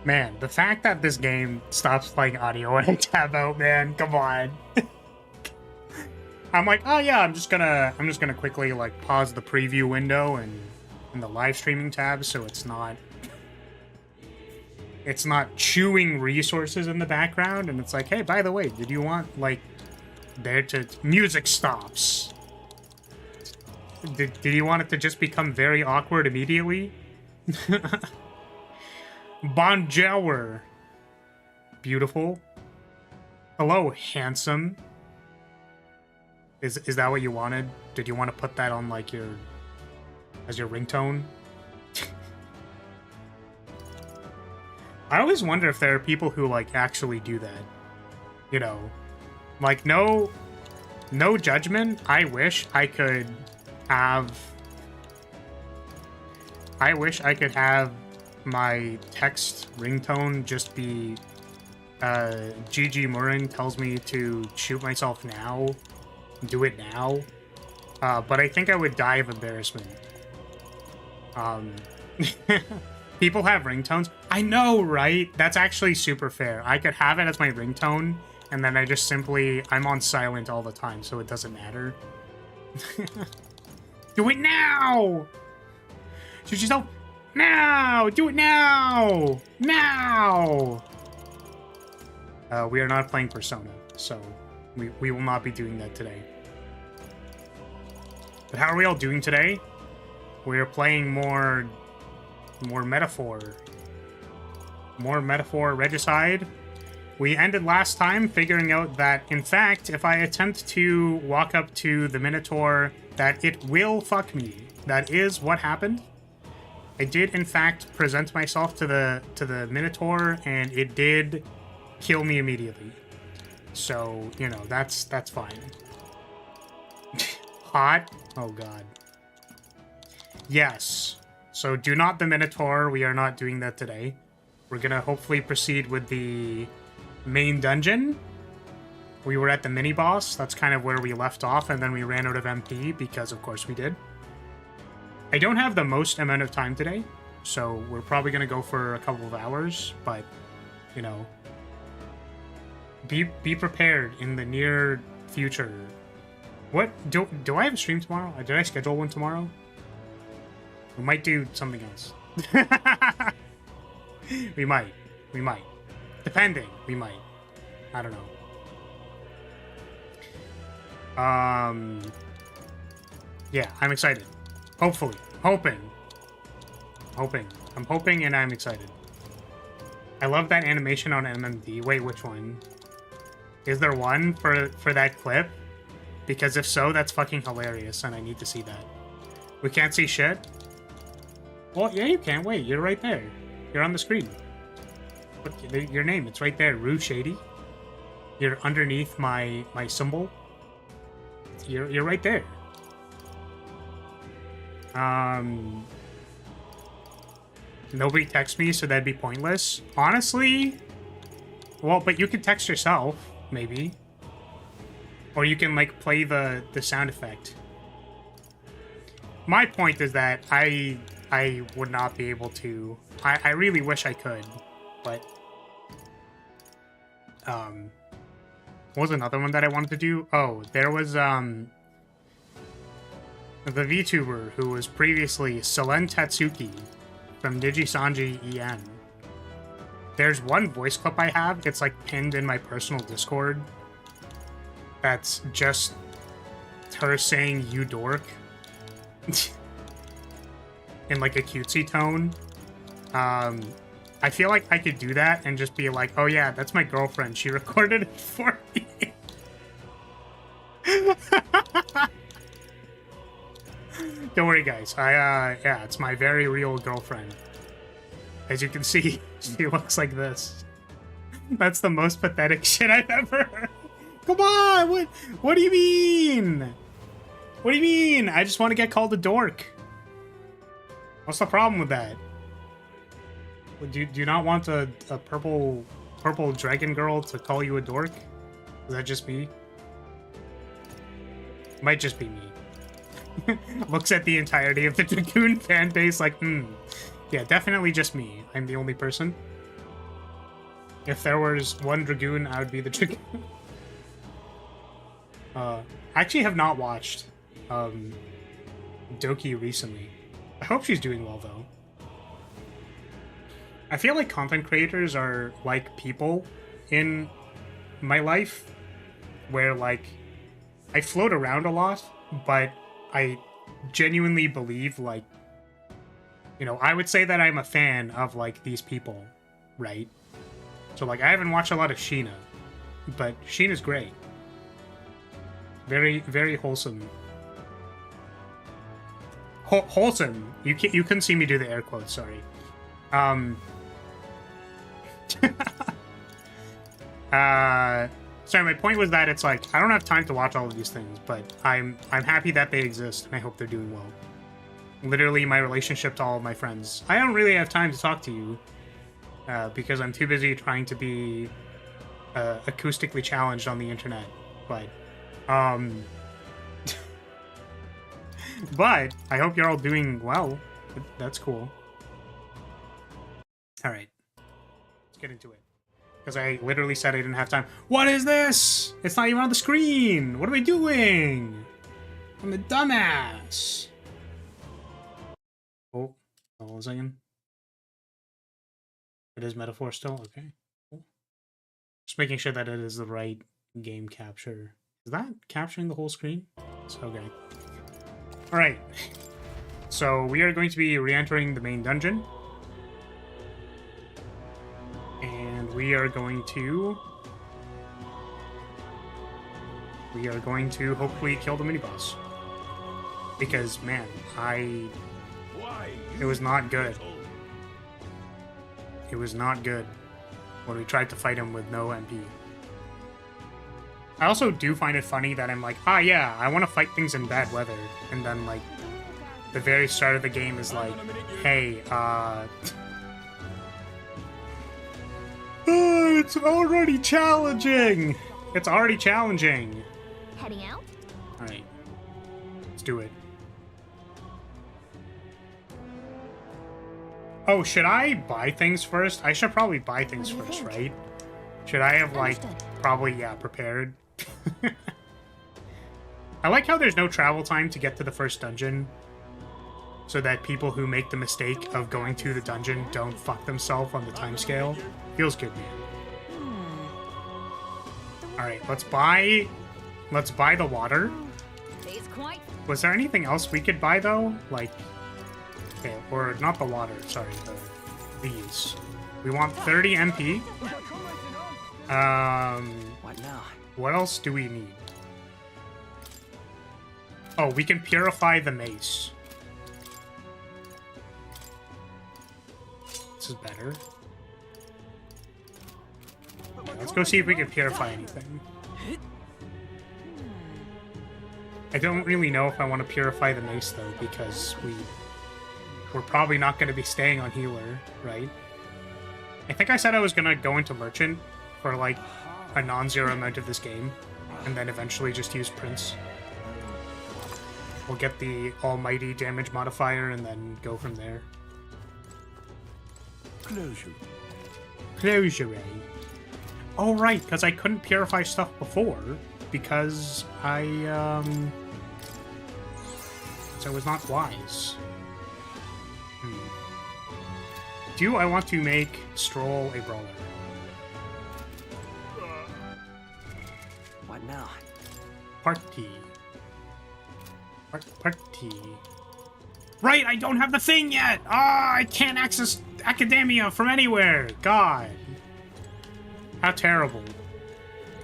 Man, the fact that this game stops playing audio when I tab out, man, come on. I'm like, oh yeah, I'm just gonna quickly like pause the preview window and in the live streaming tab so it's not chewing resources in the background, and it's like, hey, by the way, did you want like there to music stops? Did you want it to just become very awkward immediately? Bonjour. Beautiful. Hello, handsome. Is that what you wanted? Did you want to put that on like as your ringtone? I always wonder if there are people who like actually do that. You know, like no judgment. I wish I could have my text ringtone just be Gigi Murrin tells me to shoot myself now. Do it now. But I think I would die of embarrassment. People have ringtones. I know, right? That's actually super fair. I could have it as my ringtone, and then I just simply... I'm on silent all the time, so it doesn't matter. Do it now! Shoot yourself now! Do it now! Now! We are not playing Persona, so we will not be doing that today. But how are we all doing today? We are playing more metaphor. More metaphor Regicide. We ended last time figuring out that, in fact, if I attempt to walk up to the Minotaur, that it will fuck me. That is what happened. I did, in fact, present myself to the Minotaur, and it did kill me immediately. So, you know, that's fine. Hot? Oh, God. Yes. So, do not the Minotaur. We are not doing that today. We're gonna hopefully proceed with the main dungeon. We were at the mini-boss. That's kind of where we left off, and then we ran out of MP, because of course we did. I don't have the most amount of time today, so we're probably gonna go for a couple of hours, but, you know, be prepared in the near future. What? Do I have a stream tomorrow? Did I schedule one tomorrow? We might do something else. We might. Depending, we might. I don't know. Yeah, I'm excited. Hopefully. Hoping. I'm hoping and I'm excited. I love that animation on MMD. Wait, which one? Is there one for that clip? Because if so, that's fucking hilarious and I need to see that. We can't see shit? Well, yeah, you can. Wait, you're right there. You're on the screen. Look, your name, it's right there. Rue Shady. You're underneath my symbol. You're right there. Nobody texts me, so that'd be pointless. Honestly, well, but you can text yourself, maybe. Or you can, like, play the sound effect. My point is that I would not be able to... I really wish I could, but... What was another one that I wanted to do? Oh, there was, the VTuber who was previously Selen Tatsuki from Digisanji EN. There's one voice clip I have. It's, like, pinned in my personal Discord. That's just her saying, "You dork." In, like, a cutesy tone. I feel like I could do that and just be like, oh yeah, that's my girlfriend. She recorded it for me. Don't worry, guys. Yeah, it's my very real girlfriend. As you can see, she looks like this. That's the most pathetic shit I've ever heard. Come on! What do you mean? What do you mean? I just want to get called a dork. What's the problem with that? Do you not want a purple dragon girl to call you a dork? Is that just me? Might just be me. Looks at the entirety of the Dragoon fan base like, yeah, definitely just me. I'm the only person. If there was one Dragoon, I would be the Dragoon. I actually have not watched Doki recently. I hope she's doing well, though. I feel like content creators are like people in my life, where, like, I float around a lot, but I genuinely believe, like, you know, I would say that I'm a fan of, like, these people, right? So, like, I haven't watched a lot of Sheena, but Sheena's great. Very, very wholesome. Wholesome. You couldn't see me do the air quotes, sorry. Sorry, my point was that it's like, I don't have time to watch all of these things, but I'm happy that they exist, and I hope they're doing well. Literally, my relationship to all of my friends. I don't really have time to talk to you, because I'm too busy trying to be acoustically challenged on the internet. But, but I hope you're all doing well. That's cool. All right, let's get into it. Because I literally said I didn't have time. What is this? It's not even on the screen. What am I doing? I'm a dumbass. Oh, hold on a second. It is metaphor still? Okay. Cool. Just making sure that it is the right game capture. Is that capturing the whole screen? It's okay. Alright. So we are going to be re-entering the main dungeon. And we are going to hopefully kill the mini-boss. Because, man, it was not good. It was not good when we tried to fight him with no MP. I also do find it funny that I'm like, ah, yeah, I want to fight things in bad weather. And then, like, the very start of the game is like, hey, it's already challenging! It's already challenging! Heading out? Alright. Let's do it. Oh, should I buy things first? I should probably buy things first, right? Should I have, like, probably, yeah, prepared? I like how there's no travel time to get to the first dungeon, so that people who make the mistake of going to the dungeon don't fuck themselves on the timescale. Feels good, man. Alright, let's buy the water. Was there anything else we could buy, though? Like, okay, or not the water, sorry, these. We want 30 MP. What else do we need? Oh, we can purify the mace. This is better. Yeah, let's go see if we can purify anything. I don't really know if I want to purify the mace, though, because we're probably not going to be staying on healer, right? I think I said I was going to go into merchant for, like, a non-zero amount of this game, and then eventually just use Prince. We'll get the almighty damage modifier and then go from there. Closure. Oh, right, because I couldn't purify stuff before, because I was not wise. Do I want to make Stroll a brawler? What now? Party. Right, I don't have the thing yet! Ah, I can't access Academia from anywhere! God. How terrible.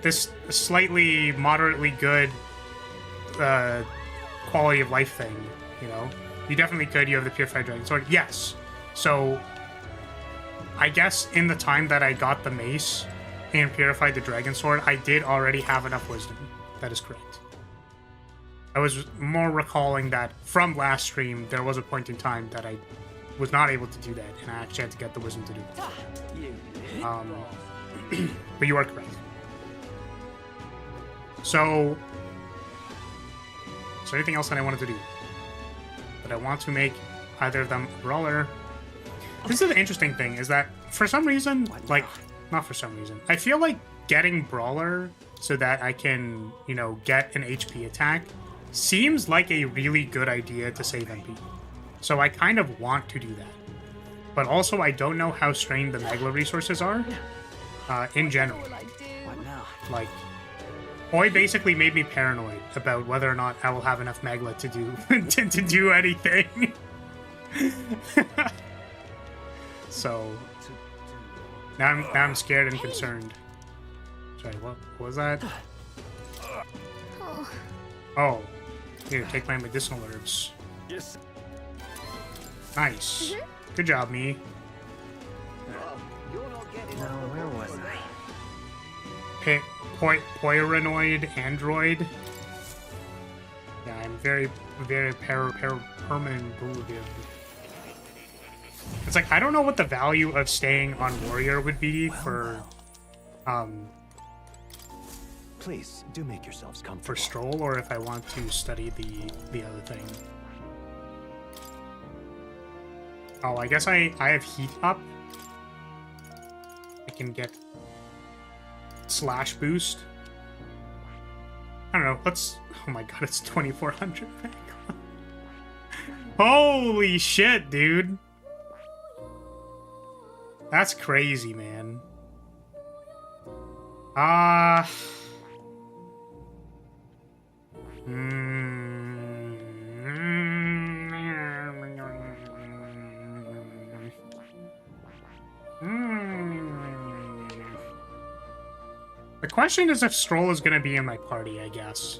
This slightly, moderately good quality of life thing, you know? You definitely could. You have the Purified Dragon Sword. Yes. So, I guess in the time that I got the mace and purified the Dragon Sword, I did already have enough wisdom. That is correct. I was more recalling that from last stream, there was a point in time that I was not able to do that, and I actually had to get the wisdom to do it. But you are correct. So, is there anything else that I wanted to do? But I want to make either of them a brawler. This is the interesting thing, is that for some reason, like, Not for some reason. I feel like getting Brawler so that I can, you know, get an HP attack seems like a really good idea to save MP. So I kind of want to do that. But also, I don't know how strained the Magla resources are in general. What now? Like, Oi basically made me paranoid about whether or not I will have enough Magla to do to do anything. So now I'm scared and concerned. Sorry, what was that? Oh, here, take my medicinal herbs. Yes. Nice. Good job, me. Now, where was I? Poiranoid android. Yeah, I'm very permanent. It's like I don't know what the value of staying on warrior would be for Please do make yourselves comfortable. for Stroll, or if I want to study the other thing. Oh, I guess I have heat up. I can get slash boost. I don't know. Let's. Oh my god, it's 2400 back. Holy shit, dude. That's crazy, man. The question is if Stroll is going to be in my party, I guess.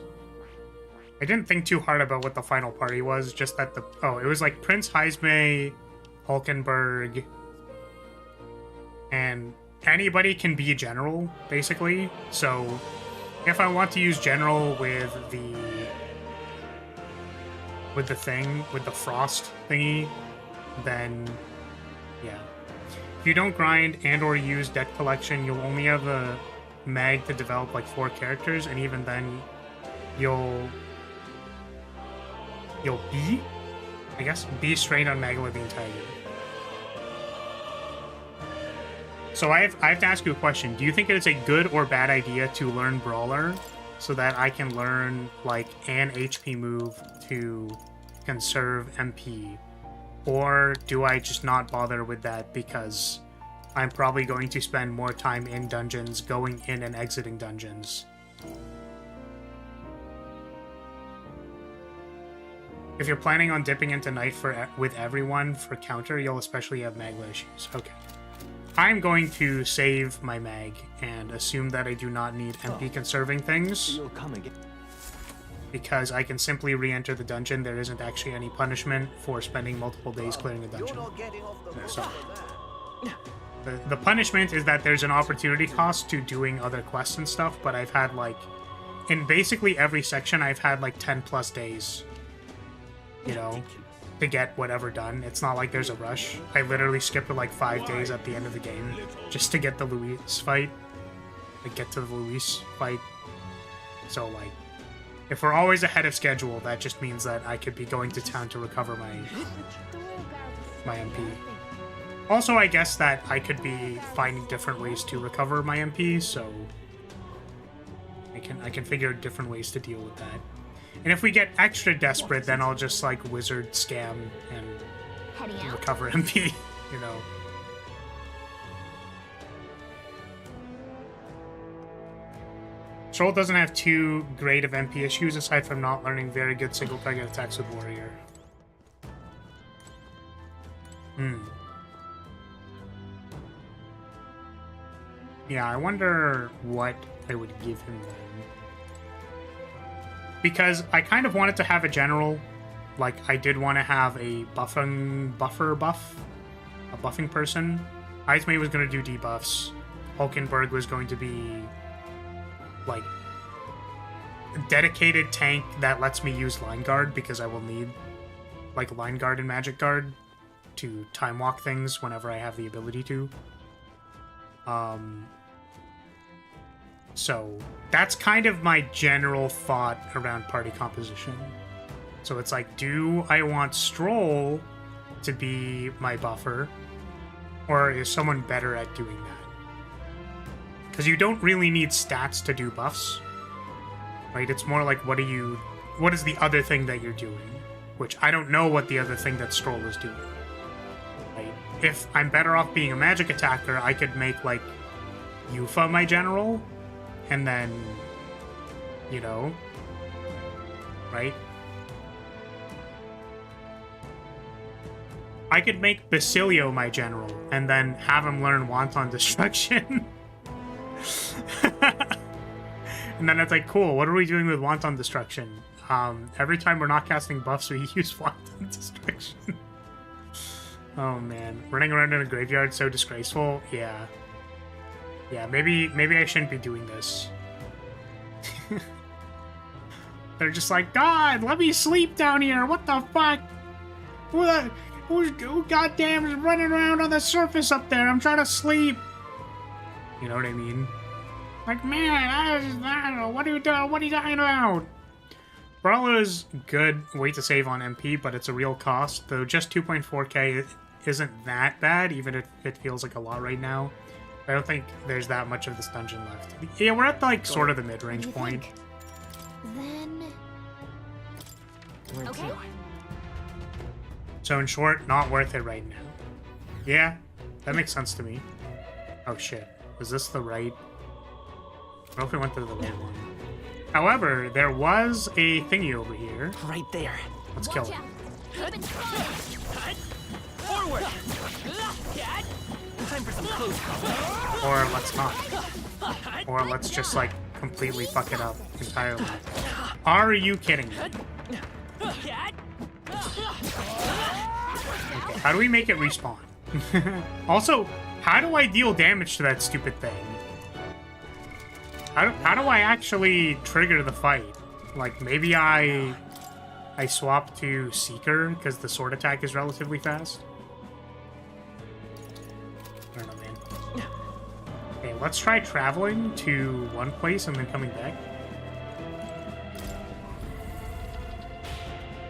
I didn't think too hard about what the final party was, just that it was like Prince Heismay, Hulkenberg, and anybody can be general, basically. So if I want to use general with the frost thingy, then yeah. If you don't grind and or use deck collection, you'll only have a mag to develop like 4 characters, and even then you'll be strained on Magla the entire game. So I have to ask you a question. Do you think it is a good or bad idea to learn Brawler so that I can learn like an HP move to conserve MP? Or do I just not bother with that because I'm probably going to spend more time in dungeons, going in and exiting dungeons? If you're planning on dipping into Night with everyone for counter, you'll especially have Magla issues. Okay. I'm going to save my mag and assume that I do not need MP conserving things. You'll come again. Because I can simply re-enter the dungeon. There isn't actually any punishment for spending multiple days clearing a dungeon. So, the punishment is that there's an opportunity cost to doing other quests and stuff, but I've had like, in basically every section, I've had like 10 plus days, you know, to get whatever done. It's not like there's a rush. I literally skipped like 5 days at the end of the game just to get the Luis fight. Like, get to the Luis fight. So, like, if we're always ahead of schedule, that just means that I could be going to town to recover my MP. Also, I guess that I could be finding different ways to recover my MP, so I can figure different ways to deal with that. And if we get extra desperate, then I'll just like wizard scam and recover MP, you know. Stroll doesn't have too great of MP issues aside from not learning very good single target attacks with Warrior. Yeah, I wonder what I would give him then. Because I kind of wanted to have a general. Like, I did want to have a buffing person. Heismay was going to do debuffs. Hulkenberg was going to be like a dedicated tank that lets me use line guard, because I will need like line guard and magic guard to time walk things whenever I have the ability to. So that's kind of my general thought around party composition. So it's like, do I want Stroll to be my buffer, or is someone better at doing that? Because you don't really need stats to do buffs, right? It's more like what is the other thing that you're doing? Which I don't know what the other thing that Stroll is doing. Right? If I'm better off being a magic attacker, I could make like Yufa my general, and then, you know, right? I could make Basilio my general, and then have him learn Wanton Destruction. And then it's like, cool, what are we doing with Wanton Destruction? Every time we're not casting buffs, we use Wanton Destruction. Oh man, running around in a graveyard so disgraceful. Yeah. Yeah, maybe I shouldn't be doing this. They're just like, God, let me sleep down here. What the fuck? Who goddamn is running around on the surface up there? I'm trying to sleep. You know what I mean? Like, man, I don't know. What are you doing? What are you talking about? Brawler is good way to save on MP, but it's a real cost. Though just 2.4k isn't that bad, even if it feels like a lot right now. I don't think there's that much of this dungeon left. Yeah, we're at like sort of the mid-range point. Then... Okay. So in short, not worth it right now. Yeah, that makes sense to me. Oh shit, is this the right? I don't know if we went to the right one. However, there was a thingy over here. Right there. Let's kill it. Forward. Time for some close combat. Or let's not. Or let's just like completely fuck it up entirely. Are you kidding me? Okay, how do we make it respawn? Also, how do I deal damage to that stupid thing? How do I actually trigger the fight? Like, maybe I swap to Seeker because the sword attack is relatively fast? I don't know, man. Okay, let's try traveling to one place and then coming back.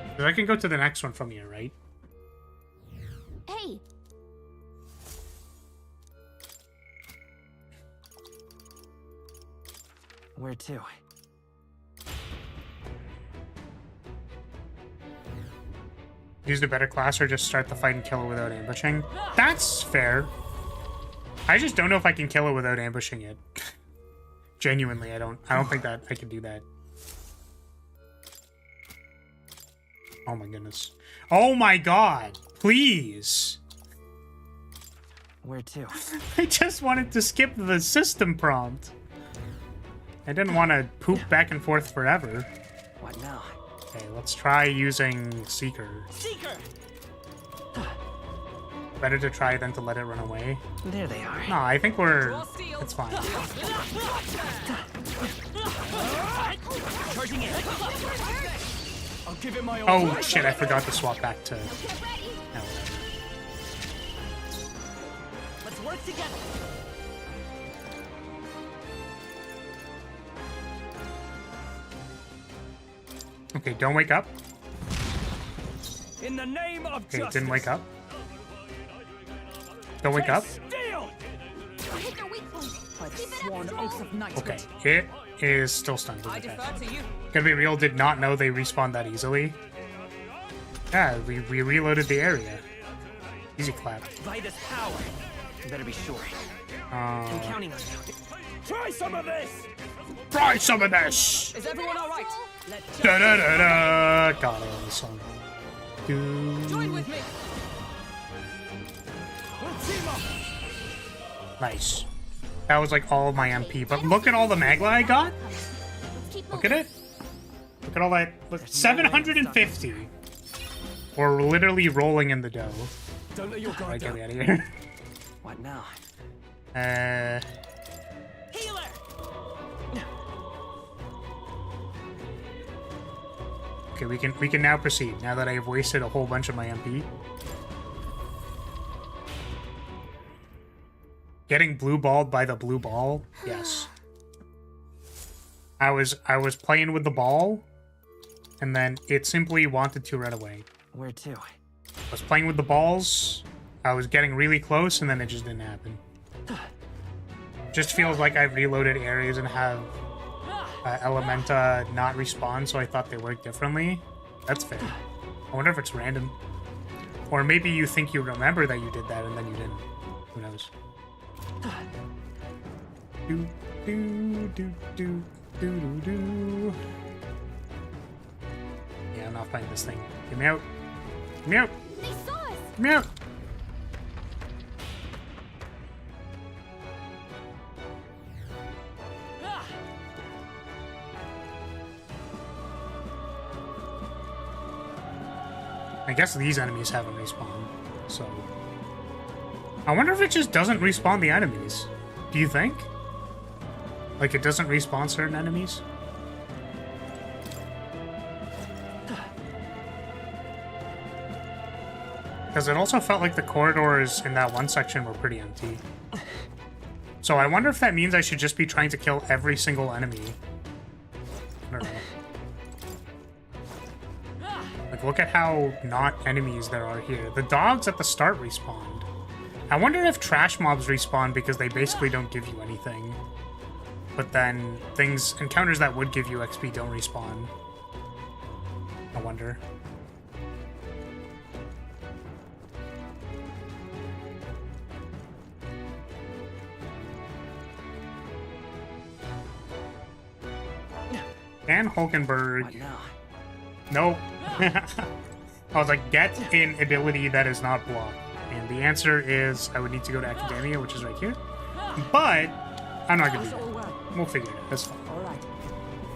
Because I can go to the next one from here, right? Hey. Where to? Use the better class or just start the fight and kill it without ambushing? That's fair. I just don't know if I can kill it without ambushing it. Genuinely, I don't think that I can do that. Oh my goodness. Oh my god! Please! Where to? I just wanted to skip the system prompt. I didn't want to poop back and forth forever. What now? Okay, let's try using Seeker. Seeker! Better to try than to let it run away. There they are. No, I think we're... It's fine. Charging in. I'll give it my all. Oh shit, I forgot to swap back to... No, whatever. Let's work together. Okay, don't wake up. In the name of Okay, it didn't wake up. Don't wake up. Hit their weak point. Okay, it is still stunned. Gonna be real, did not know they respawned that easily. Yeah, we reloaded the area. Easy clap. By this power. You better be sure. I'm counting on you. Try some of this! Try some of this! Is everyone alright? Da da da da! God, I love this song. Join with me! Nice. That was like all of my MP, but look at all the Magla I got! Look at it! Look at all that. Look, 750! We're literally rolling in the dough. Don't let your guard Get down. me out of here. What now? Healer! Okay, we can now proceed, now that I have wasted a whole bunch of my MP. Getting blue balled by the blue ball? Yes. I was playing with the ball, and then it simply wanted to run away. Where to? I was playing with the balls, I was getting really close, and then it just didn't happen. Just feels like I've reloaded areas and have Elementa not respawn, so I thought they worked differently. That's fair. I wonder if it's random. Or maybe you think you remember that you did that and then you didn't. Who knows? Do, do, do, do, do, do, do. Yeah, I'm not playing this thing. Get me out. Get me out. They saw us. Get me out. I guess these enemies haven't respawned, so... I wonder if it just doesn't respawn the enemies. Do you think? Like, it doesn't respawn certain enemies? Because it also felt like the corridors in that one section were pretty empty. So I wonder if that means I should just be trying to kill every single enemy. I don't know. Like, look at how not enemies there are here. The dogs at the start respawned. I wonder if trash mobs respawn because they basically don't give you anything. But then encounters that would give you XP don't respawn. I wonder. Dan Hulkenberg. Nope. I was like, get an ability that is not blocked. And the answer is I would need to go to Academia, which is right here. But I'm not going to do that. We'll figure it out. That's fine.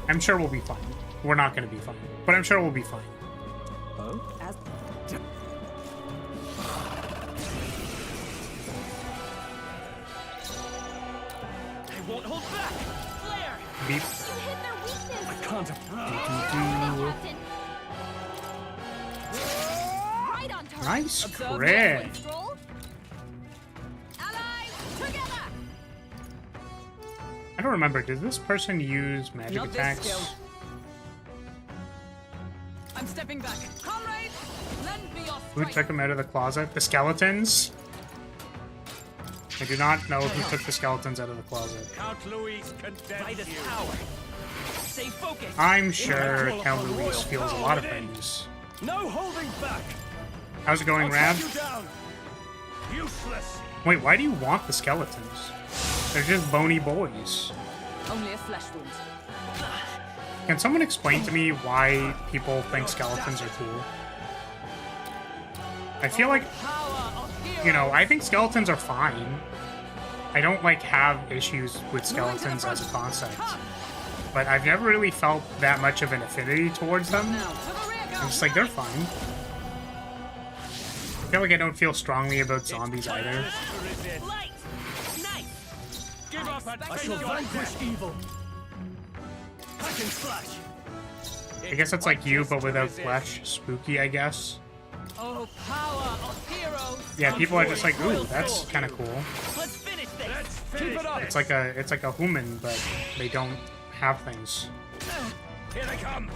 I'm sure we'll be fine. We're not going to be fine. But I'm sure we'll be fine. I won't hold back. Flare. Beep. You hit their weakness. I can't. Captain. Right on target. Nice crit. Allies together. I don't remember. Did this person use magic Not this attacks? skill. I'm stepping back. Comrades, lend me your Who strength. took them out of the closet? The skeletons? I do not know who took the skeletons out of the closet. Count Louis condemns you. Power. Stay focused. I'm sure Count Luis feels a lot of things. No holding back. How's it going, Rab? Useless. Wait, why do you want the skeletons? They're just bony boys. Only a flesh wound. Can someone explain to me why people think skeletons are cool? I feel like, you know, I think skeletons are fine. I don't, like, have issues with skeletons as a concept. But I've never really felt that much of an affinity towards them. Now, to the rear, I'm just like, they're fine. I feel like I don't feel strongly about zombies either. Light. Nice. Give up and I shall vanquish evil. Hack and slash. I guess it's like you, but without flesh. Spooky, I guess. Oh, power of heroes. Yeah, people are just like, ooh, that's kind of cool. Let's finish this. Keep it up. It's like a human, but they don't have things. Here they come.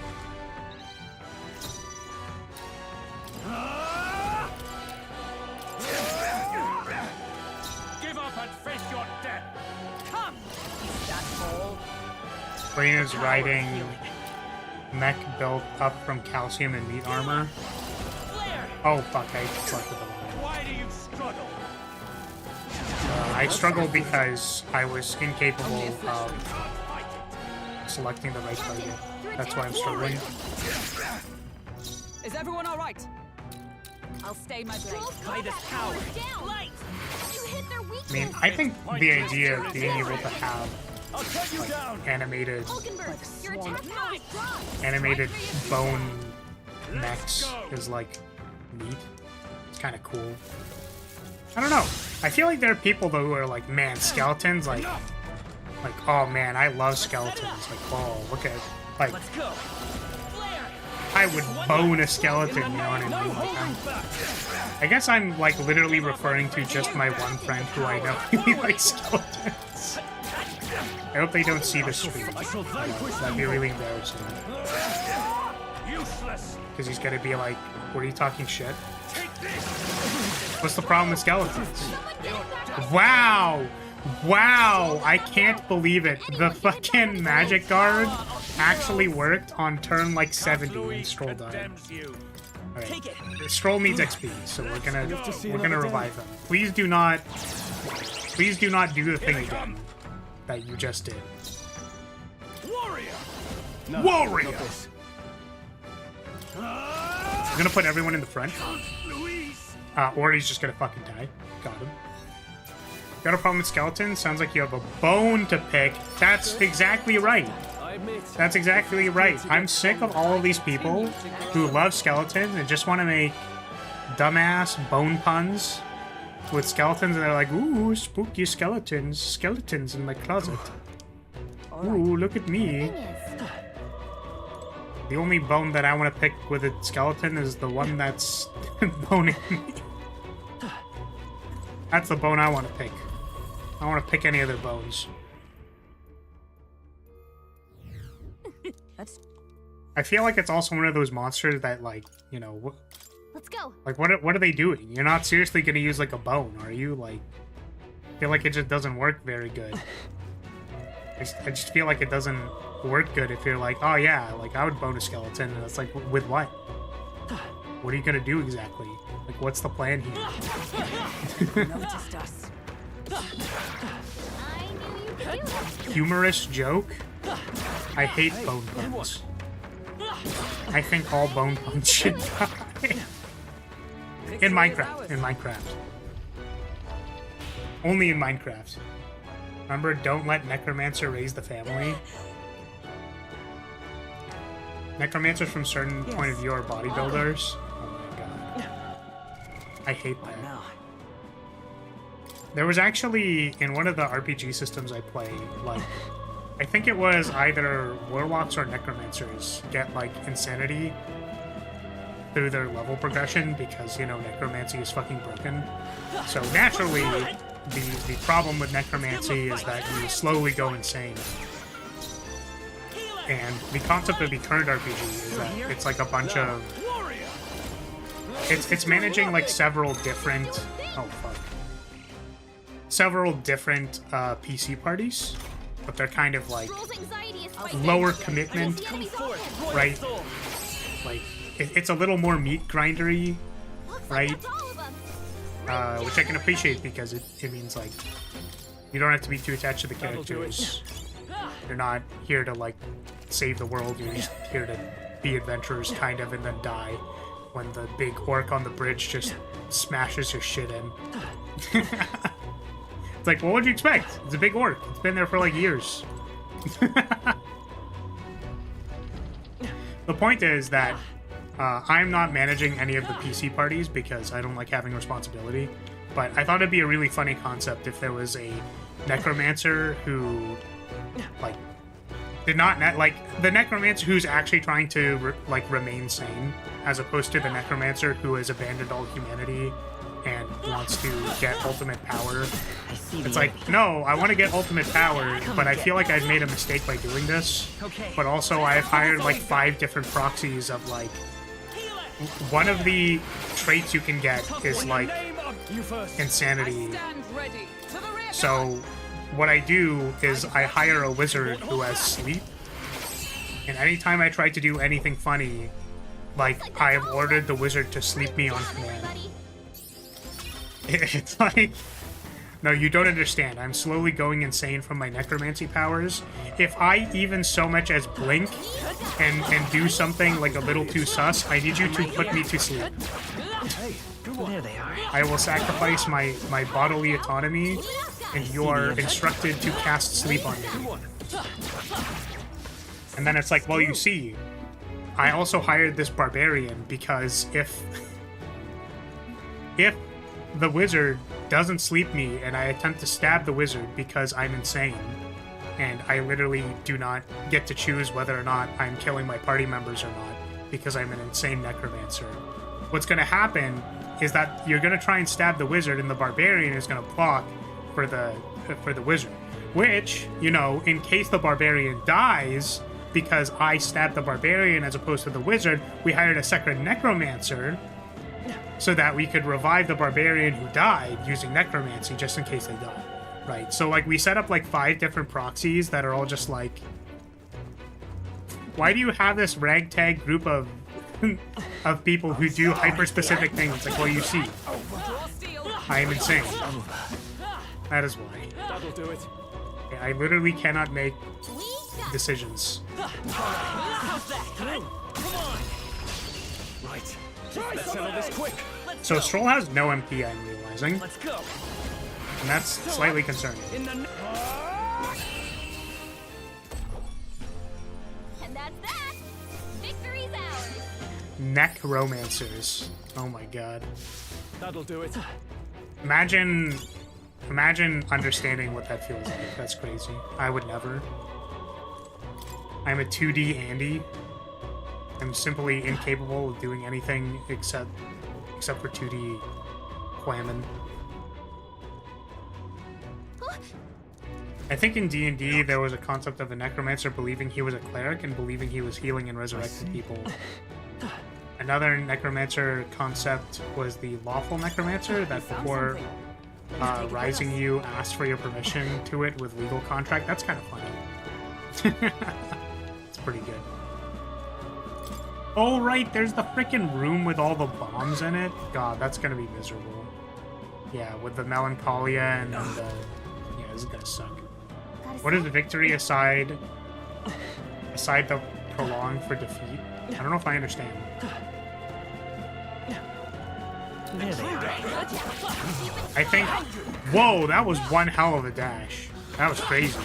Give up and face your death. Come. Is that all? Brain is riding mech built up from calcium and meat armor. Flare. Oh fuck, I selected the wrong one. Why do you struggle? I struggled because I was incapable Only a flesh of wound. Fight it. selecting the right target. That's why I'm struggling. Is everyone all right? I'll stay my blade. By this power. Down. Light. You hit their weakness. I mean, I think the idea of being able to have I'll cut you down. animated Hulkenberg, your attack power is strong. animated bone mechs is like neat. It's kind of cool. I don't know. I feel like there are people though who are like, man, skeletons, like, oh man, I love skeletons. Like, oh, look at, like, Let's go. Flare. I would bone a skeleton, you know what I mean? Like, I guess I'm like literally referring to just my one friend who I know really likes skeletons. I hope they don't see the stream. That'd be really embarrassing. Useless. Because he's gonna be like, what are you talking shit? What's the problem with skeletons? Wow! Wow, I can't believe it. The fucking magic guard actually worked on turn like 70 when Stroll died. Alright. Stroll needs XP, so we're gonna revive him. Please do not do the thing again that you just did. Warrior! I'm gonna put everyone in the front. Or he's just gonna fucking die. Got him. Got a problem with skeletons? Sounds like you have a bone to pick. That's exactly right. That's exactly right. I'm sick of all of these people who love skeletons and just want to make dumbass bone puns with skeletons, and they're like, ooh, spooky skeletons. Skeletons in my closet. Ooh, look at me. The only bone that I want to pick with a skeleton is the one that's boning me. That's the bone I want to pick. I don't want to pick any other bones. I feel like it's also one of those monsters that, like, you know, Let's go. like what are they doing? You're not seriously gonna use like a bone, are you? Like, I feel like it just doesn't work very good. I just feel like it doesn't work good if you're like, oh yeah, like I would bone a skeleton, and it's like, with what? What are you gonna do exactly? Like, what's the plan here? Noticed us. I knew you could do it. Humorous joke? I hate bone puns. I think all bone puns should die. In Minecraft. In Minecraft. Only in Minecraft. Remember, don't let Necromancer raise the family? Necromancers from certain point of view are bodybuilders. Oh my god. I hate that. There was actually, in one of the RPG systems I played, like, I think it was either Warlocks or Necromancers get, like, insanity through their level progression because, you know, Necromancy is fucking broken. So naturally, the problem with Necromancy is that you slowly go insane. And the concept of the current RPG is that it's like a bunch of... It's managing, like, several different... Oh, fuck. Several different PC parties, but they're kind of like lower commitment, right? Like it's a little more meat grindery, right? Which I can appreciate because it means like you don't have to be too attached to the characters. You're not here to like save the world. You're just here to be adventurers, kind of, and then die when the big orc on the bridge just smashes your shit in. It's like, well, what would you expect? It's a big orc. It's been there for like years. The point is that I'm not managing any of the PC parties because I don't like having responsibility. But I thought it'd be a really funny concept if there was a necromancer who, like, did not like the necromancer who's actually trying to remain sane, as opposed to the necromancer who has abandoned all humanity and wants to get ultimate power. It's like, no, I want to get ultimate power, but I feel like I've made a mistake by doing this. But also, I've hired like 5 different proxies of like... One of the traits you can get is like insanity. So what I do is I hire a wizard who has sleep, and anytime I try to do anything funny, like I have ordered the wizard to sleep me on command. It's like, no, you don't understand. I'm slowly going insane from my necromancy powers. If I even so much as blink and do something like a little too sus, I need you to put me to sleep. There they are. I will sacrifice my bodily autonomy, and you are instructed to cast sleep on me. And then it's like, well, you see, I also hired this barbarian because if the wizard doesn't sleep me and I attempt to stab the wizard because I'm insane, and I literally do not get to choose whether or not I'm killing my party members or not because I'm an insane necromancer, what's going to happen is that you're going to try and stab the wizard, and the barbarian is going to block for the wizard, which, you know, in case the barbarian dies because I stabbed the barbarian as opposed to the wizard, we hired a second necromancer so that we could revive the barbarian who died using necromancy just in case they die. Right, so like we set up like 5 different proxies that are all just like, why do you have this ragtag group of of people who do hyper-specific things? Like, well, you see, I am insane. That is why. That'll do it. Okay, I literally cannot make decisions. Right. Let's settle this quick. So Stroll has no MP, I'm realizing, Let's go. and that's slightly concerning. In the And that's that. Victory's ours. Necromancers. Oh my god. That'll do it. Imagine understanding what that feels like. That's crazy. I would never. I'm a 2D Andy. I'm simply incapable of doing anything except for 2D whamming. I think in D&D there was a concept of a necromancer believing he was a cleric and believing he was healing and resurrecting people. Another necromancer concept was the lawful necromancer, that before rising you asked for your permission to it with legal contract. That's kind of funny. It's pretty good. Oh right, there's the freaking room with all the bombs in it. God, that's gonna be miserable. Yeah, with the melancholia and the... Yeah, this is gonna suck. What is the victory aside the prolong for defeat? I don't know if I understand. There they are. I think... Whoa, that was one hell of a dash. That was crazy.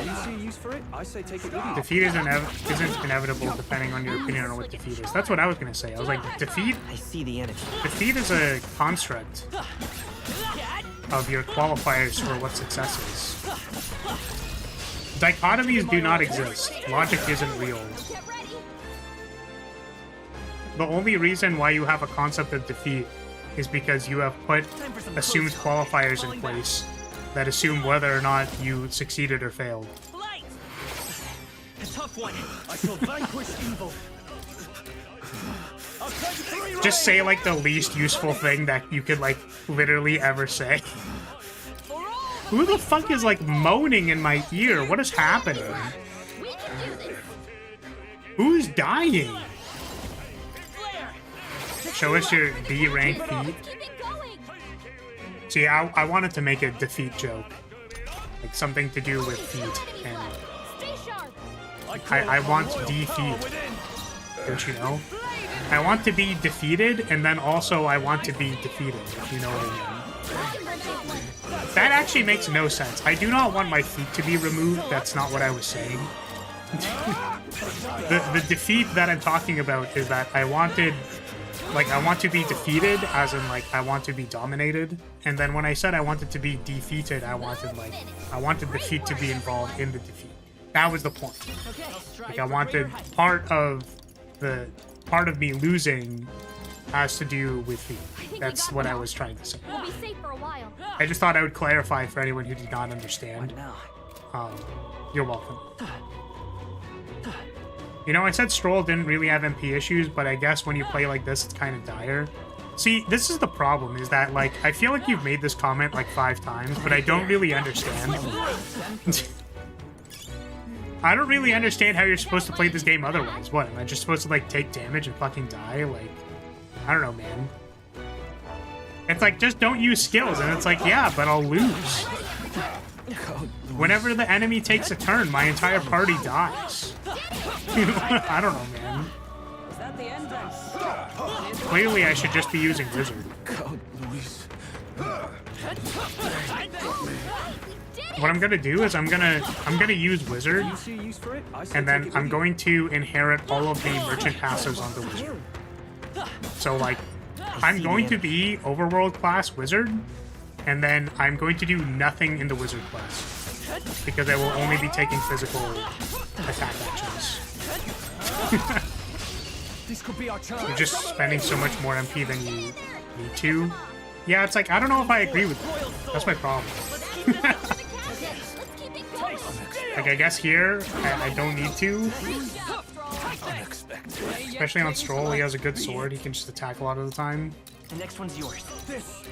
You see use for it? I say take it easy. Defeat isn't inevitable depending on your opinion on what defeat is. That's what I was gonna say. I was like, defeat I see the energy. is a construct of your qualifiers for what success is. Dichotomies do not exist. Logic isn't real. Get ready. The only reason why you have a concept of defeat is because you have put assumed qualifiers in place that assume whether or not you succeeded or failed. Light! A tough one. I shall vanquish evil. Just say like the least useful thing that you could like literally ever say. Who the fuck is like moaning in my ear? What is happening? We can do this. Who's dying? Show us your B rank feat. Keep it going. See, I wanted to make a defeat joke. Like something to do with feet. And Stay sharp. I want defeat. Don't you know? I want to be defeated, and then also I want to be defeated, if you know what I mean. That actually makes no sense. I do not want my feet to be removed. That's not what I was saying. The defeat that I'm talking about is that I want to be defeated, as in like I want to be dominated. And then when I said I wanted to be defeated, I wanted the feet to be involved in the defeat. That was the point. Like I wanted part of me losing has to do with feet. That's what I was trying to say. We'll be safe for a while. I just thought I would clarify for anyone who did not understand. Now. You're welcome. You know, I said Stroll didn't really have MP issues, but I guess when you play like this, it's kind of dire. See, this is the problem, is that, like, I feel like you've made this comment like 5 times, but I don't really understand. I don't really understand how you're supposed to play this game otherwise. What, am I just supposed to, like, take damage and fucking die? Like, I don't know, man. It's like, just don't use skills, and it's like, yeah, but I'll lose. Whenever the enemy takes a turn, my entire party dies. You know, I don't know, man. Is that the end then? Clearly, I should just be using Wizard. What I'm gonna do is I'm gonna use Wizard, You see use for it? I say and take then it I'm easy. going to inherit all of the merchant passives onto Wizard. So, like, I'm going to be overworld class Wizard, and then I'm going to do nothing in the Wizard class. Because I will only be taking physical attack actions. This could be our chance. You're just spending so much more MP than you need to. Yeah, it's like, I don't know if I agree with that. That's my problem. Let's keep it going. Like, I guess here, I don't need to. Especially on Stroll, he has a good sword. He can just attack a lot of the time. The next one's yours. This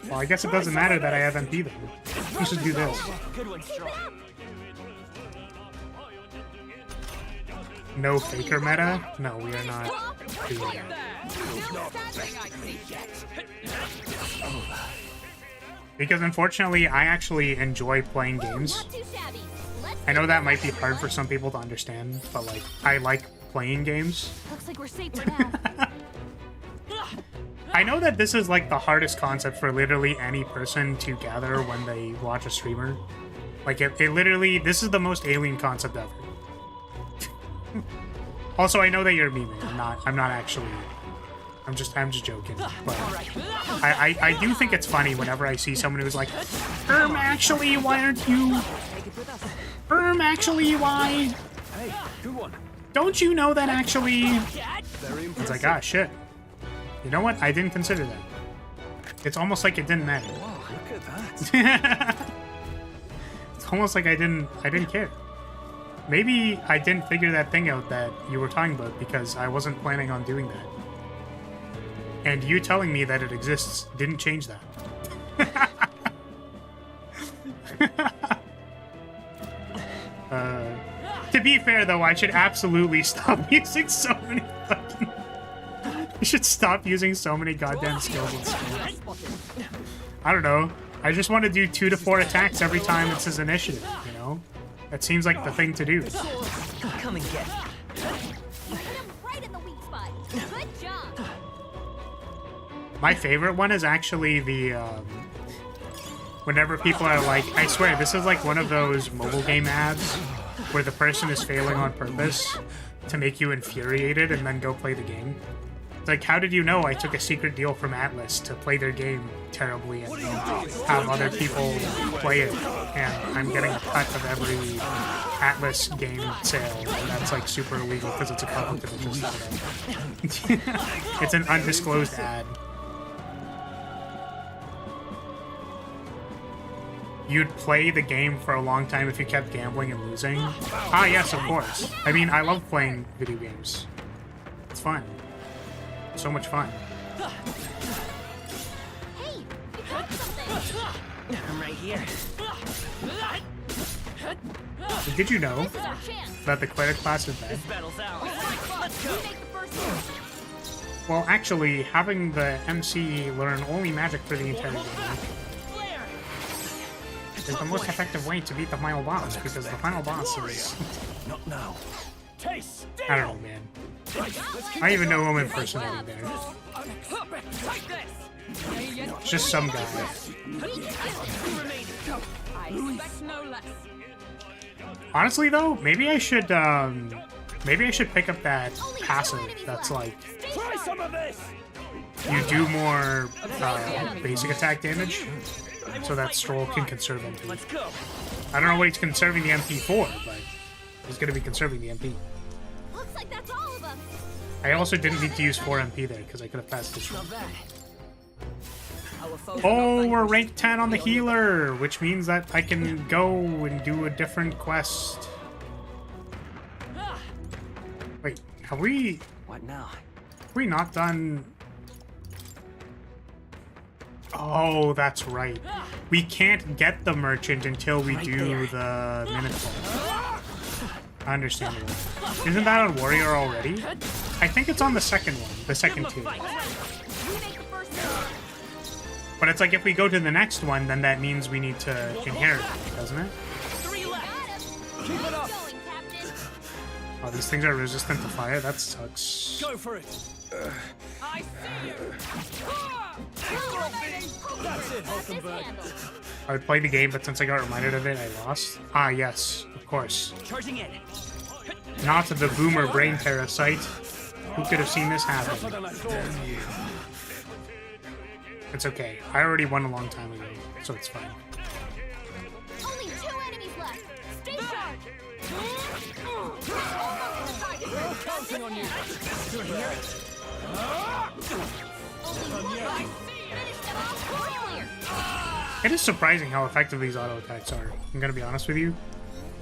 Well, I guess it doesn't matter that I have MP then. We should do this. Good one, strong. No faker meta? No, we are not doing that. Because unfortunately, I actually enjoy playing games. Not too shabby. Let's I know that might be hard for some people to understand, but like, I like playing games. Looks like we're safe for now. I know that this is like the hardest concept for literally any person to gather when they watch a streamer. Like, it literally, this is the most alien concept ever. Also, I know that you're memeing. I'm not actually. I'm just joking. But I do think it's funny whenever I see someone who's like, actually, why aren't you? Actually, why? Hey, good one. Don't you know that actually? Very It's like, ah, shit. You know what? I didn't consider that. It's almost like it didn't matter. Wow, look at that. It's almost like I didn't care. Maybe I didn't figure that thing out that you were talking about because I wasn't planning on doing that. And you telling me that it exists didn't change that. To be fair, though, I should absolutely stop using so many fucking... I should stop using so many goddamn skills and skills. I don't know. I just want to do 2 to 4 attacks every time it's his initiative, you know? That seems like the thing to do. Come and get it. You hit him right in the weak spot. Good job. My favorite one is actually the, whenever people are like, I swear, this is like one of those mobile game ads where the person is failing on purpose to make you infuriated and then go play the game. It's like, how did you know I took a secret deal from Atlus to play their game terribly and have other people play it, and I'm getting a cut of every Atlus game sale, and that's like super illegal because it's a conflict of interest. It's an undisclosed ad. You'd play the game for a long time if you kept gambling and losing? Ah, yes, of course. I mean, I love playing video games. It's fun. So much fun. Hey, you got something. I'm right here. Did you know This is our chance. that the cleric class is bad? This battle's ours. Let's We go. make the first move. Well, actually, having the MC learn only magic for the entire game is the most effective way to beat the final boss, because the final boss is... Not now. Taste. I don't know, man. I don't even know who I'm impersonating there. Take this. It's just some guy. I expect no less. Honestly, though, maybe I should pick up that passive that's like, Try some of this. you do more basic attack damage, so that Stroll can conserve MP. Let's go. I don't know what he's conserving the MP for, but he's going to be conserving the MP. Looks like that's all of us. I also didn't need to use 4 MP there, because I could have passed this one. Not bad. Our foes Oh, are not we're vanquished. rank 10 on the healer, which means that I can go and do a different quest. Wait, have we What now? not done... Oh, that's right. We can't get the merchant until we do the minotaur. Understandable. Isn't that on warrior already? I think it's on the second one, the second two. We make the first move. But it's like if we go to the next one, then that means we need to inherit it, doesn't it? 3 left. Got him. Keep it up. Going, Captain. Oh, these things are resistant to fire? That sucks. Go for it. I see you. That's it, This Hulkenberg. handle. I would play the game, but since I got reminded of it, I lost. Ah, yes, of course. Charging in. Not the boomer brain parasite. Who could have seen this happen? Tougher than I thought. It's okay. I already won a long time ago, so it's fine. Only 2 enemies left. Stay sharp. Counting on you. You're here. Only 1. Finish them off earlier. It is surprising how effective these auto attacks are. I'm gonna be honest with you.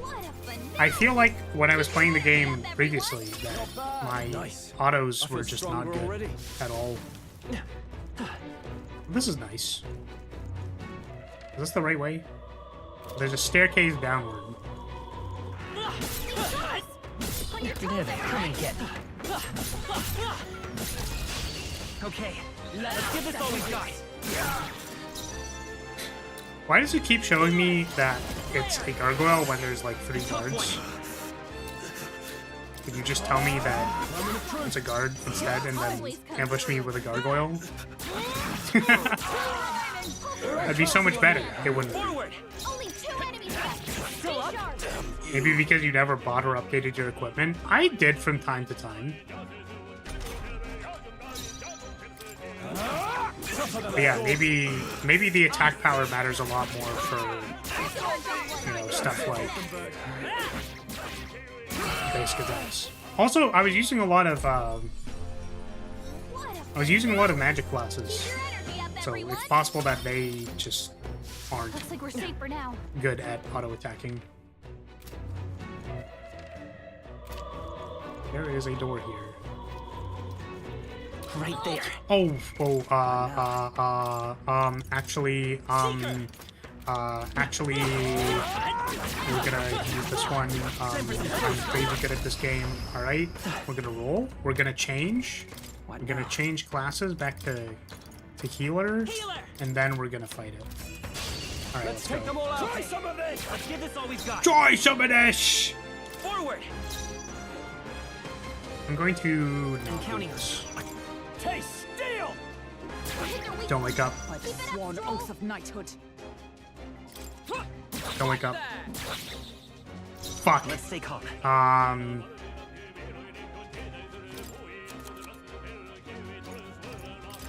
What a finesse. I feel like when I was playing the game previously, that my Nice. autos I feel were just not stronger good already. at all. This is nice. this the right way? There's a staircase downward. There, come and get me. Okay, let's give this all we've got. Why does it keep showing me that it's a gargoyle when there's like 3 guards? Could you just tell me that it's a guard instead and then ambush me with a gargoyle? That'd be so much better. It wouldn't. Forward. Only 2 enemies left. Stay sharp. Maybe because you never bought or updated your equipment. I did from time to time. But yeah, maybe the attack power matters a lot more for, you know, stuff like base cadets. Also, I was using a lot of magic classes, so it's possible that they just aren't Looks like we're safe for now. good at auto attacking. There is a door here. Right there. Actually, we're gonna use this one. I'm crazy good at this game. Alright, we're gonna roll. We're gonna change. We're gonna change classes back to healer, and then we're gonna fight it. Alright, let's Take them go. all out. Try some of this. Let's give this all we've got. Try some of this! Forward. I'm going to not do counting. this. Taste steel. Don't wake up. By the sworn oath of knighthood. Don't wake up. Fuck. Let's stay calm.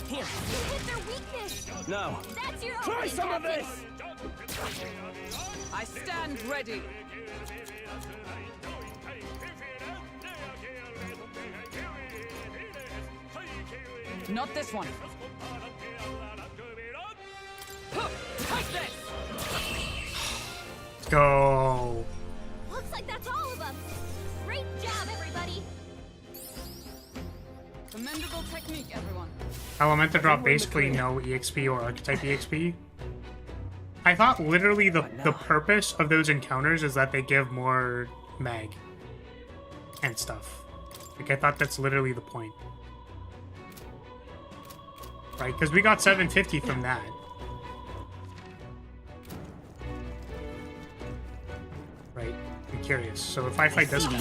Here. Hit their weakness. No. That's your Try opening some of tactic. this. I stand ready. Not this one. Take this. Let's go. Looks like that's all of us. Great job, everybody. Commendable technique, everyone. Elemental drop basically no EXP or archetype EXP. I thought literally the purpose of those encounters is that they give more mag and stuff. Like, I thought that's literally the point. Right, because we got 750 from that. Right, I'm curious. So if I fight this one,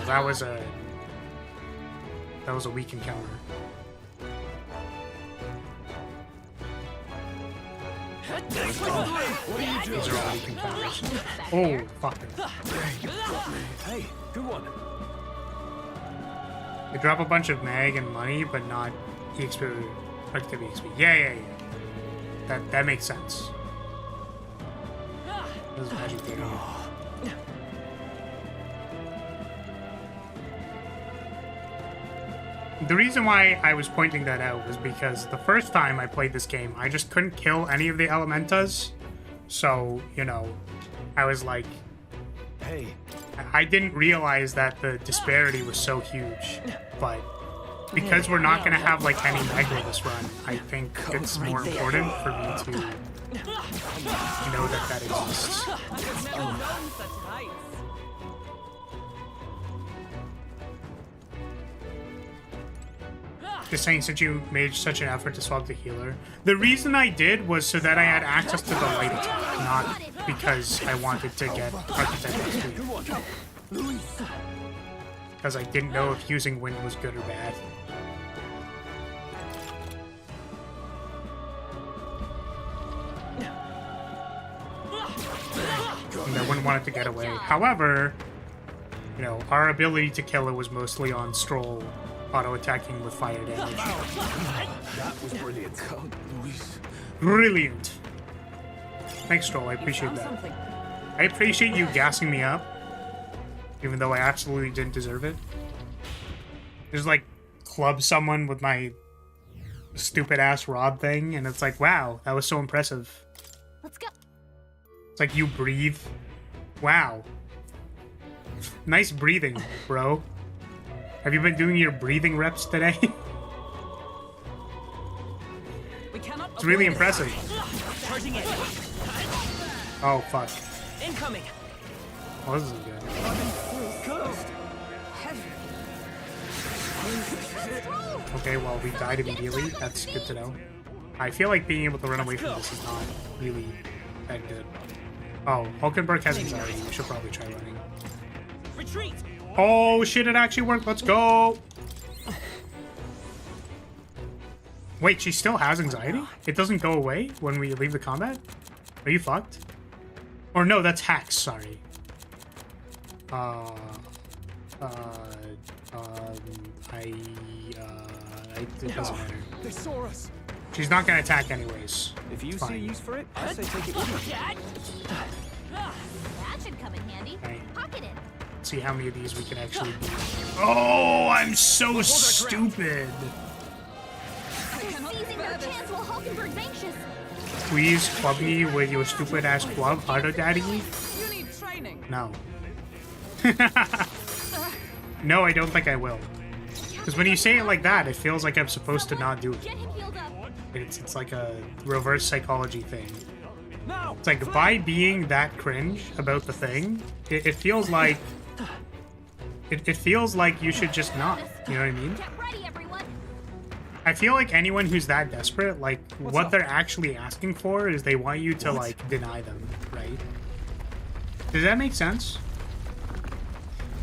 that was a weak encounter. These are all weak encounters. Oh, fuck. Hey, good one. They drop a bunch of mag and money, but not EXP or archetype EXP. Yeah. That makes sense. This is magic data. The reason why I was pointing that out was because the first time I played this game, I just couldn't kill any of the elementas. So, you know, I was like, Hey. I didn't realize that the disparity was so huge. But because we're not going to have like any Megla this run, I think it's more important for me to know that that exists. I've never known such heights. Just saying, since you made such an effort to swap the healer. The reason I did was so that I had access to the light attack, not because I wanted to get archetype XP. Because I didn't know if using wind was good or bad. And I wouldn't want it to get away. However, you know, our ability to kill it was mostly on Stroll auto-attacking with fire damage. That was brilliant. Brilliant. Thanks, Stroll. I appreciate Found that. something. I appreciate you gassing me up, even though I absolutely didn't deserve it. Just like club someone with my stupid ass rod thing, and it's like, wow, that was so impressive. Let's go. It's like you breathe. Wow. Nice breathing, bro. Have you been doing your breathing reps today? We cannot It's really avoid this. impressive. Charging in. Oh, fuck. Incoming. Oh, this isn't good. Okay, well, we died immediately. That's good to know. I feel like being able to run away from this is not really that good. Oh, Hulkenberg has anxiety. We should probably try running. Retreat. Oh, shit, it actually worked. Let's go. Wait, she still has anxiety? It doesn't go away when we leave the combat? Are you fucked? Or no, that's hacks, sorry. It doesn't matter. They saw us. She's not gonna attack anyways. If you Fine. see use for it, I say take it with you. That should come in handy. Okay. Pocket it. See how many of these we can actually beat. Oh, I'm so stupid. Seizing your chance while Hulkenberg's anxious. Please club me with your stupid ass club, Harder Daddy. You need training. No. No, I don't think I will. Because when you say it like that, it feels like I'm supposed to not do it. Get him healed up. It's like a reverse psychology thing. Now. It's like by being that cringe about the thing, it feels like it feels like you should just not. You know what I mean? Get ready, everyone. I feel like anyone who's that desperate, like what they're actually asking for is they want you to like deny them, right? Does that make sense?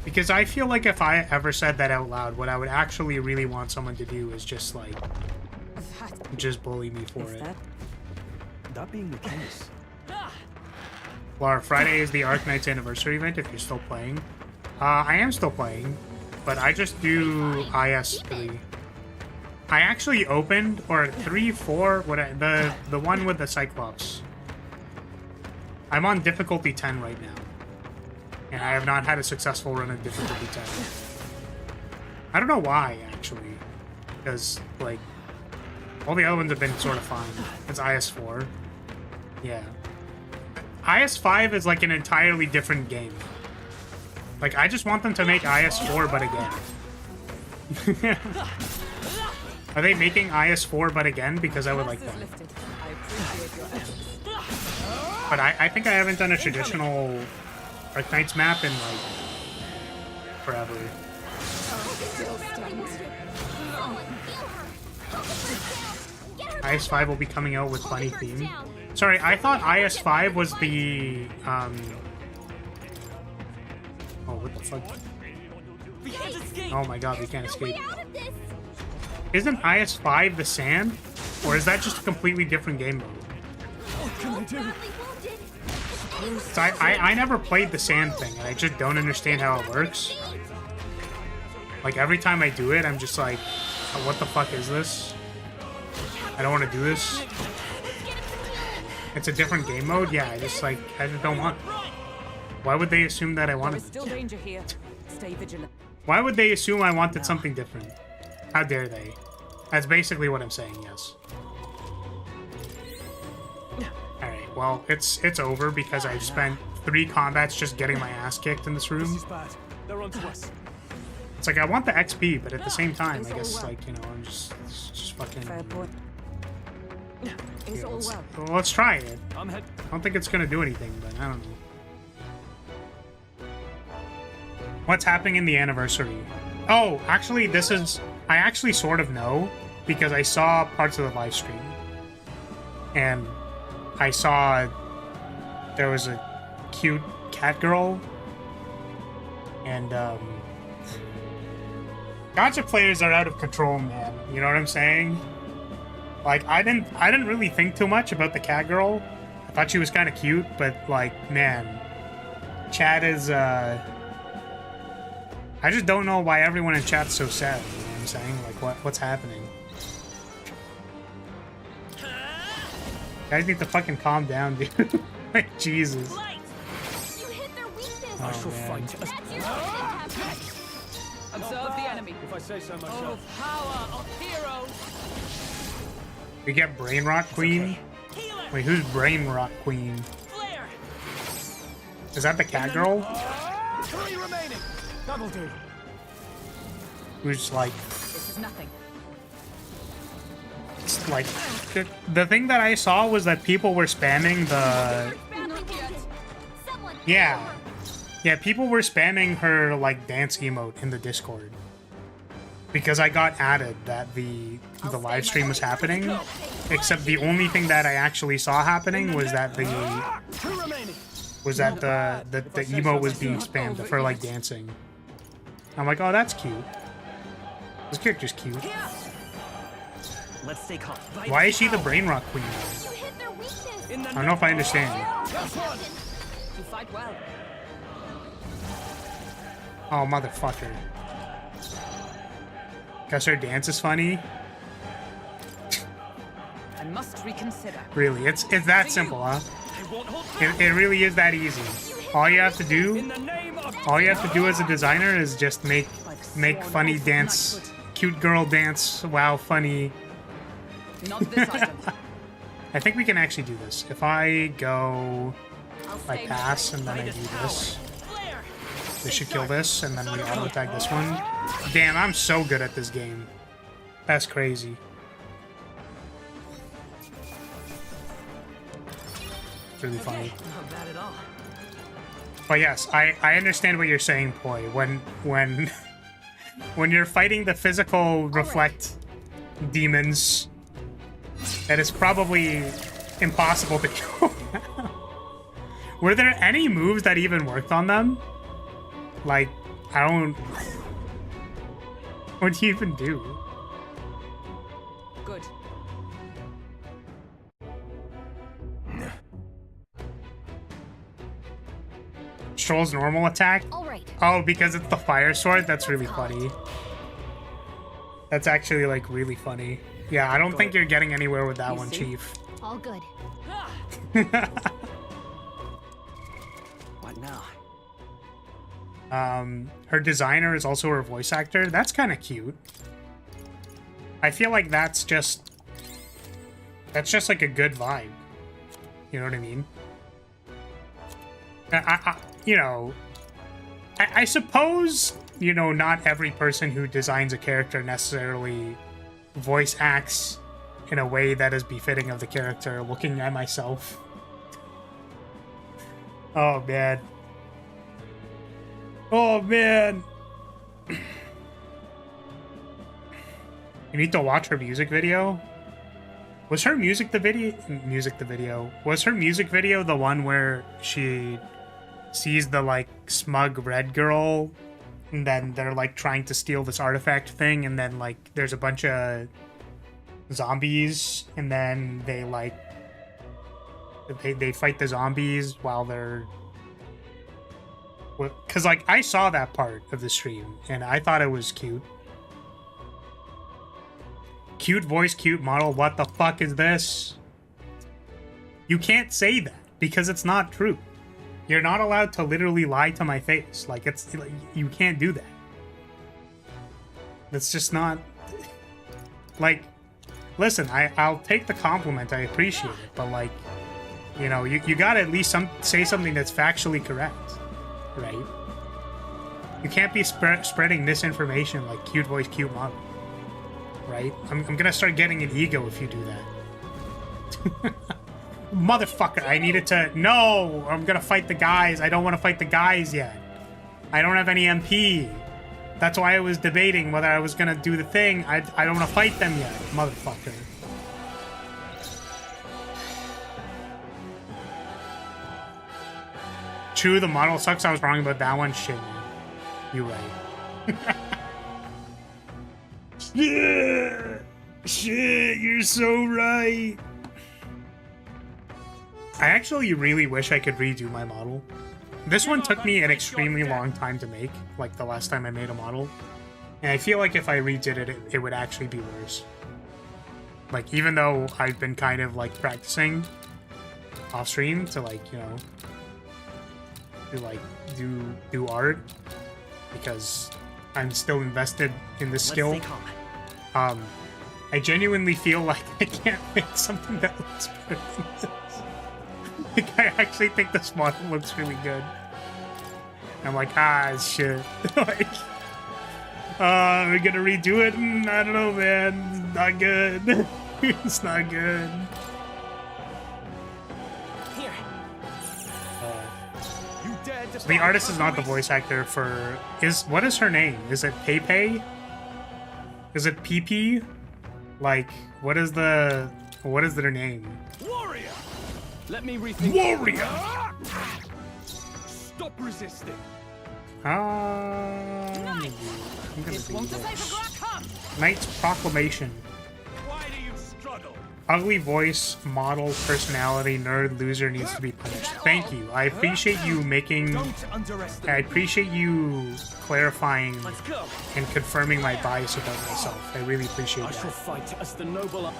Because I feel like if I ever said that out loud, what I would actually really want someone to do is just like just bully me for it. That being the case. Laura, Friday is the Arc Knight's anniversary event if you're still playing. I am still playing, but I just do IS3. I actually opened, or 3, 4, the one with the Cyclops. I'm on difficulty 10 right now. And I have not had a successful run of difficulty 10. I don't know why, actually. Because, like, all the other ones have been sort of fine. It's IS4. Yeah. IS5 is like an entirely different game. Like, I just want them to make IS4 but again. Are they making IS4 but again? Because I would like that. I appreciate your efforts. But I think I haven't done a traditional Arc Knights map in, like, forever. IS5 will be coming out with funny theme. Sorry, I thought IS5 was the, Oh, what the fuck? We can't escape. Oh my god, we can't escape. Out of this. Isn't IS5 the sand? Or is that just a completely different game mode? Badly wounded. So I never played the sand thing, and I just don't understand how it works. Like, every time I do it, I'm just like, oh, what the fuck is this? I don't want to do this. It's a different game mode? Yeah, I just don't want it. Why would they assume that I There wanted is still danger here. Stay vigilant. Why would they assume I wanted something different? How dare they? That's basically what I'm saying, yes. Alright, well, it's over because I've spent 3 combats just getting my ass kicked in this room. This is bad. They're onto us. It's like, I want the XP, but at the same time, I guess, like, you know, I'm just fucking... Fair point. It's Yeah, all let's, well. well, let's try it. I'm head. I don't think it's gonna do anything, but I don't know. What's happening in the anniversary? Oh, actually, this is... I actually sort of know, because I saw parts of the live stream. And I saw there was a cute cat girl. And, Gacha players are out of control, man. You know what I'm saying? Like, I didn't really think too much about the cat girl. I thought she was kind of cute, but, like, man, chat is, I just don't know why everyone in chat's so sad. You know what I'm saying? Like, what's happening? Guys need to fucking calm down, dude. Like, Jesus. You hit their weakness. I shall man. fight. That's your captain. Observe the enemy. If I say so Oh, myself. power of heroes. We get Brain Rot Queen? Healer. Wait, who's Brain Rot Queen? Flare. Is that the cat girl? 3 remaining. That'll do. Who's like... This is nothing. like the thing that I saw was that people were spamming the Someone yeah. Yeah, people were spamming her like dance emote in the Discord. Because I got added that the live stream was happening. Except the only thing that I actually saw happening was that the emote was being spammed for like dancing. I'm like, oh, that's cute. This character's cute. Let's stay calm. Why is she the brain rock queen? you hit their weakness. I don't know if I understand. You fight well. Oh, motherfucker. Guess her dance is funny. I must reconsider. Really, it's that simple, huh? It really is that easy. All you have to do as a designer is just make funny dance, cute girl dance. Wow, funny. Not this item. I think we can actually do this. If I go, I'll I stay pass and then I do this. This should kill this, and then we auto attack this one. Damn, I'm so good at this game. That's crazy. It's really funny. Not bad at all. But yes, I understand what you're saying, Poi. When you're fighting the physical reflect demons, that is probably impossible to kill. Were there any moves that even worked on them? Like, I don't... What do you even do? Good. Stroll's normal attack? All right. Oh, because it's the fire sword? That's really funny. That's actually, like, really funny. Yeah, I don't think you're getting anywhere with that one, Chief. All good. What now? Her designer is also her voice actor. That's kind of cute. I feel like that's just like a good vibe. You know what I mean? I suppose, you know, not every person who designs a character necessarily voice acts in a way that is befitting of the character. Looking at myself. Oh, man. Oh, man. You need to watch her music video. Was her music video? Was her music video the one where she sees the, like, smug red girl, and then they're, like, trying to steal this artifact thing, and then, like, there's a bunch of zombies, and then they, like, they fight the zombies while they're... Because, like, I saw that part of the stream, and I thought it was cute. Cute voice, cute model, what the fuck is this? You can't say that, because it's not true. You're not allowed to literally lie to my face. Like, it's... Like, you can't do that. That's just not... Like, listen, I'll take the compliment, I appreciate it, but, like, you know, you gotta at least say something that's factually correct. Right? You can't be spreading misinformation like cute voice, cute model. Right? I'm gonna start getting an ego if you do that. Motherfucker, I needed to... No! I'm gonna fight the guys. I don't want to fight the guys yet. I don't have any MP. That's why I was debating whether I was gonna do the thing. I don't want to fight them yet, motherfucker. True, the model sucks. I was wrong about that one. Shit, man. You're right. Yeah! Shit, you're so right. I actually really wish I could redo my model. This one took me an extremely long time to make, like the last time I made a model. And I feel like if I redid it, it would actually be worse. Like, even though I've been kind of, like, practicing off stream to, like, you know... to like do art because I'm still invested in this skill. I genuinely feel like I can't make something that looks better than this. Like, I actually think this model looks really good. I'm like, shit. Like, we're gonna redo it? I don't know, man. Not good. It's not good. Here. You dared to The artist is not the voice actor for... What is her name? Is it Pepe? Is it PP? Like, what is their name? Warrior. Let me rethink. Warrior! Stop resisting. I'm gonna This do won't this. decipher. Come. Knight's Proclamation. Why do you struggle? Ugly voice, model, personality, nerd, loser needs to be punished. Thank you. I appreciate you making... Don't underestimate. I appreciate you clarifying Let's go. and confirming my bias about myself. I really appreciate I shall that. fight as the noble.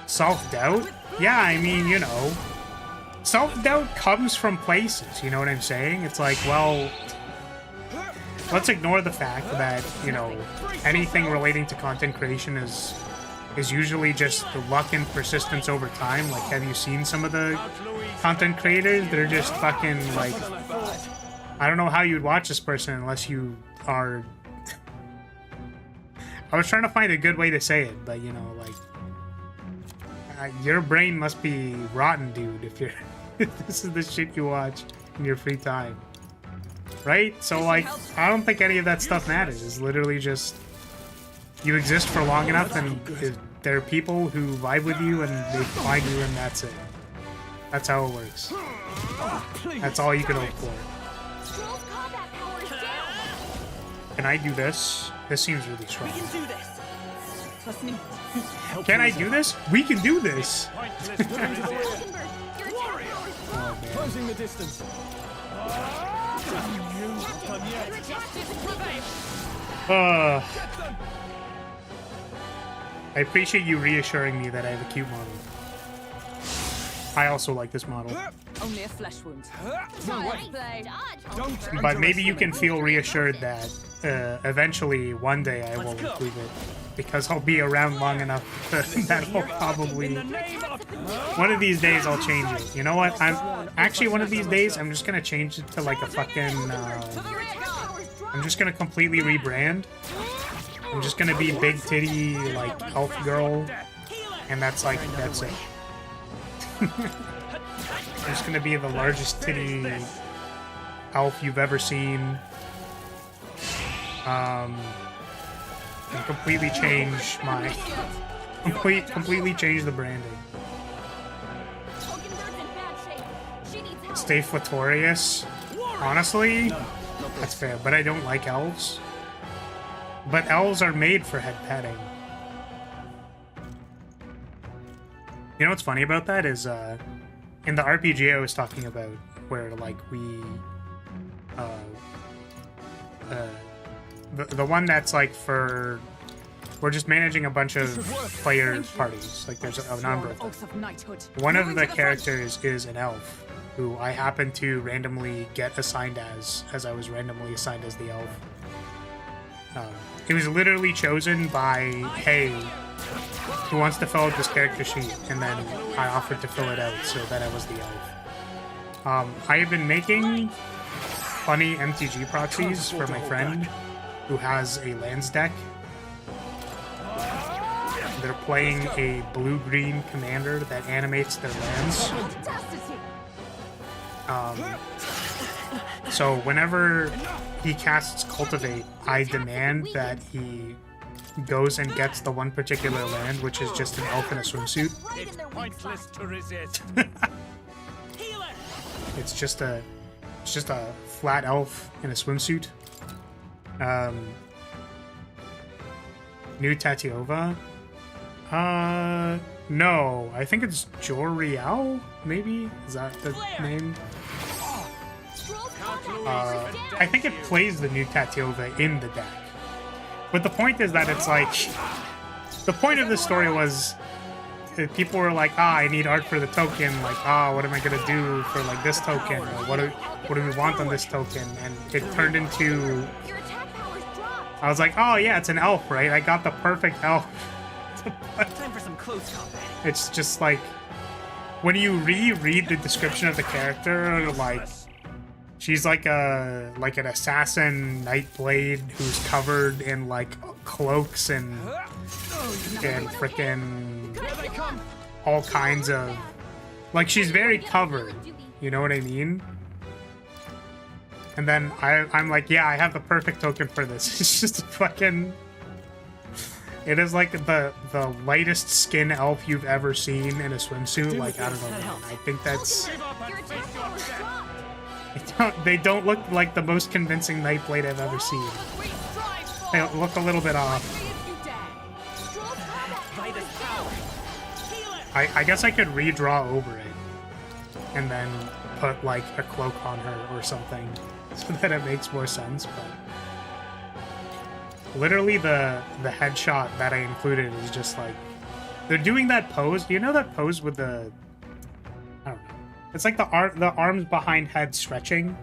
Self-doubt? Yeah, I mean, you know... Self-doubt comes from places, you know what I'm saying? It's like, well... Let's ignore the fact that, you know, anything relating to content creation is usually just the luck and persistence over time. Like, have you seen some of the content creators? They're just fucking, like... I don't know how you'd watch this person unless you are... I was trying to find a good way to say it, but, you know, like... your brain must be rotten, dude, if you're... if this is the shit you watch in your free time. Right? So, like, I don't think any of that stuff matters. It's literally just... You exist for long enough, and there are people who vibe with you, and they find you, and that's it. That's how it works. That's all you can hope for. Scroll's combat power is down. Can I do this? This seems really strong. We can do this. Trust me. Can I do this? We can do this! Pointless to resist. Falkenberg, your attack power is Oh, dropped. man. Closing the distance. Captain, your attack is I appreciate you reassuring me that I have a cute model. I also like this model. Only a flesh wound. Nice Play. dodge. Don't But maybe you can feel reassured that eventually, one day, I will Let's go. improve it. Because I'll be around long enough that I'll probably... One of these days, I'll change it. You know what? Actually, one of these days, I'm just gonna change it to like a fucking... I'm just gonna completely rebrand. I'm just gonna be big titty, like, elf girl. And that's like, that's it. I'm just gonna be the largest titty elf you've ever seen. And completely change my... completely change the branding. Falkenberg's in bad shape. She needs help. Stay flatorious. Honestly, that's fair, but I don't like elves. But elves are made for head petting. You know what's funny about that is, in the RPG I was talking about, where, like, we... the one that's, like, for... We're just managing a bunch of player parties. Like, there's a number of them. Oath of knighthood. One of Moving the to characters is an elf, who I happen to randomly get assigned as I was randomly assigned as the elf. It was literally chosen by, hey, who wants to fill out this character sheet? And then I offered to fill it out so that I was the elf. I have been making funny MTG proxies for my friend who has a lands deck. They're playing a blue-green commander that animates their lands. So whenever he casts Cultivate, I demand that he goes and gets the one particular land, which is just an elf in a swimsuit. Right in their weak spot. Pointless to resist. It's just a flat elf in a swimsuit. New Tatiova? No. I think it's Joriel, maybe? Is that the name? Scroll's combat power is down. I think it plays the new Tatiova in the deck. But the point is that it's like... The point of this story was... People were like, I need art for the token. Like, what am I gonna do for, like, this token? Or what do we want on this token? And it turned into... Your attack power's dropped. I was like, oh yeah, it's an elf, right? I got the perfect elf. Time for some close combat. It's just like... When you reread the description of the character, like... She's like an assassin Nightblade who's covered in like cloaks and frickin' all kinds of, like, she's very covered. You know what I mean? And then I'm like, yeah, I have the perfect token for this. It's just fucking. It is like the lightest skin elf you've ever seen in a swimsuit. Like, I don't know, man. I think that's. They don't look like the most convincing Nightblade I've ever seen. They look a little bit off. I guess I could redraw over it and then put like a cloak on her or something so that it makes more sense, but literally the headshot that I included is just like they're doing that pose. You know that pose with the, I don't know. It's like the arms behind head stretching,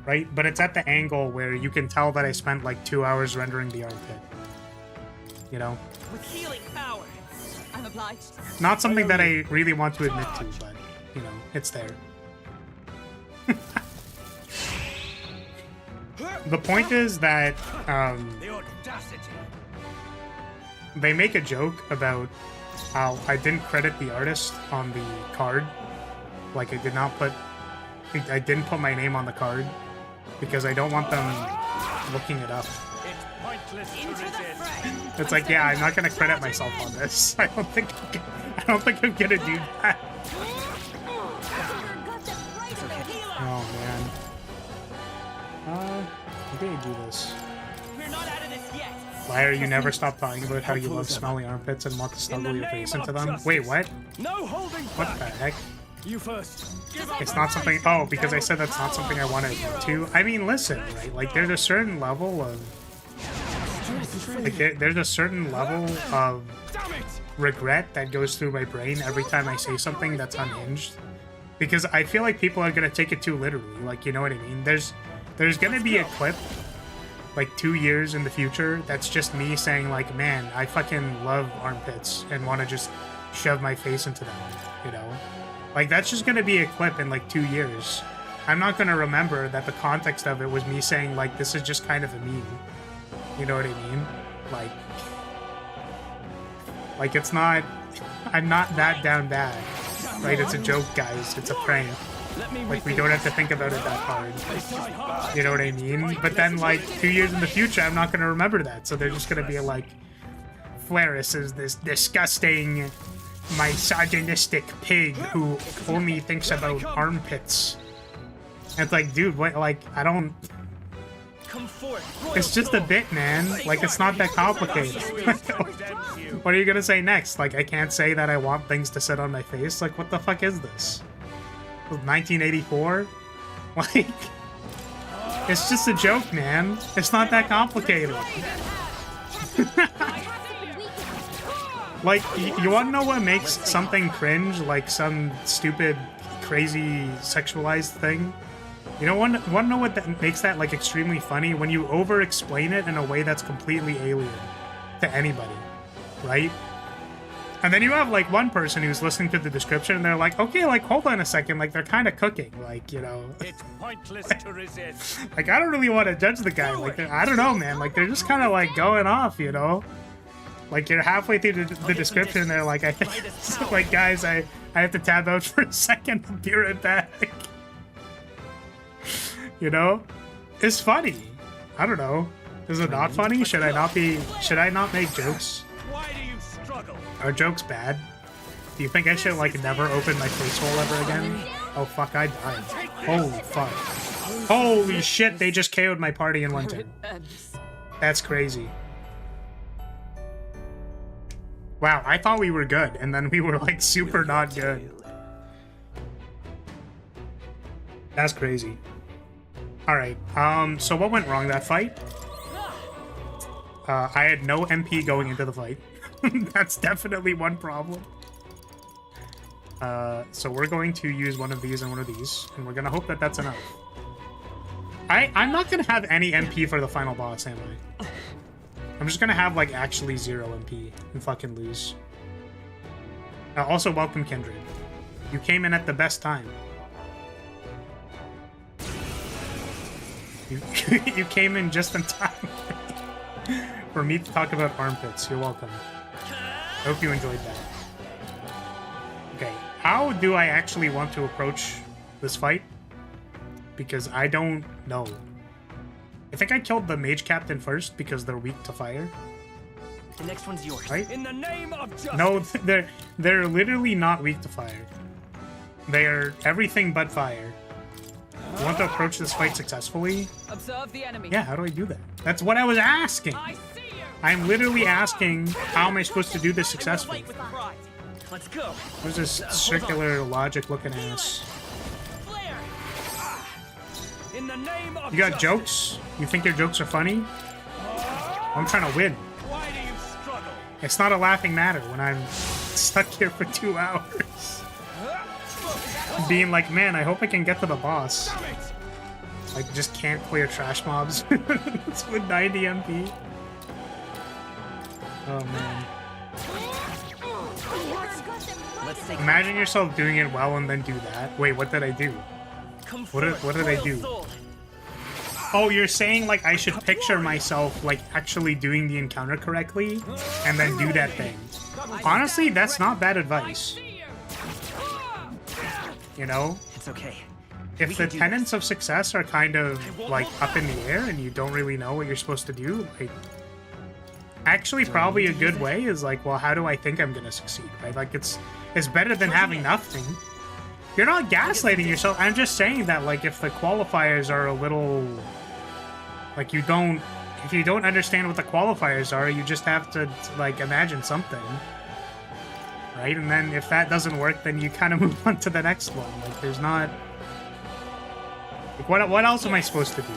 right? But it's at the angle where you can tell that I spent like 2 hours rendering the armpit. You know? With healing power. I'm obliged. Not something that I really want to admit to, but you know, it's there. The point is that they make a joke about how I didn't credit the artist on the card. Like, I didn't put my name on the card because I don't want them looking it up. It's like, yeah, I'm not gonna credit myself on this. I don't think I'm gonna do that. Oh man. I'm gonna do this. Lyra, you never stop talking about how you love smelly armpits and want to snuggle your face into them. Wait, what? What the heck? You first. It's not something. Oh, because I said that's not something I want to admit to. I mean, listen, right? Like, there's a certain level of. Like, there's a certain level of regret that goes through my brain every time I say something that's unhinged, because I feel like people are gonna take it too literally. Like, you know what I mean? There's gonna be a clip, like 2 years in the future, that's just me saying like, man, I fucking love armpits and want to just shove my face into them. You know? Like, that's just gonna be a clip in like 2 years. I'm not gonna remember that the context of it was me saying like, this is just kind of a meme. You know what I mean? Like it's not. I'm not that down bad, right? It's a joke, guys. It's a prank. Like, we don't have to think about it that hard. You know what I mean? But then, like, 2 years in the future, I'm not gonna remember that. So they're just gonna be like, Flaris is this disgusting, misogynistic pig who only thinks about armpits. And it's like, dude, what? Like, I don't. It's just a bit, man. Like, it's not that complicated. What are you gonna say next? Like, I can't say that I want things to sit on my face? Like, what the fuck is this? 1984? Like, it's just a joke, man. It's not that complicated. Like, you wanna know what makes something cringe? Like, some stupid, crazy, sexualized thing? You know, want to know what that makes that, like, extremely funny? When you over-explain it in a way that's completely alien to anybody, right? And then you have, like, one person who's listening to the description and they're like, okay, like, hold on a second, like, they're kind of cooking, like, you know. It's pointless to resist. Like, I don't really want to judge the guy. Like, I don't know, man. Like, they're just kind of, like, going off, you know? Like, you're halfway through the description and they're like, I think, like, guys, I have to tab out for a second. I'll be right back. You know? It's funny. I don't know. Is it not funny? Should I not make jokes? Why do you struggle? Are jokes bad? Do you think I should, like, never open my face hole ever again? Oh fuck, I died. Holy fuck. Holy shit, they just KO'd my party in one turn. That's crazy. Wow, I thought we were good, and then we were, like, super not good. That's crazy. Alright, so what went wrong that fight? I had no MP going into the fight. That's definitely one problem. So we're going to use one of these and one of these, and we're gonna hope that that's enough. I'm not gonna have any MP for the final boss, am I? I'm just gonna have, like, actually 0 MP and fucking lose. Also, welcome, Kindred. You came in at the best time. You, you came in just in time for me to talk about armpits. You're welcome. I hope you enjoyed that. Okay, how do I actually want to approach this fight? Because I don't know. I think I killed the mage captain first because they're weak to fire. The next one's yours. Right? In the name of justice. No, they're literally not weak to fire. They're everything but fire. You want to approach this fight successfully? Observe the enemy. Yeah, how do I do that? That's what I was asking. I see you. I'm literally asking, how am I supposed to do this successfully? Fight with pride. Let's go. What's this circular logic looking ass? Flare. In the name of You got justice. jokes? You think your jokes are funny? I'm trying to win. Why do you struggle? It's not a laughing matter when I'm stuck here for 2 hours. Being like, man, I hope I can get to the boss. Like, just can't clear trash mobs. It's with 90 MP. Oh, man. Let's take Imagine yourself doing it well and then do that. Wait, what did I do? What did I do? Oh, you're saying, like, I should picture myself, like, actually doing the encounter correctly and then do that thing. Honestly, that's not bad advice. You know? It's okay. If the tenets of success are kind of, like, up in the air and you don't really know what you're supposed to do, like, actually probably a good way is, like, well, how do I think I'm gonna succeed, right? Like, it's better than having nothing. You're not gaslighting yourself. I'm just saying that, like, if the qualifiers are a little... Like, if you don't understand what the qualifiers are, you just have to, like, imagine something. Right? And then if that doesn't work, then you kind of move on to the next one. Like, there's not... Like, what else am I supposed to do?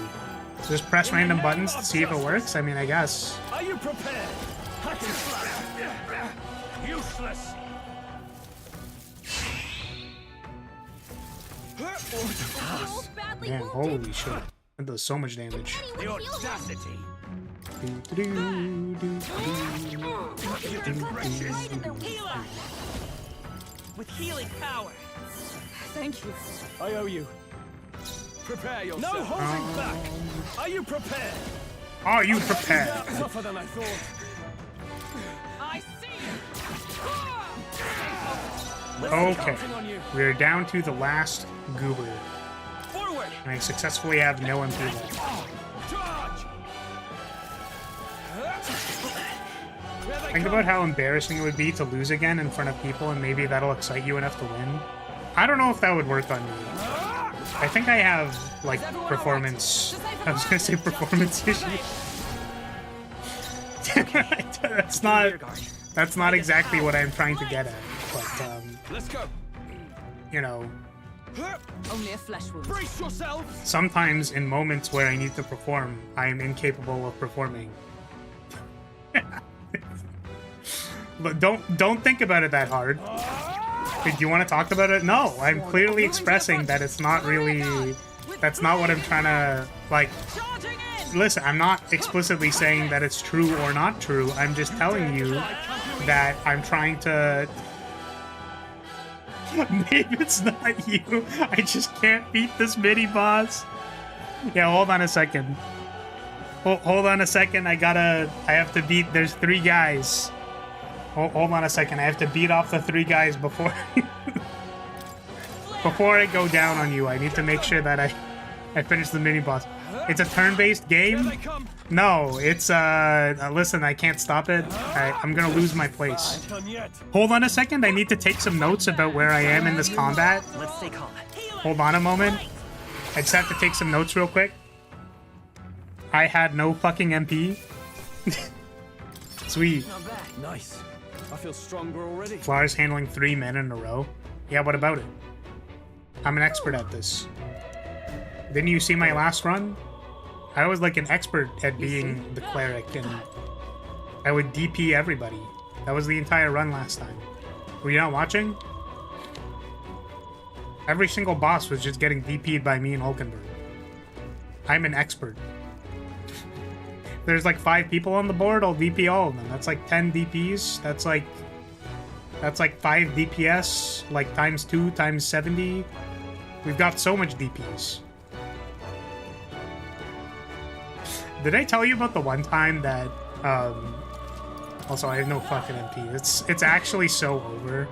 Just press random buttons to see if it works? I mean, I guess. Are you prepared? Hack and slash. Useless. Man, holy shit. That does so much damage. The audacity. With healing power. Thank you. I owe you. Prepare yourself. No holding back. Are you prepared? Are you prepared? Tougher than I thought. I see you. Okay. We're down to the last goober. Forward. And I successfully have no MP left. Charge. Think about how embarrassing it would be to lose again in front of people, and maybe that'll excite you enough to win. I don't know if that would work on me. I think I have, like, performance... I was gonna say performance issues. That's not exactly what I'm trying to get at, but, Let's go. you know, Only a flesh wound. Brace yourselves. sometimes in moments where I need to perform, I am incapable of performing. But don't think about it that hard. Do you want to talk about it? No, I'm clearly expressing that it's not really... That's not what I'm trying to, like... Listen, I'm not explicitly saying that it's true or not true. I'm just telling you that I'm trying to... Maybe it's not you. I just can't beat this mini-boss. Yeah, hold on a second. Hold on a second. I have to beat... There's 3 guys. Hold on a second. I have to beat off the 3 guys before... before I go down on you. I need to make sure that I finish the mini-boss. It's a turn-based game? No, it's, listen, I can't stop it. I'm gonna lose my place. Hold on a second. I need to take some notes about where I am in this combat. Let's stay calm. Hold on a moment. I just have to take some notes real quick. I had no fucking MP. Sweet. Not bad. Nice. I feel stronger already. Flowers handling 3 men in a row. Yeah, what about it? I'm an expert at this. Didn't you see my last run? I was like an expert at being the cleric, and I would DP everybody. That was the entire run last time. Were you not watching? Every single boss was just getting DP'd by me and Hulkenberg. I'm an expert. There's like 5 people on the board, I'll DP all of them. That's like 10 DPs. That's like 5 DPS, like times 2, times 70. We've got so much DPs. Did I tell you about the one time that also I have no fucking MP. It's actually so over.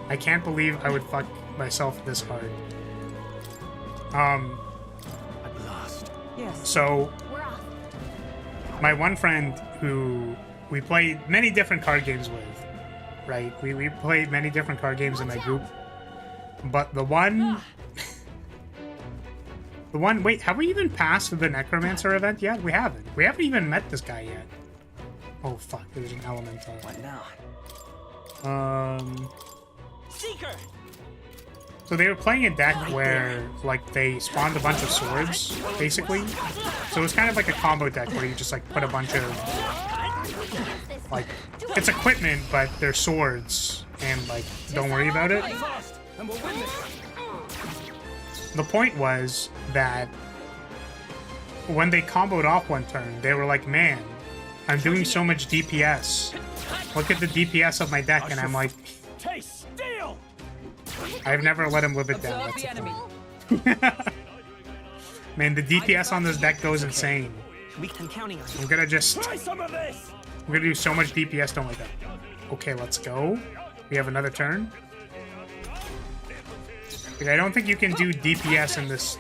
I can't believe I would fuck myself this hard. I'm lost. Yes. So We're off. my one friend who we played many different card games with, right? We played many different card games in my group. But the one wait, have we even passed the Necromancer event yet? We haven't. We haven't even met this guy yet. Oh fuck, there's an elemental. What now? Seeker. So they were playing a deck where like they spawned a bunch of swords, basically. So it was kind of like a combo deck where you just like put a bunch of like it's equipment, but they're swords, and like don't worry about it. And we'll win this. The point was that when they comboed off one turn, they were like, man, I'm doing so much DPS. Look at the DPS of my deck, and I'm like, Taste steel. I've never let him live it down. Observe That's the the enemy. thing. Man, the DPS on this deck goes insane. I'm counting on you. I'm gonna just, Try some of this. we're gonna do so much DPS, don't like that. Okay, let's go. We have another turn. Like, I don't think you can do DPS in this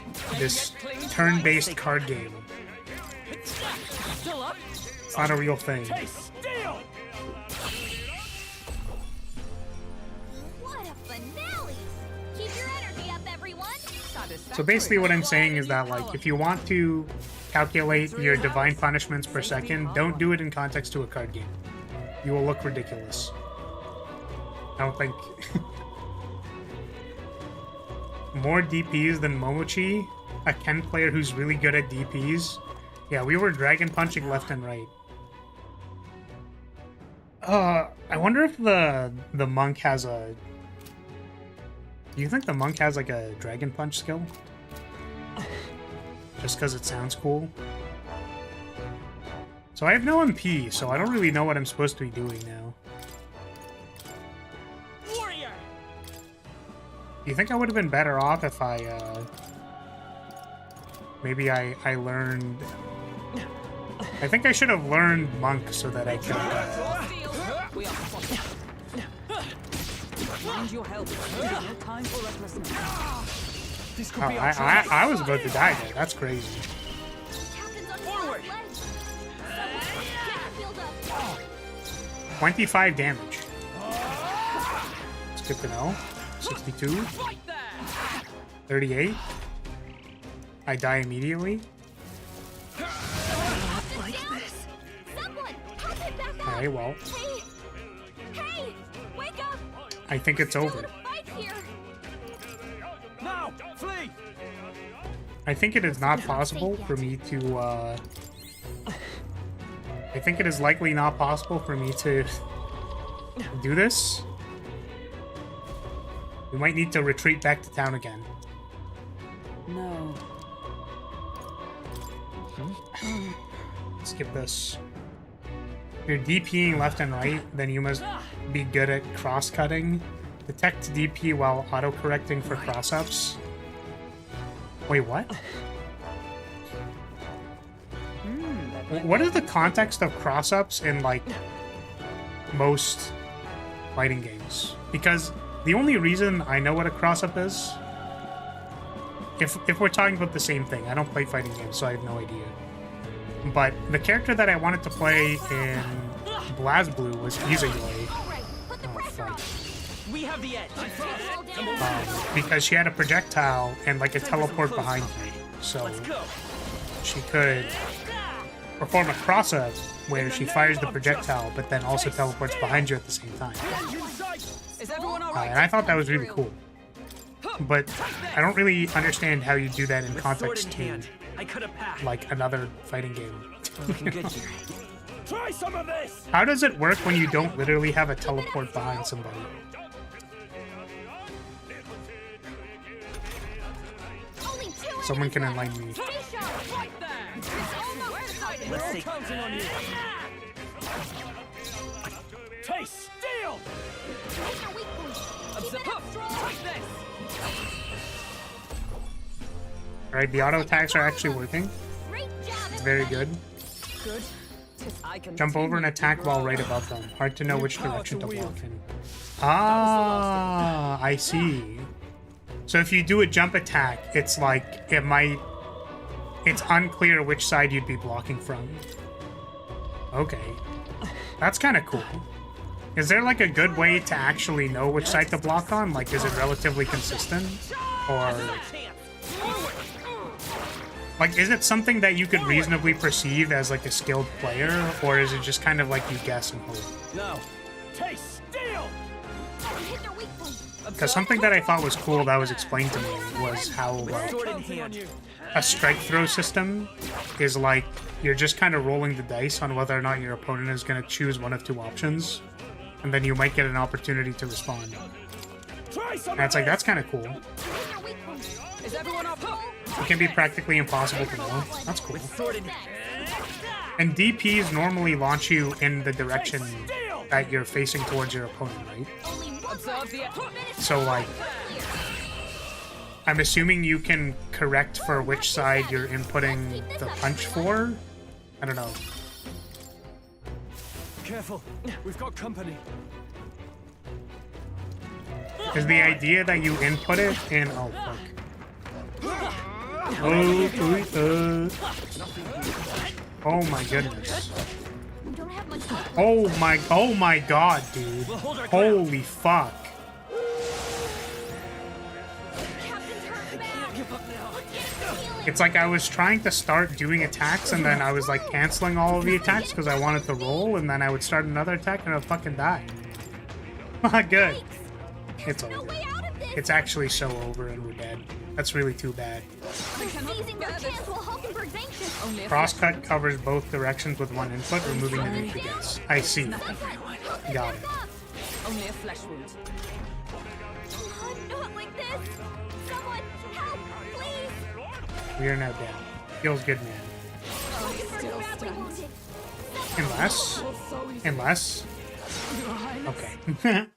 turn-based card game. Still up. It's not a real thing. Taste steel. What a finale! Keep your energy up, everyone. So basically what I'm saying is that, like, if you want to calculate your divine punishments per second, don't do it in context to a card game. You will look ridiculous. I don't think... More DPs than Momochi? A Ken player who's really good at DPs? Yeah, we were dragon punching left and right. I wonder if the monk has a... Do you think the monk has like a dragon punch skill? Just because it sounds cool? So I have no MP, so I don't really know what I'm supposed to be doing now. Warrior. Do you think I would have been better off if I, maybe I learned... I think I should have learned monk so that I could, Steel. We are spotted. Find your help. No time for recklessness. This could Oh, be our chance. I was about to die there. That's crazy. Captain's on Forward. leg. Someone get the field up. 25 damage. It's good to know. 62. Right there. 38. I die immediately. Like this. Someone, help him back up. Alright, well, Hey, wake up. I think it's Still in over. a fight here. Now, flee. I think it is not possible for me to, I think it is likely not possible for me to do this. We might need to retreat back to town again. No. Skip this. If you're DPing left and right, then you must be good at cross-cutting. Detect DP while auto-correcting for cross-ups. Wait, what? What is the context of cross-ups in, like, most fighting games? Because the only reason I know what a cross-up is... If we're talking about the same thing, I don't play fighting games, so I have no idea. But the character that I wanted to play in BlazBlue was Izayoi. All right, put the Oh, pressure on. fuck. We have the edge. Because she had a projectile and like a teleport behind you. So Let's go. she could perform a cross-up where she fires the projectile but then also teleports behind you at the same time. Is everyone all right? And I thought that was really cool. But I don't really understand how you do that in With sword context in to hand, I could have passed. like another fighting game. We're looking good here. Try some of this. How does it work when you don't literally have a teleport behind somebody? Only two Someone enemies can left. enlighten me. Stay sharp. Right there. It's almost decided. Let's see. Counting on you. Taste steel. Take your weak point. Keep it up strong. Take this. Alright, the auto attacks are actually working. Great job, It's very everybody. good. Good. I can Jump over and attack while right above them. Hard to know which direction to walk in. Ah, I see. So if you do a jump attack, it's like, it's unclear which side you'd be blocking from. Okay. That's kind of cool. Is there like a good way to actually know which side to block on? Like, is it relatively consistent? Or... like, is it something that you could reasonably perceive as like a skilled player? Or is it just kind of like you guess and hope? No. Taste steel. Because something that I thought was cool that was explained to me was how like, a strike throw system is like you're just kind of rolling the dice on whether or not your opponent is going to choose one of two options, and then you might get an opportunity to respond. And it's like, that's kind of cool. Is everyone up? It can be practically impossible to know. That's cool. And DPs normally launch you in the direction that you're facing towards your opponent, right? So, like, I'm assuming you can correct for which side you're inputting the punch for? I don't know. Careful, we've got company. Is the idea that you input it in... oh, fuck. Oh my goodness. Oh my god, dude. Holy fuck. It's like I was trying to start doing attacks and then I was like canceling all of the attacks because I wanted to roll, and then I would start another attack and I'd fucking die. Good. It's over. It's actually so over and we're dead. That's really too bad. Crosscut covers both directions with one input, removing the need for guess. I see. Got it. Only a flesh wound. Not like this. Someone help, please. We are now dead. Feels good, man. Unless. Okay.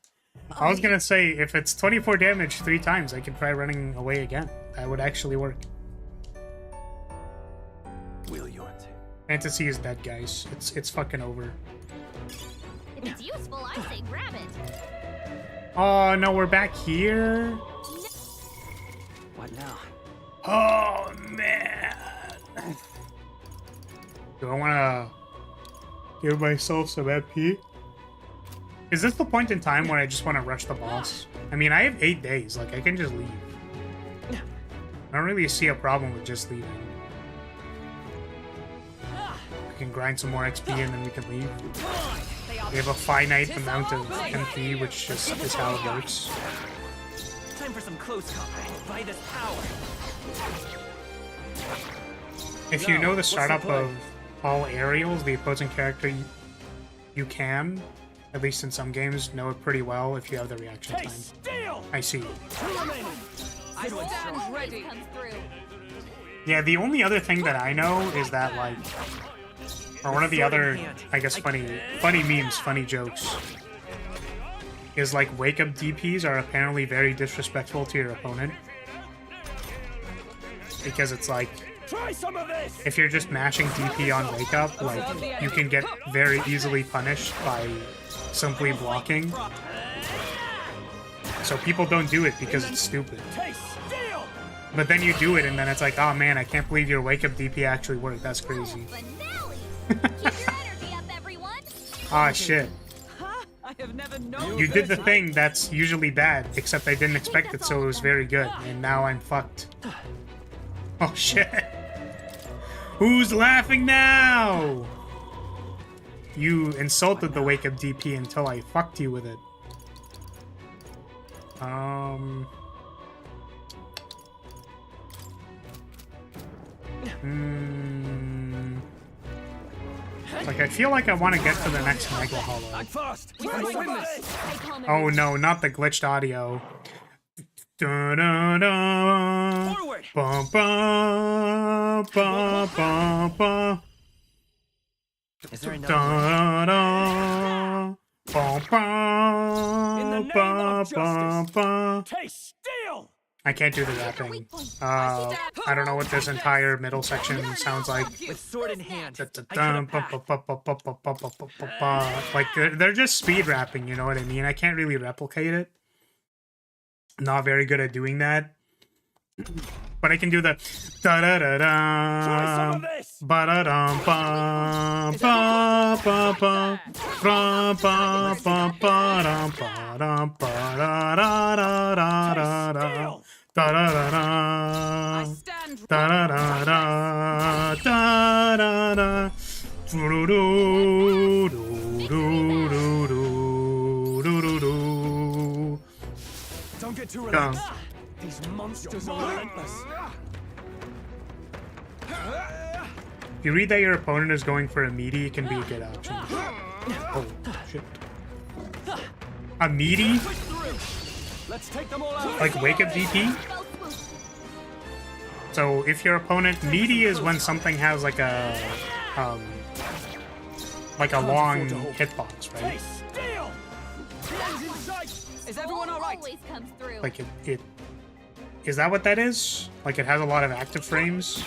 I was gonna say, if it's 24 damage 3 times, I could try running away again. That would actually work. Will your Fantasy is dead, guys. It's fucking over. If it's useful, I say grab it. Oh no, we're back here. What now? Oh man. Do I wanna give myself some MP? Is this the point in time when I just want to rush the boss? I mean, I have 8 days. Like, I can just leave. I don't really see a problem with just leaving. We can grind some more XP and then we can leave. We have a finite amount of MP, which just is how it works. Time for some close combat by this power. If you know the startup of all aerials, the opposing character, you can, at least in some games, know it pretty well if you have the reaction time. I see. I stand ready. Yeah, the only other thing that I know is that, like, or one of the other, I guess, funny memes, funny jokes, is like wake up DPs are apparently very disrespectful to your opponent. Because it's like, if you're just mashing DP on wake up, like, you can get very easily punished by simply blocking. So people don't do it because it's stupid. But then you do it and then it's like, oh man, I can't believe your wake up DP actually worked. That's crazy. Ah, shit. You did the thing that's usually bad, except I didn't expect it, so it was very good. And now I'm fucked. Oh shit. Who's laughing now? You insulted the wake up DP until I fucked you with it. Like, I feel like I want to get to the next Mega Hollow. Oh no, not the glitched audio. Da, da, da. Bum, bum, bum, bum, bum. Is there another Da, da, bum, bum, In the name bum, of justice, bum, bum. taste steel! I can't do the rapping. I don't know what this entire middle section sounds like. With sword in hand. Like they're just speed rapping, you know what I mean? I can't really replicate it. Not very good at doing that. But I can do the da da da da ba da dum ba ba ba ba ba ba ba ba dum ba dum ba da da da da da da da da da da da da da da da da do do do do do do do do. Don't get too relaxed. These monsters are relentless. If you read that your opponent is going for a meaty, it can be a good option. Oh, shit. A meaty? Let's take them all out. Like wake up DP? So if your opponent meaty is when something has like a long hitbox, right? Is everyone alright? Always comes through. Like it is that what that is? Like it has a lot of active frames,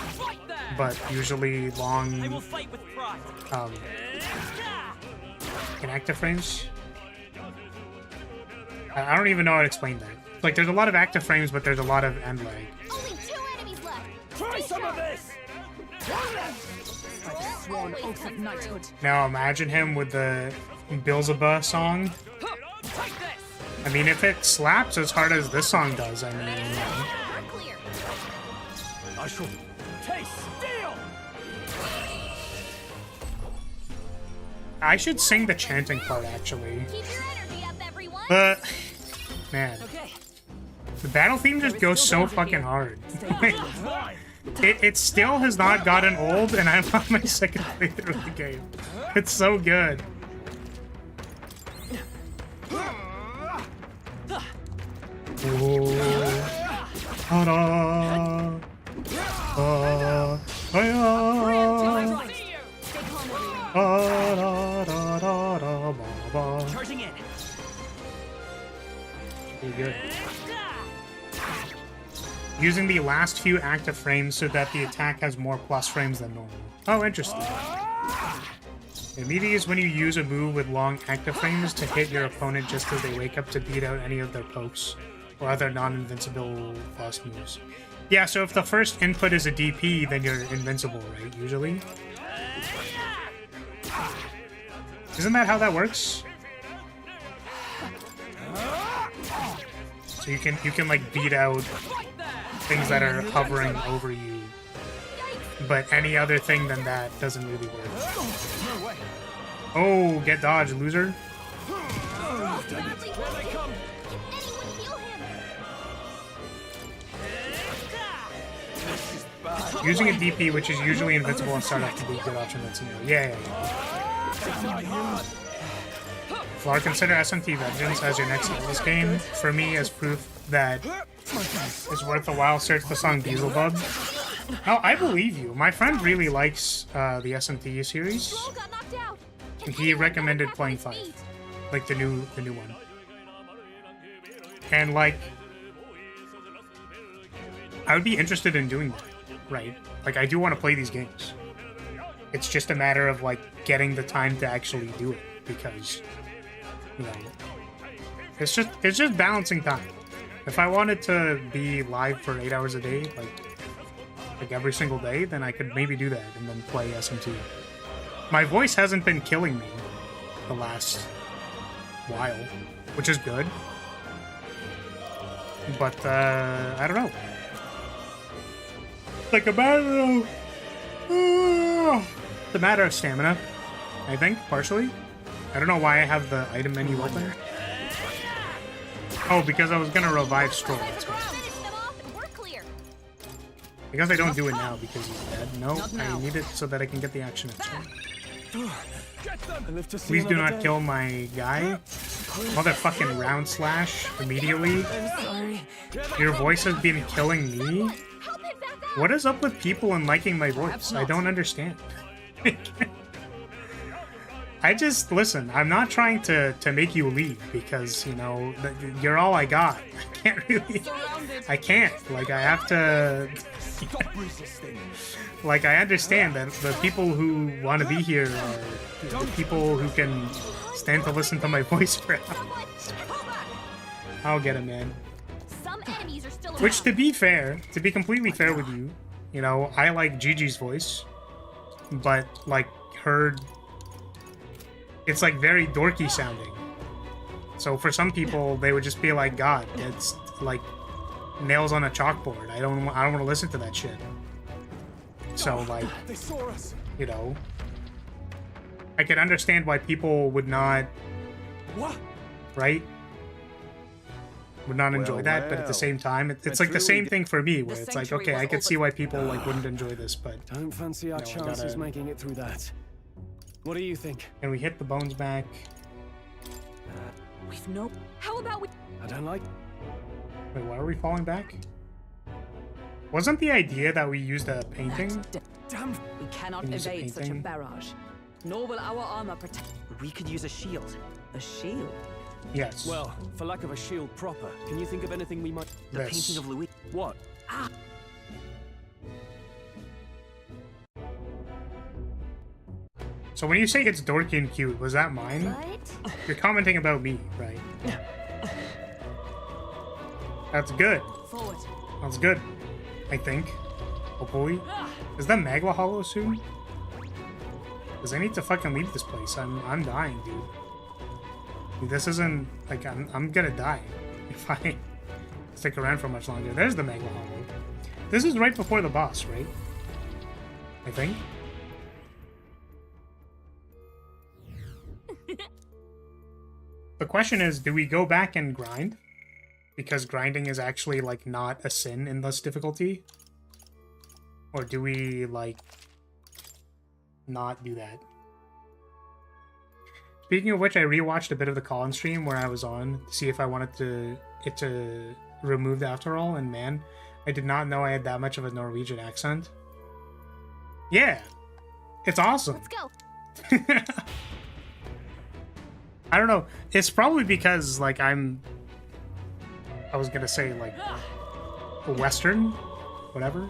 but usually long I will fight with pride. inactive frames? I don't even know how to explain that. Like there's a lot of active frames, but there's a lot of end lag. Only 2 enemies left. Try some of this. Sworn oath of knighthood. Now imagine him with the Beelzebub song. Take this. I mean, if it slaps as hard as this song does, I mean, We're clear. I shall taste steel. I should sing the chanting part, actually. Keep your energy up, everyone. But, man, Okay. the battle theme just goes so fucking hard. It still has not gotten old, and I'm on my second playthrough of the game. It's so good. Charging in. Pretty good. Using the last few active frames so that the attack has more plus frames than normal. Oh, interesting. Immediate is when you use a move with long active frames to hit your opponent just as they wake up to beat out any of their pokes or other non-invincible fast moves. Yeah, so if the first input is a DP, then you're invincible, right? Usually. Isn't that how that works? So you can like beat out things that are hovering over you, but any other thing than that doesn't really work. Oh, get dodged, loser. Using a DP, which is usually invincible in startup, can be a good option in that scenario. Yeah. Flar, consider SMT Vengeance as your next Atlus game. For me, as proof that it's worth a while, search the song Beelzebub. Oh, I believe you. My friend really likes the SMT series. And he recommended playing 5. Like the new one. And like, I would be interested in doing that, right? Like, I do want to play these games. It's just a matter of like getting the time to actually do it, because you know, it's just balancing time. If I wanted to be live for 8 hours a day, like every single day, then I could maybe do that and then play SMT. My voice hasn't been killing me the last while, which is good. But I don't know. It's like a matter of it's a matter of stamina, I think, partially. I don't know why I have the item menu open. Oh, because I was gonna revive Stroll, that's why. Because I don't do it now because he's dead. No, I need it so that I can get the action extra. Please do not kill my guy. Motherfucking round slash immediately. Your voice has been killing me? What is up with people and liking my voice? I don't understand. I just listen. I'm not trying to make you leave because you know you're all I got. I can't really. I can't. Like I have to. Like I understand that the people who want to be here are the people who can stand to listen to my voice for hours. I'll get him, man. Some enemies are still Which, to around. be fair, to be completely fair with you, you know, I like Gigi's voice, but like her. It's like very dorky sounding. So for some people, they would just be like, God, it's like nails on a chalkboard. I don't want to listen to that shit. So like, They saw us. you know, I could understand why people would not, What? right? Would not enjoy Well, that, but at the well. same time, it's Let's like the really same get- thing for me, where The it's like, sanctuary okay, was I could over- see why people like wouldn't enjoy this, but Don't fancy our No, I chances gotta- making it through that. What do you think? can we hit the bones back? We've no. How about we? I don't like. Wait, why are we falling back? Wasn't the idea that we used a painting? Damn. We cannot Can use a evade such a painting. barrage. Nor will our armor protect. We could use a shield. A shield. Yes. Well, for lack of a shield proper, can you think of anything we might? The This. painting of Louis. What? So when you say it's dorky and cute, was that mine? What? You're commenting about me, right? That's good. Forward. That's good. I think. Hopefully. Is that Magla Hollow soon? Because I need to fucking leave this place. I'm dying, dude. This isn't like I'm gonna die if I stick around for much longer. There's the Magla Hollow. This is right before the boss, right? I think. The question is, do we go back and grind? Because grinding is actually, like, not a sin in this difficulty? Or do we, like, not do that? Speaking of which, I rewatched a bit of the Colin stream where I was on to see if I wanted it to removed after all, and man, I did not know I had that much of a Norwegian accent. Yeah, it's awesome. Let's go. I don't know. It's probably because, like, I was gonna say, like, Western, whatever.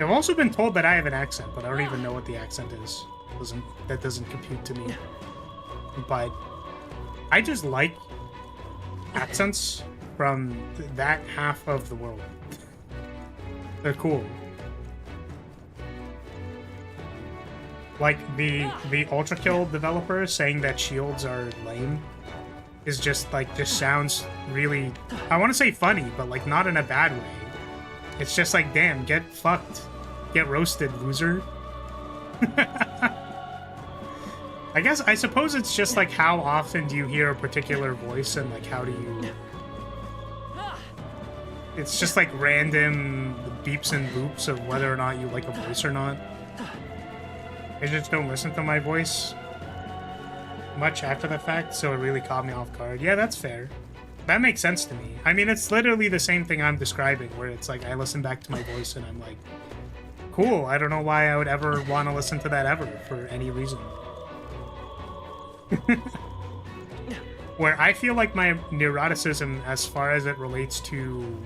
I've also been told that I have an accent, but I don't even know what the accent is. That doesn't compute to me. But I just like accents from that half of the world. They're cool. Like the Ultra Kill developer saying that shields are lame is just sounds really, I want to say funny, but like not in a bad way. It's just like, damn, get fucked, get roasted, loser. I suppose it's just like how often do you hear a particular voice and like how do you. It's just like random beeps and boops of whether or not you like a voice or not. I just don't listen to my voice much after the fact, so it really caught me off guard. Yeah, that's fair. That makes sense to me. I mean, it's literally the same thing I'm describing, where it's like I listen back to my voice and I'm like, cool, I don't know why I would ever want to listen to that ever for any reason. Where I feel like my neuroticism, as far as it relates to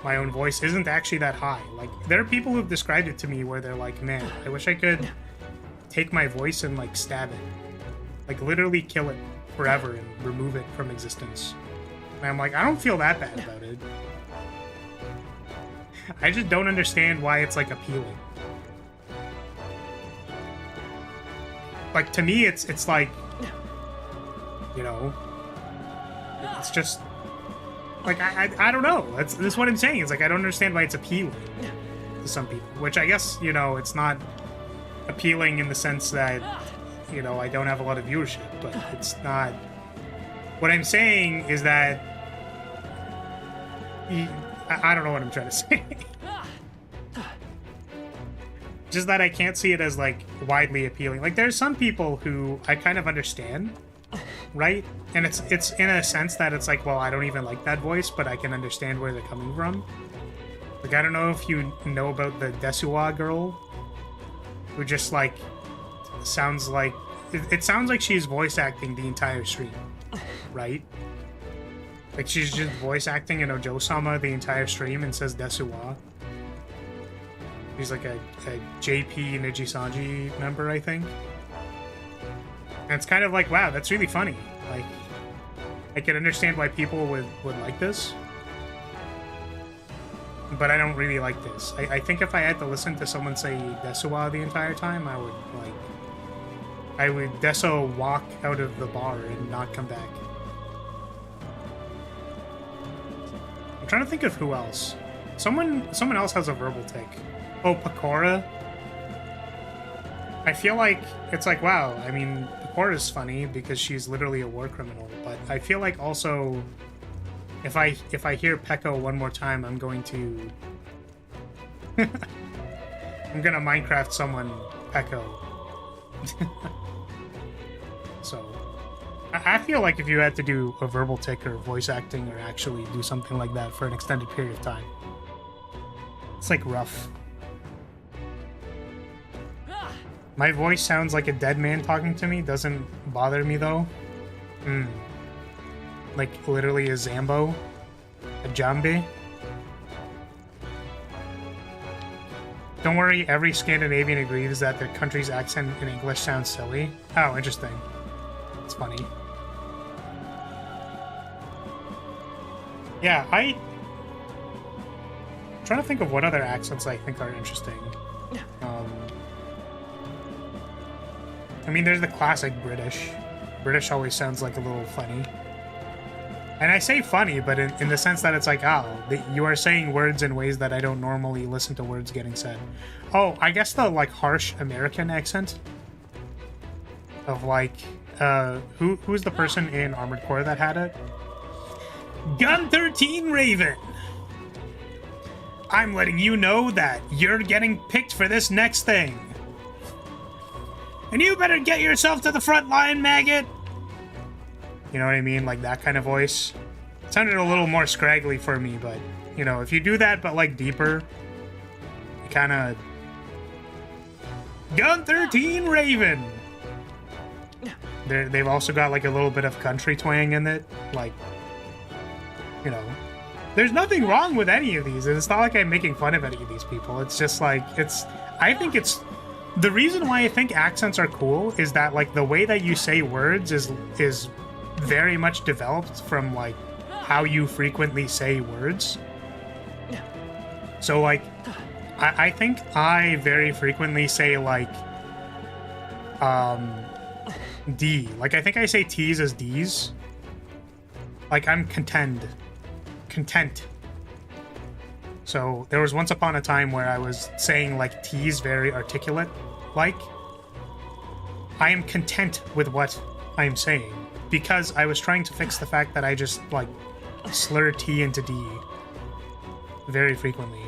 my own voice, isn't actually that high. Like, there are people who've described it to me where they're like, man, I wish I could take my voice and like stab it, like literally kill it forever and remove it from existence. And I'm like, I don't feel that bad about it. I just don't understand why it's like appealing. Like, to me, it's like, you know, it's just like I don't know. That's what I'm saying. It's like I don't understand why it's appealing to some people. Which I guess, you know, it's not appealing in the sense that, you know, I don't have a lot of viewership, but it's not. What I'm saying is that I don't know what I'm trying to say. Just that I can't see it as like widely appealing. Like, there's some people who I kind of understand, right? And it's in a sense that it's like, well, I don't even like that voice, but I can understand where they're coming from. Like, I don't know if you know about the Desuwa girl who just like sounds like it sounds like she's voice acting the entire stream, right? Like she's just voice acting in Ojo-sama the entire stream and says Desuwa. She's like a JP Nijisanji member, I think. And it's kind of like, wow, that's really funny. Like, I can understand why people would like this. But I don't really like this. I think if I had to listen to someone say Desuwa the entire time, I would Deso walk out of the bar and not come back. I'm trying to think of who else. Someone else has a verbal take. Oh, Pecora. I feel like it's like, wow, I mean, Pecora's funny because she's literally a war criminal, but I feel like also if I hear Peko one more time, I'm going to I'm gonna Minecraft someone Peko. So I feel like if you had to do a verbal tick or voice acting or actually do something like that for an extended period of time, it's like rough. My voice sounds like a dead man talking to me. Doesn't bother me though. Like literally a Zambo, a Jambe. Don't worry, every Scandinavian agrees that their country's accent in English sounds silly. Oh, interesting. It's funny. Yeah, I'm trying to think of what other accents I think are interesting. I mean, there's the classic British. British always sounds like a little funny. And I say funny, but in the sense that it's like, oh, you are saying words in ways that I don't normally listen to words getting said. Oh, I guess the, like, harsh American accent of, like, who's the person in Armored Core that had it? Gun 13 Raven! I'm letting you know that you're getting picked for this next thing. And you better get yourself to the front line, maggot! You know what I mean? Like that kind of voice. It sounded a little more scraggly for me, but, you know, if you do that but, like, deeper, you kind of... Gun 13 Raven! They've also got, like, a little bit of country twang in it. Like, you know, there's nothing wrong with any of these. It's not like I'm making fun of any of these people. It's just, like, I think it's... The reason why I think accents are cool is that, like, the way that you say words is very much developed from, like, how you frequently say words. So, like, I think I very frequently say, like, D. Like, I think I say T's as D's. Like, I'm content. So, there was once upon a time where I was saying, like, T's very articulate. Like, I am content with what I am saying. Because I was trying to fix the fact that I just, like, slur T into D very frequently.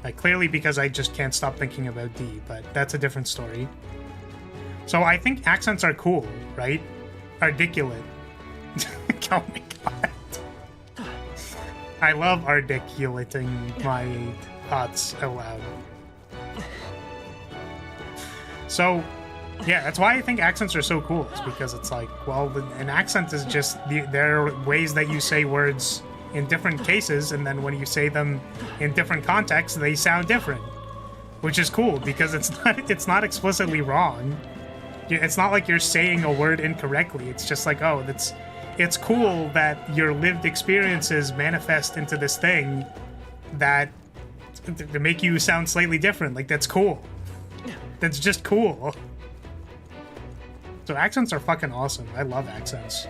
Like, clearly because I just can't stop thinking about D, but that's a different story. So I think accents are cool, right? Articulate. Oh my god. I love articulating my thoughts out loud. So, yeah, that's why I think accents are so cool. It's because it's like, well, an accent is just there are ways that you say words in different cases, and then when you say them in different contexts, they sound different, which is cool because it's not explicitly wrong. It's not like you're saying a word incorrectly. It's just like, oh, it's cool that your lived experiences manifest into this thing that to make you sound slightly different. Like, that's cool. That's just cool. So accents are fucking awesome. I love accents.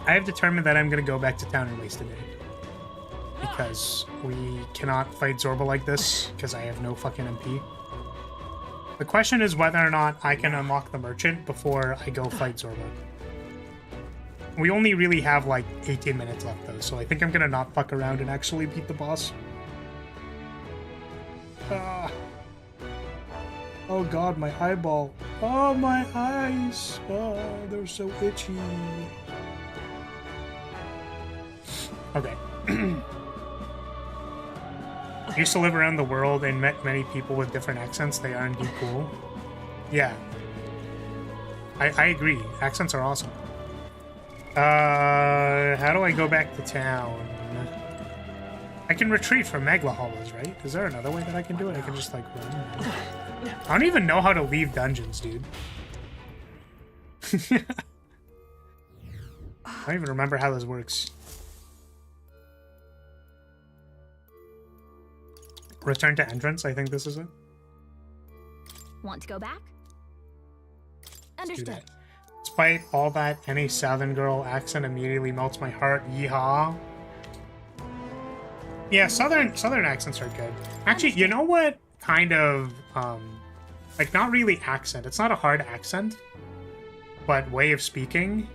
I have determined that I'm going to go back to town and waste a day. Because we cannot fight Zorba like this, because I have no fucking MP. The question is whether or not I can unlock the merchant before I go fight Zorba. We only really have, like, 18 minutes left, though, so I think I'm going to not fuck around and actually beat the boss. Oh god, my eyeball. Oh, my eyes. Oh, they're so itchy. Okay. I used to live around the world and met many people with different accents. They are indeed cool. Yeah. I agree. Accents are awesome. How do I go back to town? I can retreat from Magla Hollows, right? Is there another way that I can do it? I can just, like, run. I don't even know how to leave dungeons, dude. I don't even remember how this works. Return to entrance, I think this is it. Want to go back? Let's do Understood. that. Despite all that, any Southern girl accent immediately melts my heart. Yeehaw. Yeah, Southern accents are good. Actually, you know what kind of, like, not really accent. It's not a hard accent, but way of speaking.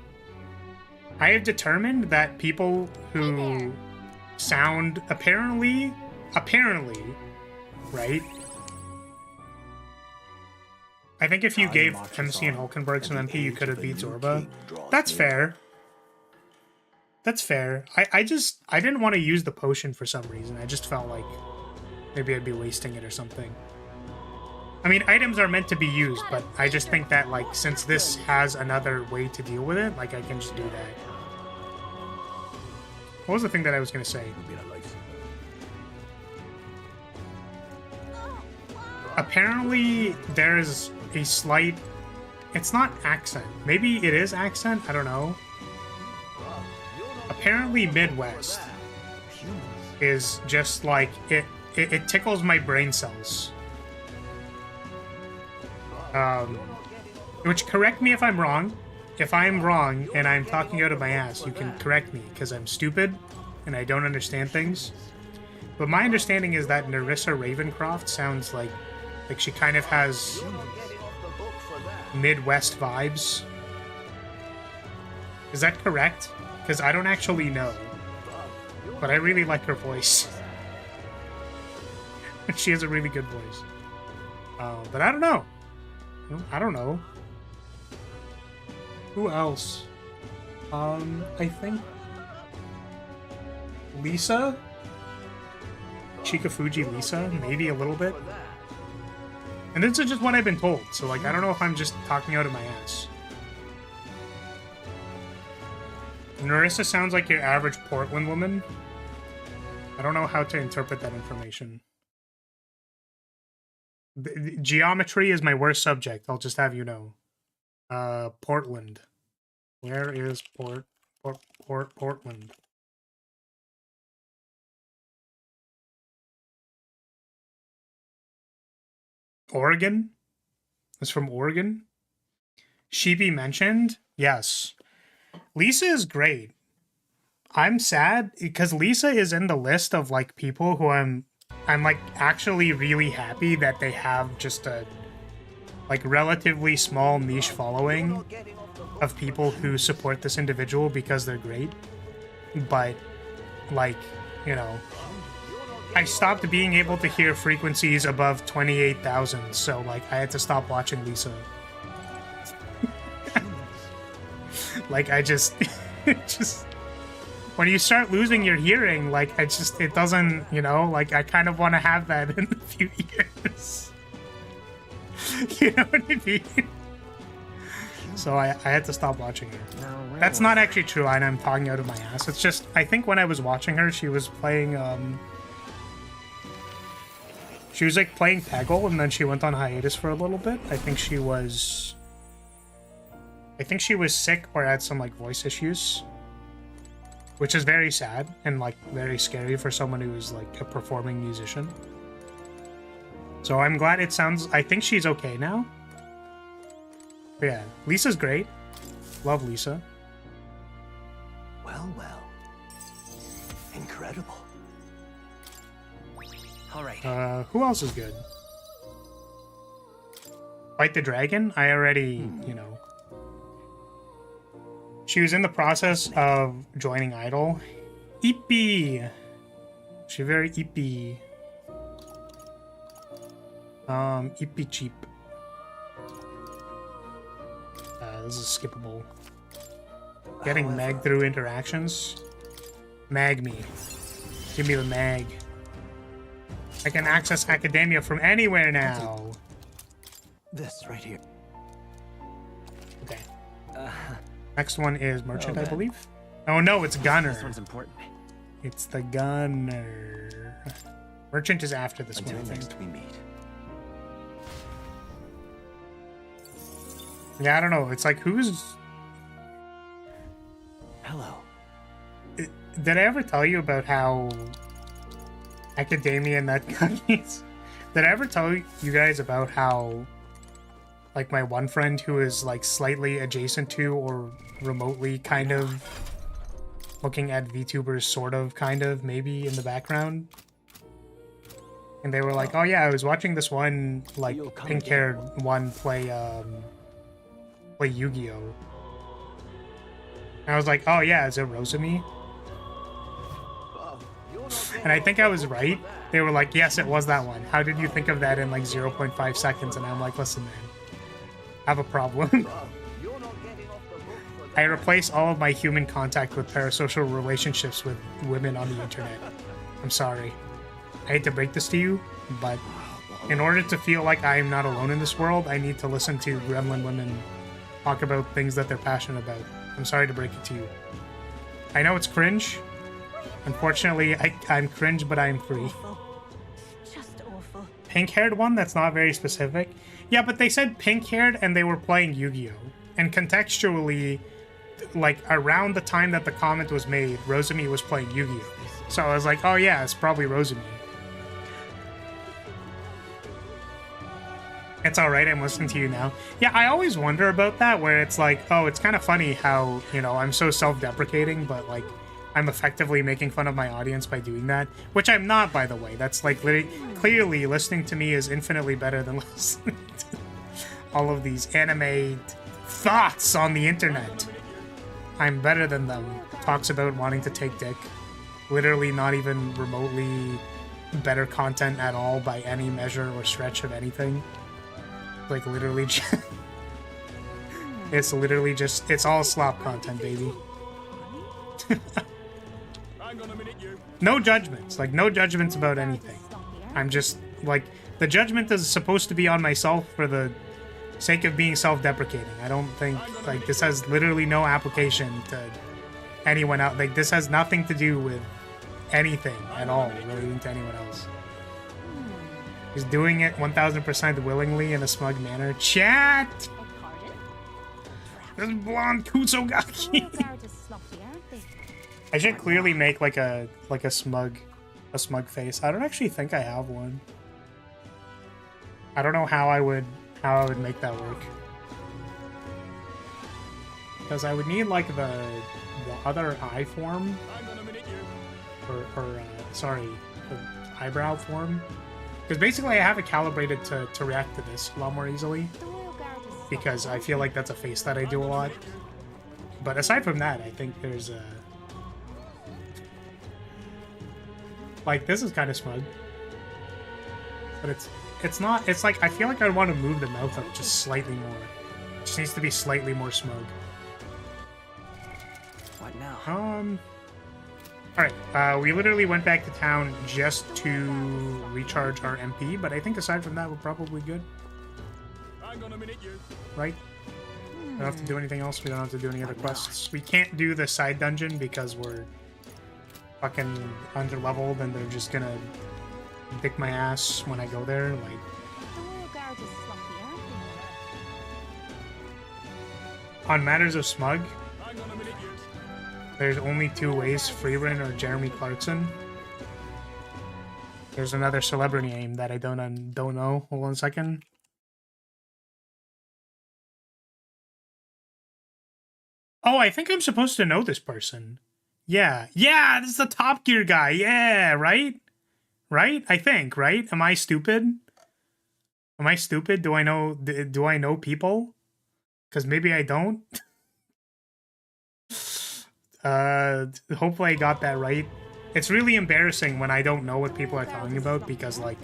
I have determined that people who sound apparently, right? I think if you gave MC and Hulkenberg some MP, you could have beat Zorba. That's fair. That's fair. I didn't want to use the potion for some reason. I just felt like maybe I'd be wasting it or something. I mean, items are meant to be used, but I just think that, like, since this has another way to deal with it, like, I can just do that. What was the thing that I was going to say? Apparently, there's a slight... It's not accent. Maybe it is accent? I don't know. Apparently, Midwest is just like... It tickles my brain cells. Which, correct me if I'm wrong. If I'm wrong and I'm talking out of my ass, you can correct me, because I'm stupid and I don't understand things. But my understanding is that Nerissa Ravencroft sounds like she kind of has Midwest vibes. Is that correct? Because I don't actually know. But I really like her voice. She has a really good voice. But I don't know. I don't know. Who else? I think Lisa? Chikafuji Lisa? Maybe a little bit. And this is just what I've been told, so, like, I don't know if I'm just talking out of my ass. Nerissa sounds like your average Portland woman. I don't know how to interpret that information. Geometry is my worst subject, I'll just have you know. Portland. Where is Portland? Oregon? It's from Oregon? Sheepy mentioned? Yes. Lisa is great. I'm sad because Lisa is in the list of, like, people who I'm like actually really happy that they have just a, like, relatively small niche following of people who support this individual because they're great. But, like, you know, I stopped being able to hear frequencies above 28,000, so, like, I had to stop watching Lisa. Like, I just... when you start losing your hearing, like, it doesn't, you know, like, I kind of want to have that in a few years. You know what I mean? So I had to stop watching her. That's not actually true, and I'm talking out of my ass. It's just, I think when I was watching her, she was playing, she was, like, playing Peggle, and then she went on hiatus for a little bit. I think she was sick or had some, like, voice issues. Which is very sad and, like, very scary for someone who is, like, a performing musician. So I'm glad it sounds... I think she's okay now. But yeah, Lisa's great. Love Lisa. Well, well. Incredible. Alright. Who else is good? Fight the Dragon? I already, you know... She was in the process of joining Idol. Ippy! She's very ippy. Ippy cheap. This is skippable. Getting mag through interactions. Mag me. Give me the mag. I can access academia from anywhere now. This right here. Okay. Next one is merchant, I man. believe. Oh no, it's gunner. This one's important. It's the gunner. Merchant is after this one, I Until think. next we meet. Yeah, I don't know. It's like, who's... Hello. Did I ever tell you about how academia and that companies? Did I ever tell you guys about how, like, my one friend who is like slightly adjacent to or remotely kind of looking at VTubers, sort of, kind of, maybe in the background? And they were like, "Oh yeah, I was watching this one like pink-haired one play Yu-Gi-Oh." And I was like, "Oh yeah, is it Rosemi?" And I think I was right. They were like, "Yes, it was that one. How did you think of that in like 0.5 seconds?" And I'm like, "Listen, man, I have a problem." I replace all of my human contact with parasocial relationships with women on the internet. I'm sorry. I hate to break this to you, but in order to feel like I am not alone in this world, I need to listen to gremlin women talk about things that they're passionate about. I'm sorry to break it to you. I know it's cringe. Unfortunately, I'm cringe, but I'm free. Awful. Just awful. Pink-haired one? That's not very specific. Yeah, but they said pink-haired and they were playing Yu-Gi-Oh! And contextually, like, around the time that the comment was made, Rosemi was playing Yu-Gi-Oh! So I was like, oh yeah, it's probably Rosemi. It's alright, I'm listening to you now. Yeah, I always wonder about that, where it's like, oh, it's kind of funny how, you know, I'm so self-deprecating, but, like, I'm effectively making fun of my audience by doing that. Which I'm not, by the way. That's, like, clearly, listening to me is infinitely better than listening to all of these anime thoughts on the internet. I'm better than them. Talks about wanting to take dick. Literally not even remotely better content at all by any measure or stretch of anything. Like, literally just... It's literally just... It's all slop content, baby. No judgments. Like, no judgments about anything. I'm just, like... The judgment is supposed to be on myself for the sake of being self-deprecating. I don't think... Like, this has literally no application to anyone else. Like, this has nothing to do with anything at all relating to anyone else. He's doing it 1000% willingly in a smug manner. Chat! This blonde Kusogaki. I should clearly make like a smug face. I don't actually think I have one. I don't know how I would make that work. Because I would need like the other eye form. Or sorry, the eyebrow form. Because basically I have it calibrated to react to this a lot more easily. Because I feel like that's a face that I do a lot. But aside from that, I think there's a... Like, this is kind of smug. But it's not... It's like, I feel like I want to move the mouth up just slightly more. It just needs to be slightly more smug. What now? Alright, we literally went back to town just to recharge our MP, but I think aside from that, we're probably good. Hang on a minute, you. Right? We don't have to do anything else, we don't have to do any other quests. We can't do the side dungeon because we're fucking underleveled and they're just gonna dick my ass when I go there, like... On matters of smug, there's only two ways, Freerin or Jeremy Clarkson. There's another celebrity name that I don't know. Hold on a second. Oh, I think I'm supposed to know this person. Yeah. Yeah, this is the Top Gear guy. Yeah, right? Right? I think, right? Am I stupid? Am I stupid? Do I know people? Because maybe I don't. Hopefully I got that right. It's really embarrassing when I don't know what people are talking about because, like,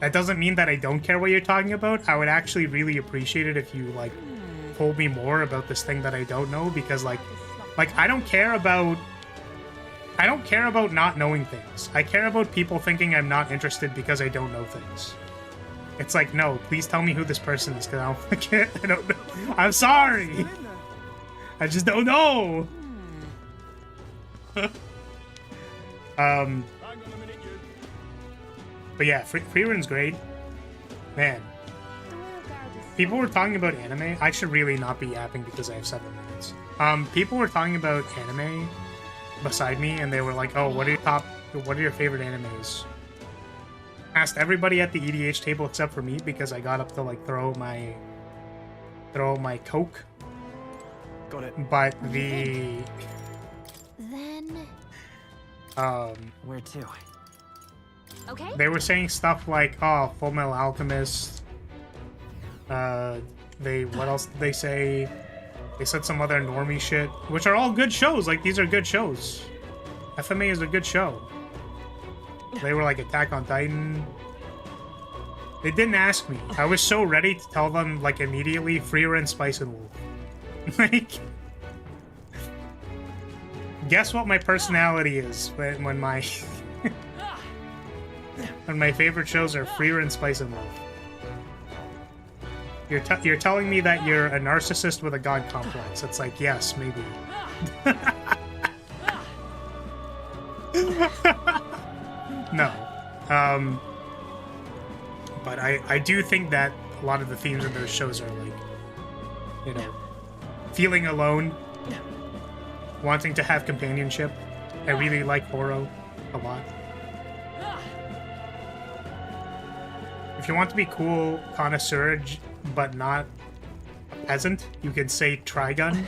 that doesn't mean that I don't care what you're talking about. I would actually really appreciate it if you, like, told me more about this thing that I don't know because, like, I don't care about I don't care about not knowing things. I care about people thinking I'm not interested because I don't know things. It's like, no, please tell me who this person is, because I don't know. I'm sorry. I just don't know. But yeah, free run's great. Man. People were talking about anime. I should really not be yapping because I have 7 minutes. People were talking about anime beside me, and they were like, "Oh, what are your favorite animes?" Asked everybody at the EDH table except for me because I got up to like throw my Coke. Got it. But Then Where to? okay. they were saying stuff like, "Oh, Full Metal Alchemist." What else did they say? They said some other normie shit, which are all good shows. Like, these are good shows. FMA is a good show. They were like Attack on Titan. They didn't ask me. I was so ready to tell them, like, immediately, Frieren, Spice, and Wolf. Like, guess what my personality is when my when my favorite shows are Frieren, Spice, and Wolf. You're telling me that you're a narcissist with a god complex. It's like, yes, maybe. No. But I do think that a lot of the themes in those shows are like, you know, feeling alone, wanting to have companionship. I really like Horo a lot. If you want to be cool, connoisseur, but not a peasant, you could say Trigun.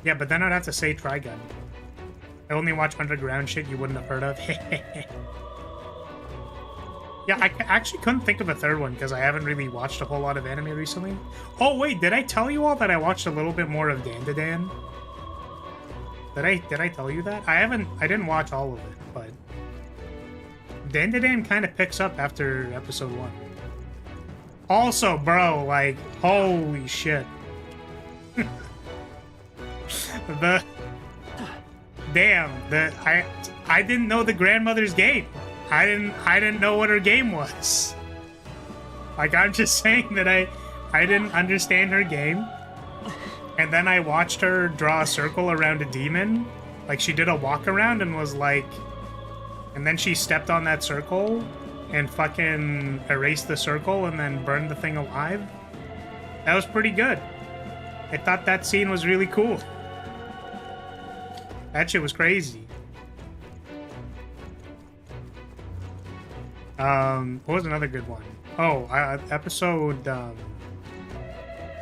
Yeah, but then I'd have to say Trigun. I only watch underground shit you wouldn't have heard of. Yeah, I actually couldn't think of a third one because I haven't really watched a whole lot of anime recently. Oh wait, did I tell you all that I watched a little bit more of Dandadan? Did I tell you that? I didn't watch all of it, but Dandadan kind of picks up after episode 1. Also, bro, like, holy shit. I didn't know the grandmother's game. I didn't know what her game was. Like, I'm just saying that I didn't understand her game. And then I watched her draw a circle around a demon. Like, she did a walk around and was like, and then she stepped on that circle and fucking erased the circle and then burned the thing alive. That was pretty good. I thought that scene was really cool. That shit was crazy. What was another good one? Oh, episode,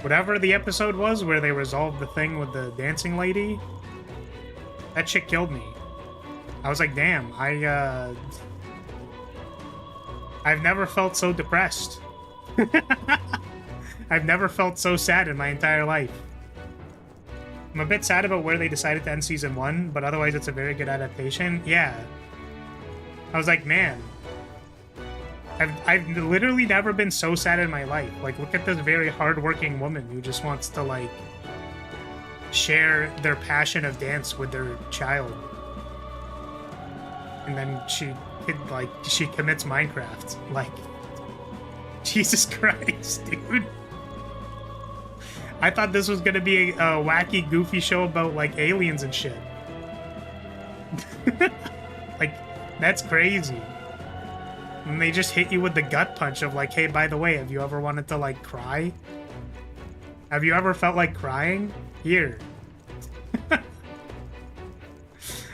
whatever the episode was where they resolved the thing with the dancing lady. That shit killed me. I was like, damn, I've never felt so depressed. I've never felt so sad in my entire life. I'm a bit sad about where they decided to end season 1, but otherwise it's a very good adaptation. Yeah. I was like, man, I've literally never been so sad in my life. Like, look at this very hardworking woman who just wants to, like, share their passion of dance with their child. And then she commits Minecraft. Like, Jesus Christ, dude. I thought this was gonna be a wacky, goofy show about, like, aliens and shit. Like, that's crazy. And they just hit you with the gut punch of, like, hey, by the way, have you ever wanted to, like, cry? Have you ever felt like crying? Here.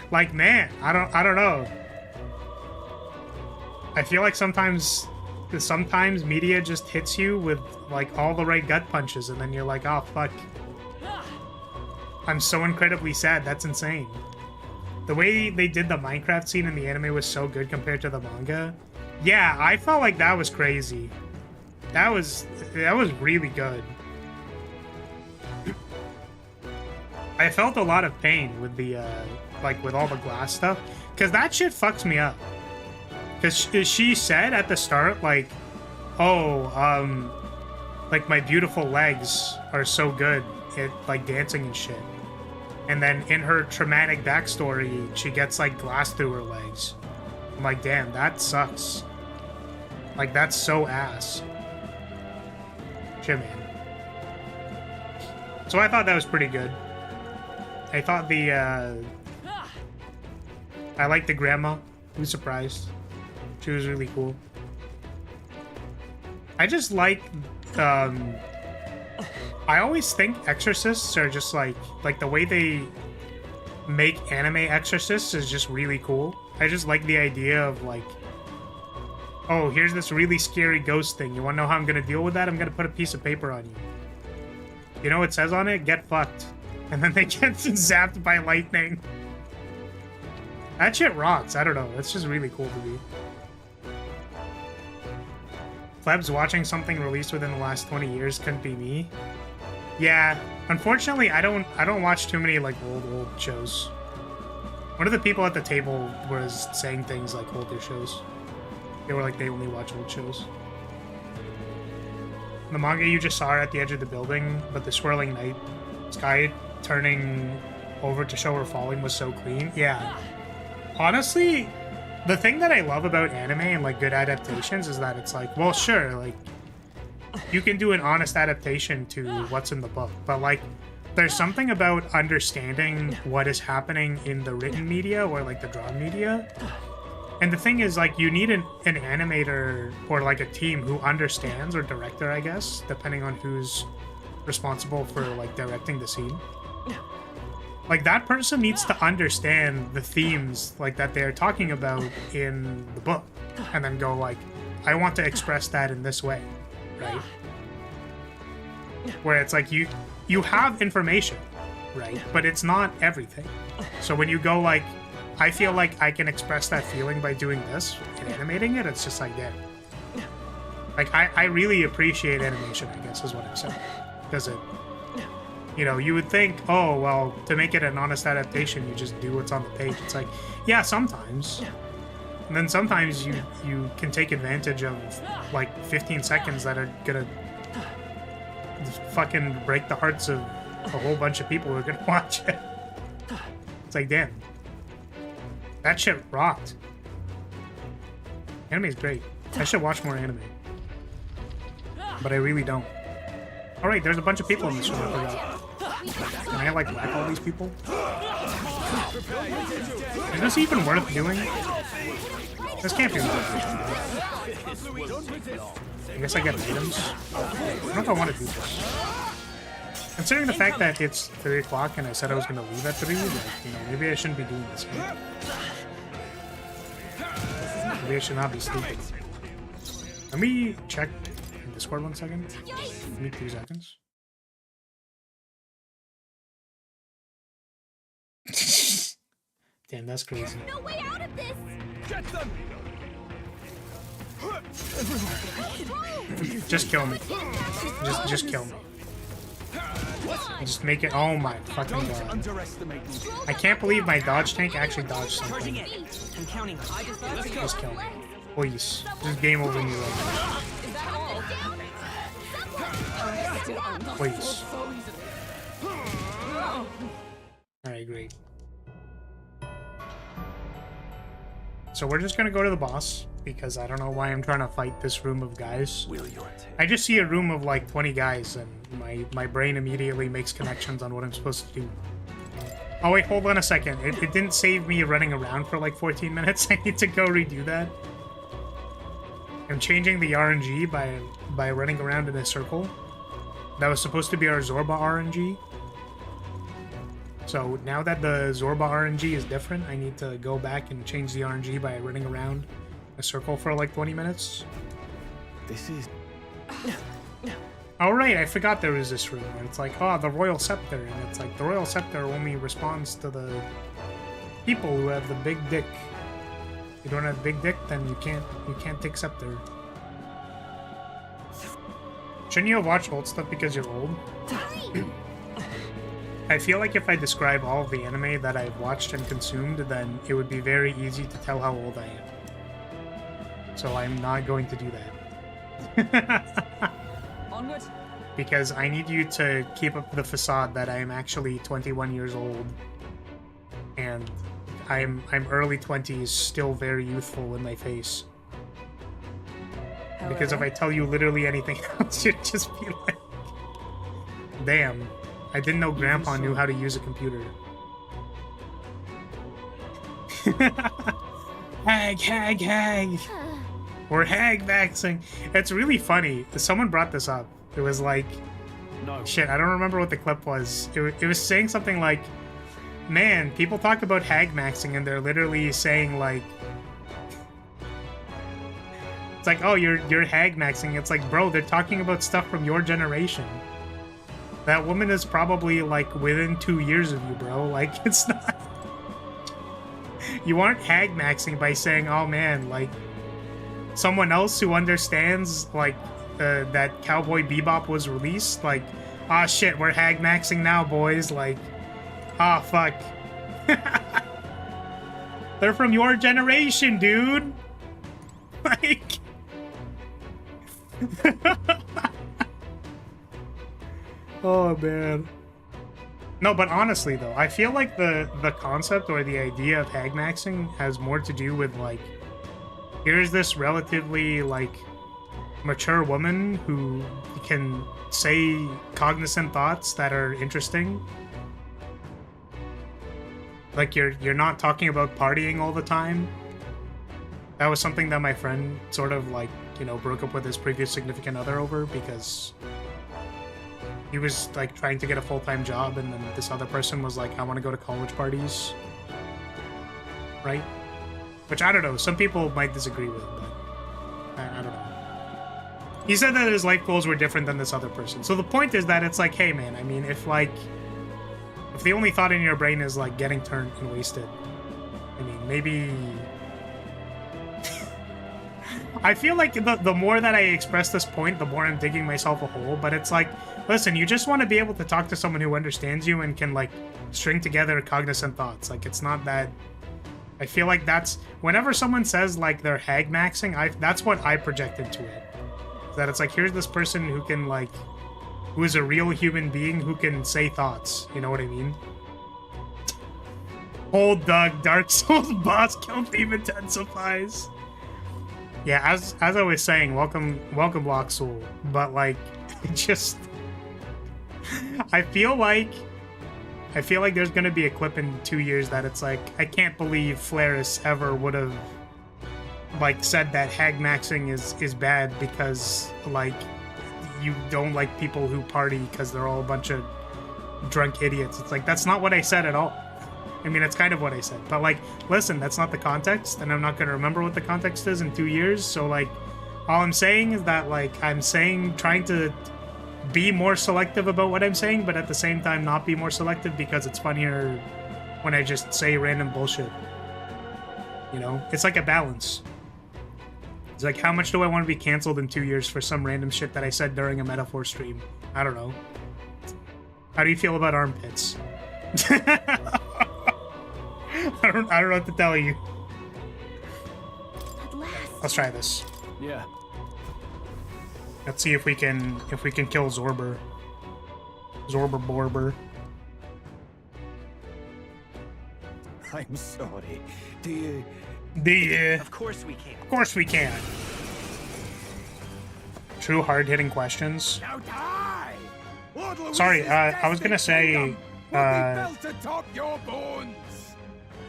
Like, man, I don't know. I feel like sometimes media just hits you with, like, all the right gut punches, and then you're like, oh, fuck. I'm so incredibly sad. That's insane. The way they did the Minecraft scene in the anime was so good compared to the manga. Yeah, I felt like that was crazy. That was really good. I felt a lot of pain with the, like, with all the glass stuff, because that shit fucks me up. Because she said at the start, like, oh, like, my beautiful legs are so good at, like, dancing and shit. And then in her traumatic backstory, she gets like glass through her legs. I'm like, damn, that sucks. Like, that's so ass. Shit, man. So I thought that was pretty good. I thought the, I liked the grandma. Who's surprised? She was really cool. I just like, I always think exorcists are just like the way they make anime exorcists is just really cool. I just like the idea of like, oh, here's this really scary ghost thing. You want to know how I'm going to deal with that? I'm going to put a piece of paper on you. You know what it says on it? Get fucked. And then they get zapped by lightning. That shit rocks. I don't know. That's just really cool to me. Plebs watching something released within the last 20 years couldn't be me. Yeah, unfortunately, I don't watch too many like old shows. One of the people at the table was saying things like older shows. They were like they only watch old shows. The manga you just saw her at the edge of the building, but the swirling night sky turning over to show her falling was so clean. Yeah. Honestly, the thing that I love about anime and like good adaptations is that it's like, well, sure, like you can do an honest adaptation to what's in the book, but like there's something about understanding what is happening in the written media or like the drawn media. And the thing is, like, you need an animator or like a team who understands, or director, I guess, depending on who's responsible for like directing the scene. Like, that person needs to understand the themes like that they're talking about in the book, and then go like, I want to express that in this way, right? Where it's like you have information, right? But it's not everything. So when you go like, I feel like I can express that feeling by doing this and animating it, it's just like, damn. Like, I really appreciate animation, I guess, is what I'm saying. Because it, you know, you would think, oh, well, to make it an honest adaptation, you just do what's on the page. It's like, yeah, sometimes. And then sometimes you can take advantage of, like, 15 seconds that are gonna fucking break the hearts of a whole bunch of people who are gonna watch it. It's like, damn. That shit rocked. Anime's great. I should watch more anime. But I really don't. Alright, there's a bunch of people in this room, I forgot. Can I, like, whack all these people? Is this even worth doing? This can't be worth it. I guess I get items. I don't know if I want to do this. Considering the fact that it's 3 o'clock and I said I was going to leave at 3, like, you know, maybe I shouldn't be doing this. Maybe I should not be sleeping. Let me check in Discord 1 second. Give me 2 seconds. Damn, that's crazy. No way out of this. Get them! Just kill me. Just kill me. Just make it. Oh my fucking god! I can't believe my dodge tank actually dodged something. I'm counting on you. Just kill me, please. Just game over me right now. Please. All right, great. So we're just gonna go to the boss, because I don't know why I'm trying to fight this room of guys. I just see a room of like 20 guys and my brain immediately makes connections on what I'm supposed to do. Oh wait, hold on a second. It didn't save me running around for like 14 minutes. I need to go redo that. I'm changing the RNG by running around in a circle. That was supposed to be our Zorba RNG. So now that the Zorba RNG is different, I need to go back and change the RNG by running around a circle for like 20 minutes. This is... Oh right, I forgot there was this room where it's like, oh, the Royal Scepter, and it's like the Royal Scepter only responds to the people who have the big dick. If you don't have a big dick, then you can't take Scepter. Shouldn't you have watched old stuff because you're old? I feel like if I describe all of the anime that I've watched and consumed, then it would be very easy to tell how old I am. So I'm not going to do that. Onward. because I need you to keep up the facade that I am actually 21 years old, and I'm early 20s, still very youthful in my face. Because if I tell you literally anything else, you'd just be like, damn, I didn't know Grandpa knew how to use a computer. Hag. We're hag-maxing. It's really funny. Someone brought this up. It was like, shit, I don't remember what the clip was. It was saying something like, man, people talk about hag-maxing and they're literally saying like, it's like, oh, you're hag-maxing. It's like, bro, they're talking about stuff from your generation. That woman is probably like within 2 years of you, bro. Like, it's not... You aren't hag-maxing by saying, oh man, like, someone else who understands, like, that Cowboy Bebop was released, like, ah shit, we're hag-maxing now, boys, like, ah fuck. They're from your generation, dude! Like... Oh man. No, but honestly though, I feel like the concept or the idea of hag-maxing has more to do with like, here's this relatively like mature woman who can say cognizant thoughts that are interesting. Like you're not talking about partying all the time. That was something that my friend sort of like, you know, broke up with his previous significant other over because he was like trying to get a full-time job, and then this other person was like, I want to go to college parties. Right? Which I don't know, some people might disagree with, but I don't know. He said that his life goals were different than this other person. So the point is that it's like, hey man, I mean, if the only thought in your brain is like getting turned and wasted, I mean, maybe... I feel like the more that I express this point, the more I'm digging myself a hole, but it's like, listen, you just want to be able to talk to someone who understands you and can, like, string together cognizant thoughts. Like, it's not that... I feel like that's... Whenever someone says, like, they're hag-maxing, that's what I project into it. That it's like, here's this person who can, like... Who is a real human being who can say thoughts. You know what I mean? Old Doug, Dark Souls boss kill theme intensifies. Yeah, as I was saying, welcome Block Soul, but like, it just, I feel like there's gonna be a clip in 2 years that it's like, I can't believe Flaris ever would have like said that hag-maxing is bad because like you don't like people who party because they're all a bunch of drunk idiots. It's like, that's not what I said at all. I mean, it's kind of what I said, but like, listen, that's not the context, and I'm not going to remember what the context is in 2 years, so like, all I'm saying is that, like, I'm saying, trying to be more selective about what I'm saying, but at the same time not be more selective because it's funnier when I just say random bullshit. You know? It's like a balance. It's like, how much do I want to be canceled in 2 years for some random shit that I said during a Metaphor stream? I don't know. How do you feel about armpits? I don't know what to tell you. At last. Let's try this. Yeah. Let's see if we can kill Zorber. Borber. I'm sorry. Do you? Of course we can. Of course we can. True hard-hitting questions. Now die! Sorry, I was gonna say,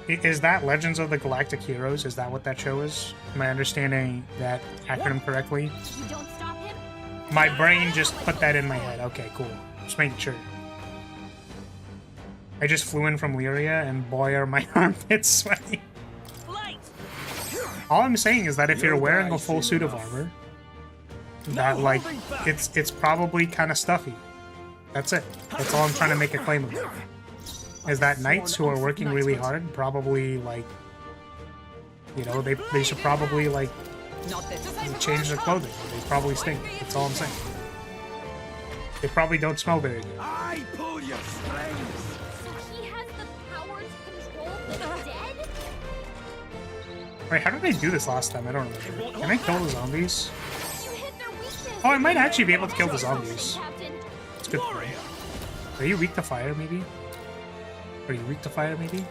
is that Legends of the Galactic Heroes? Is that what that show is? Am I understanding that acronym correctly? You don't stop him? My brain just put that in my head. Okay, cool. Just making sure. I just flew in from Lyria, and boy, are my armpits sweaty. All I'm saying is that if you're wearing a full suit of armor, that, like, it's probably kind of stuffy. That's it. That's all I'm trying to make a claim about. Is that knights who are working really hard probably, like, you know, they should probably, like, change their clothing. They probably stink. That's all I'm saying. They probably don't smell very good. I pull your strings. So he has the power to control the dead? Wait, how did I do this last time? I don't remember. Can I kill the zombies? You hit their weakness. Oh, I might actually be able to kill the zombies. Captain. good to know. Are you weak to fire, maybe? Are you weak to fire, maybe?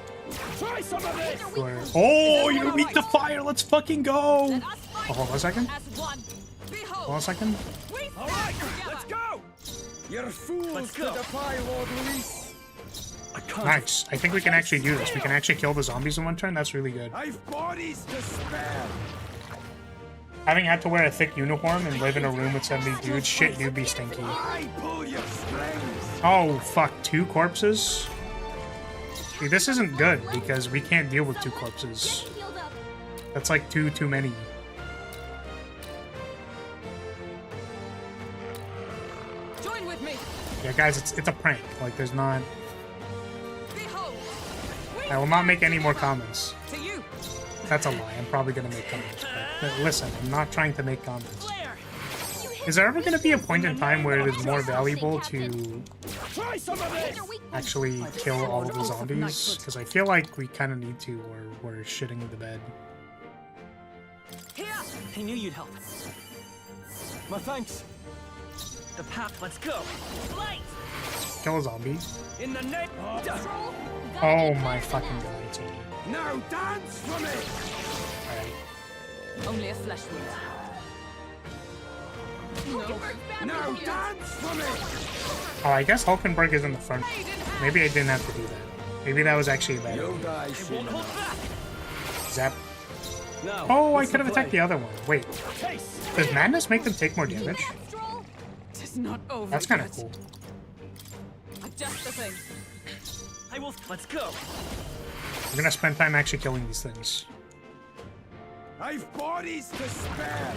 Try some of this. Or... Oh, you're weak to fire! Let's fucking go! Let us Oh, fight hold on a second. as one. Behold, Hold on a second. we All stand right, together. let's go. You're fools Let's to go. defy Lord Luis. I can't. Nice. I think we can actually do this. We can actually kill the zombies in one turn. That's really good. I've bodies to spare. Having had to wear a thick uniform and live in a room with 70 dudes, shit do be stinky. I pull your strings. Oh, fuck. 2 corpses? See, this isn't good because we can't deal with 2 corpses. Get healed up. That's like too many. Join with me. Yeah, guys, it's a prank. Like, there's not... Behold, we I will not make stand any more together. comments. To you, That's a lie. I'm probably gonna make comments. But listen, I'm not trying to make comments. Blair. Is there ever gonna be a point in time where it is more valuable to Try some of this. Your weak points. actually kill all of the zombies? Because I feel like we kind of need to, or we're shitting the bed. Here. I knew you'd help. My thanks. The path. Let's go. Light. Kill a zombie. In the net. Troll, you gotta Oh get my better. fucking god, it's over. Now dance for me. Alright. Only a flesh wound. Hulkenberg's back Now with you. dance for me. Oh, I guess Hulkenberg is in the front. Blade in hand. Maybe I didn't have to do that. Maybe that was actually a bad You'll idea. die soon Won't hold enough. back. Zap. Now. Oh, I what's could the have attacked play? the other one. Wait, Taste. does Madness make them take more damage? That stroll. It's not over. That's kind of yet. cool. Just the thing. I will. Let's go. We're gonna spend time actually killing these things. I've bodies to spare.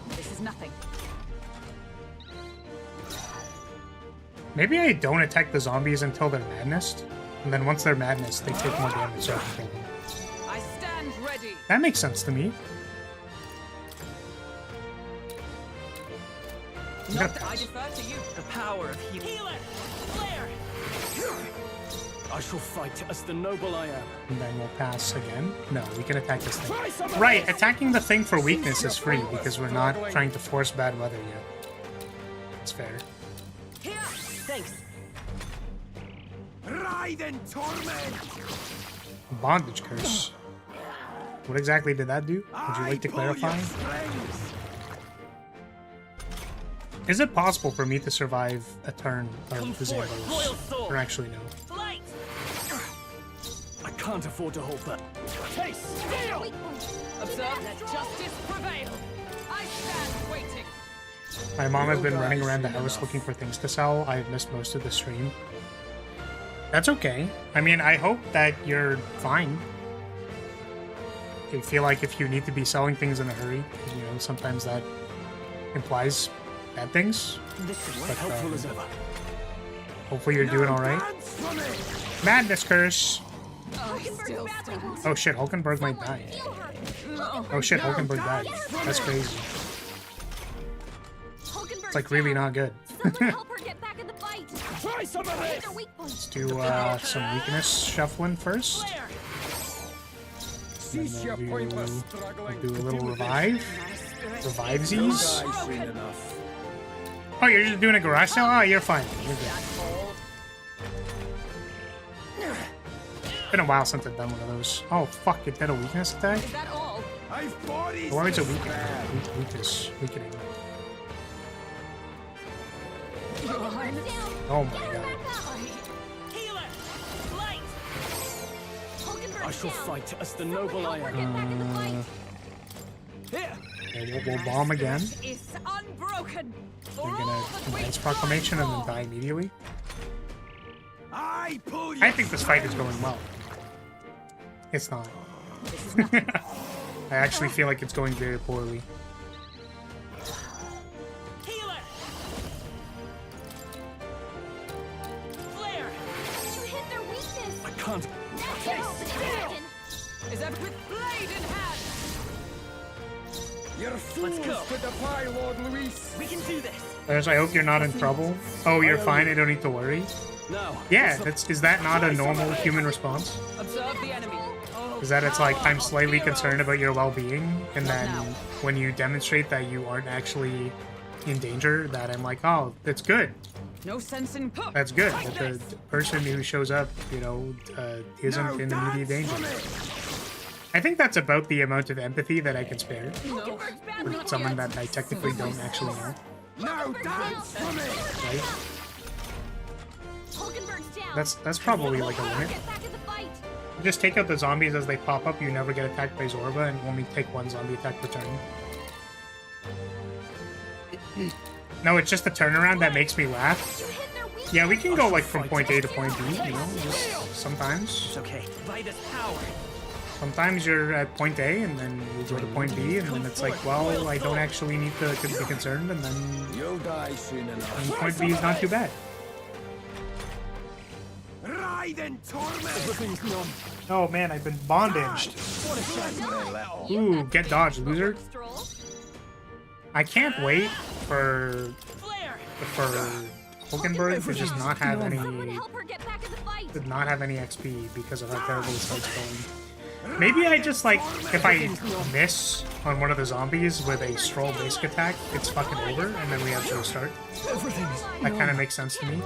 This is nothing. Maybe I don't attack the zombies until they're Madness, and then once they're Madness, they take more damage so I can kill them. I stand ready. That makes sense to me. I'm gonna Not that I pass. defer to you. The power of healing. Healer. Blair. I shall fight as the noble I am. And then we'll pass again. No, we can attack this thing. Try some of Right, this. attacking the thing for weakness is free because we're not trying to force bad weather yet. It's fair. Here. Thanks. Ride in torment. Bondage curse. What exactly did that do? Would you like to I pull your clarify? strings. Is it possible for me to survive a turn Come of the forth, royal Zambos? sword. Or actually, no. Light. I can't afford to hold that. Taste. Steel. Weak points. Observe. Let justice prevail. I stand waiting. My mom has been You'll running die around the soon house enough. looking for things to sell. I've missed most of the stream. That's okay. I mean, I hope that you're fine. I feel like if you need to be selling things in a hurry, you know, sometimes that implies bad things. This is But, helpful as ever. Hopefully you're doing alright. Dance for me. Madness curse! I still stand. Oh shit, Hulkenberg might die. Heal her. Oh shit, Hulkenberg died. That's crazy. Hulkenberg's It's like really down. not good. Someone help her get back in the fight. Try some of Hit this. their weak points. Do some weakness shuffling first. Blair. Cease your Then pointless we'll struggling. do a little revive. Revivesies. Die soon enough. Oh, you're just doing a garage sale? Oh, you're fine. You're good. Been a while since I've done one of those. Oh fuck, it did a weakness attack? Is that all? I've bodies Or it's to a weakening. spare. Weakening. Hulkenberg's down. Oh my Get her god. back up. Healer. Light. Hulkenberg's I shall down. fight as the Someone noble I help her am. get back in the fight. Here. Okay, we'll bomb again. Is unbroken. For We're all gonna that we advance proclamation and then fight for. die immediately. I pull your I think this fight is going well. It's not. I actually feel like it's going very poorly. Healer. Flare. You hit their weakness. I can't. That's your ultimate weapon. Is that with blade in hand? You're fools go. to defy Lord Luis. We can do this. There's, I hope you're not in trouble. Oh, you're fine. I don't need to worry. Now. Yeah, is that not a normal human response? Observe the enemy. Oh, Is that it's like, I'm slightly heroes. concerned about your well-being, and Not then now. when you demonstrate that you aren't actually in danger that I'm like, oh, that's good. No sense in That's good. That the person who shows up, you know, isn't in immediate danger. I think that's about the amount of empathy that I can spare for someone that I technically don't actually know. No dance for me! Right? Hulkenberg's down. That's probably like a limit. Get back in the fight. Just take out the zombies as they pop up. You never get attacked by Zorba, and only take one zombie attack per turn. No, it's just the turnaround that makes me laugh. You hit their weakness. Yeah, we can go like from point A to point B, you know, just sometimes. It's okay. Vitus power. Sometimes you're at point A and then you go to point B and then it's like, well, I don't actually need to be concerned, and then You'll die soon enough. and point B is not too bad. Ride in torment! Everything's numb. Oh man, I've been bondaged. What a shame, little. Ooh, get dodged, loser. Stroll. I can't wait for Hulkenberg to just not have Someone any help her get back in the fight. to not have any XP because of how terrible this fight's going. Maybe I just like, if I miss on one of the zombies with a stroll basic attack, it's fucking over, and then we have to restart. Everything's That kind of makes sense to me.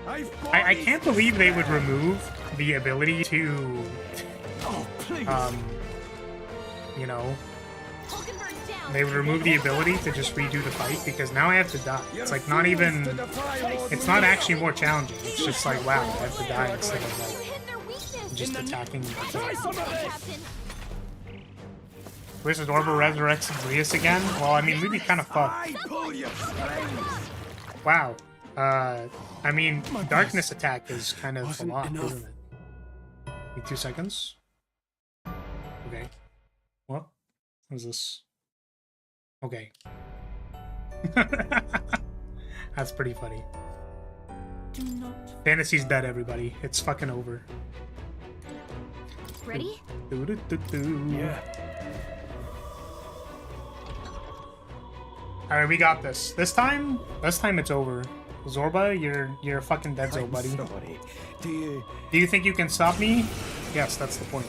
Oh, I can't believe they would remove the ability to, Oh, please. you know, Hulkenberg's down. they would remove the ability to just redo the fight, because now I have to die. It's like not even, it's not actually more challenging. It's just like, wow, I have to die instead of You like hit their weakness. just attacking. Captain. Where's the Zorba resurrects Brius again? Well, I mean, we'd be kind of fucked. I pull your strings. Wow. I mean, darkness attack is kind of a lot, isn't it? Wait 2 seconds. Okay. What? What is this? Okay. That's pretty funny. Fantasy's dead, everybody. It's fucking over. Ready? Yeah. Alright, we got this. This time it's over. Zorba, you're fucking dead, so buddy. Sorry. Do you think you can stop me? Yes, that's the point.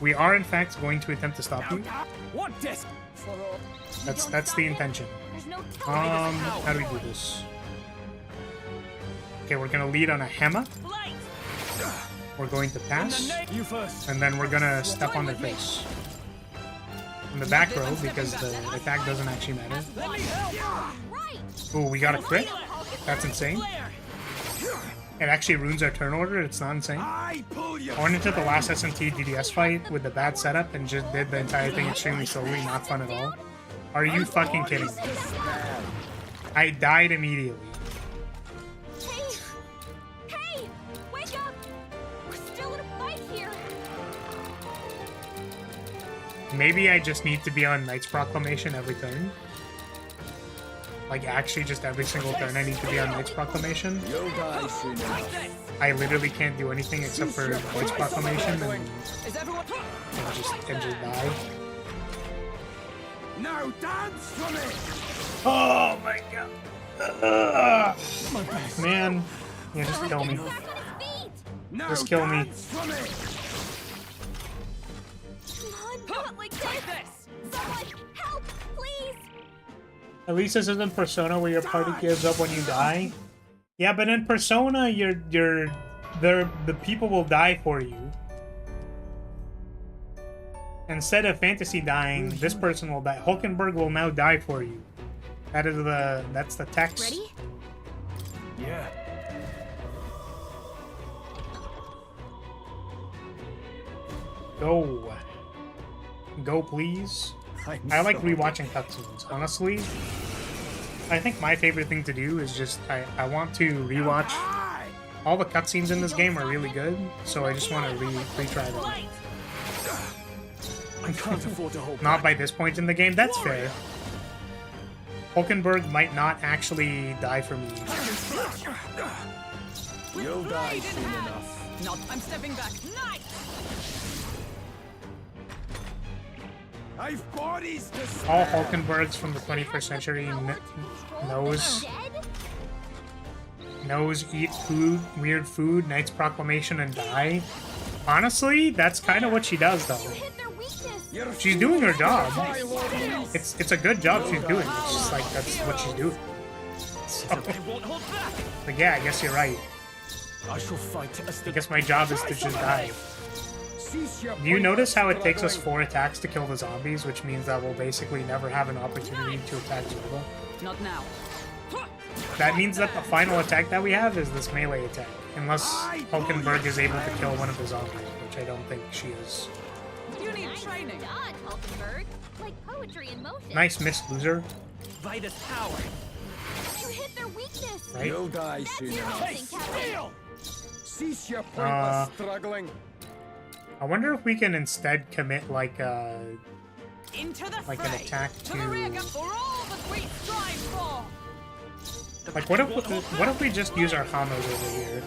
We are in fact going to attempt to stop you. What this? That's the intention. There's no telling. How do we do this? Okay, we're gonna lead on a Hema. We're going to pass, You first. and then we're gonna step on their face. In the back row, because the attack doesn't actually matter. Right. Ooh, we got a crit? That's insane. It actually ruins our turn order, it's not insane. I pull your I went into the last SMT DDS fight with the bad setup and just did the entire thing extremely slowly, not fun at all. Are you fucking kidding me? I died immediately. Hey! Hey! Wake up! We're still in a fight here. Maybe I just need to be on Knight's Proclamation every turn. Like, actually, just every single turn I need to be on Knight's Proclamation. You'll die soon enough. I literally can't do anything except for Knight's Proclamation and just die. Now dance for me. Oh my god. Man. Yeah, just kill me. Back on his feet. Now Just kill me. dance for me. Come on, not like this. Someone help, please. At least this isn't Persona where your party gives up when you die. Yeah, but in Persona, the people will die for you. Instead of Fantasy dying, this person will die. Hulkenberg will now die for you. That's the text. Ready? Yeah. Go. Go, please. I like rewatching cutscenes. Honestly, I think my favorite thing to do is just I want to rewatch. All the cutscenes in this game are really good, so I just want to retry them. I can't afford to hold Not back. by this point in the game, that's fair. Hulkenberg might not actually die for me. You'll die soon enough. Not. I'm stepping back. Nice. I've bodies to All spare. Hulkenbergs from the 21st century knows eat food, weird food, Knight's Proclamation, and die. Honestly, that's kind of what she does, though. You hit their weakness. She's doing her job. It's a good job she's doing. It's just like that's what she's doing. So, like, yeah, I guess you're right. I shall fight as I guess my job is to just die. Do you notice how it takes us 4 attacks to kill the zombies, which means that we'll basically never have an opportunity to attack Zorba? Not now. That means that the final attack that we have is this melee attack. Unless Hulkenberg is able to kill one of the zombies, which I don't think she is. You need training. Dodge, Hulkenberg. Like poetry in motion. Nice miss, loser. Vitus power. You hit their weakness. Right? You'll die soon enough. Captain. Cease your pointless struggling. I wonder if we can instead commit like Into the an fray. attack To the rear for all that we strive for. like what if we just use our Hammers over here?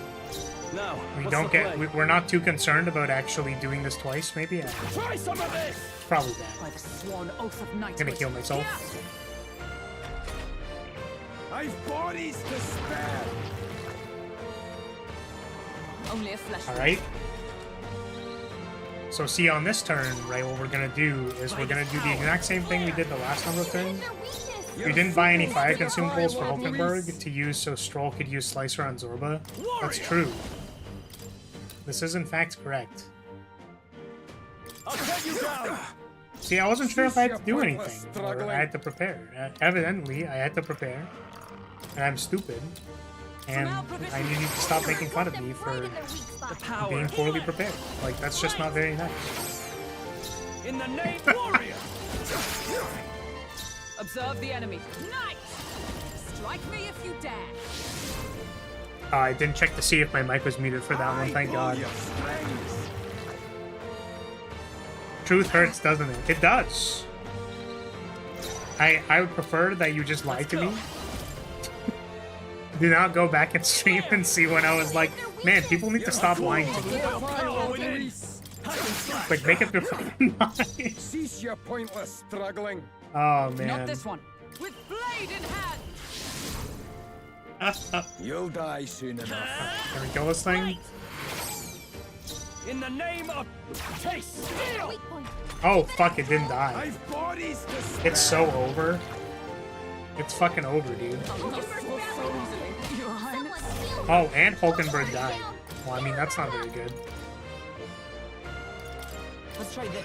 Now, We what's don't the get play? we're not too concerned about actually doing this twice. Maybe yeah. Try some of this. It's probably bad. By the sworn oath of I'm knighthood. gonna heal myself. I've bodies to spare. Only a flesh. All right. So see on this turn, right? What we're gonna do is we're gonna do the exact same thing we did the last number of turns. Their weakness. We didn't buy any fire consumables for Hulkenberg to use so Stroll could use Slicer on Zorba. That's true. This is in fact correct. I'll cut you down. See, I wasn't sure if I had to do anything, or I had to prepare. Evidently, I had to prepare, and I'm stupid, and I need you to stop making fun of me for Power. being poorly prepared. Like, that's just not very nice. In the name warrior. Observe the enemy. Knight! Strike me if you dare. I didn't check to see if my mic was muted for that one, thank God. Truth hurts, doesn't it? It does. I would prefer that you just lied to me. Do not go back and stream and see when I was like, man, people need to stop lying to me. Like, make up your fucking mind. Cease your pointless struggling. Oh, Not man. this one. With blade in hand. You'll die soon enough. Can we kill this thing? In the name of taste. Steel. Weak point. Oh, fuck, it didn't die. I've bodies to spare. It's so over. It's fucking over, dude. Your Highness. Oh, and Hulkenberg died. Well, I mean, that's not very good. Let's try this.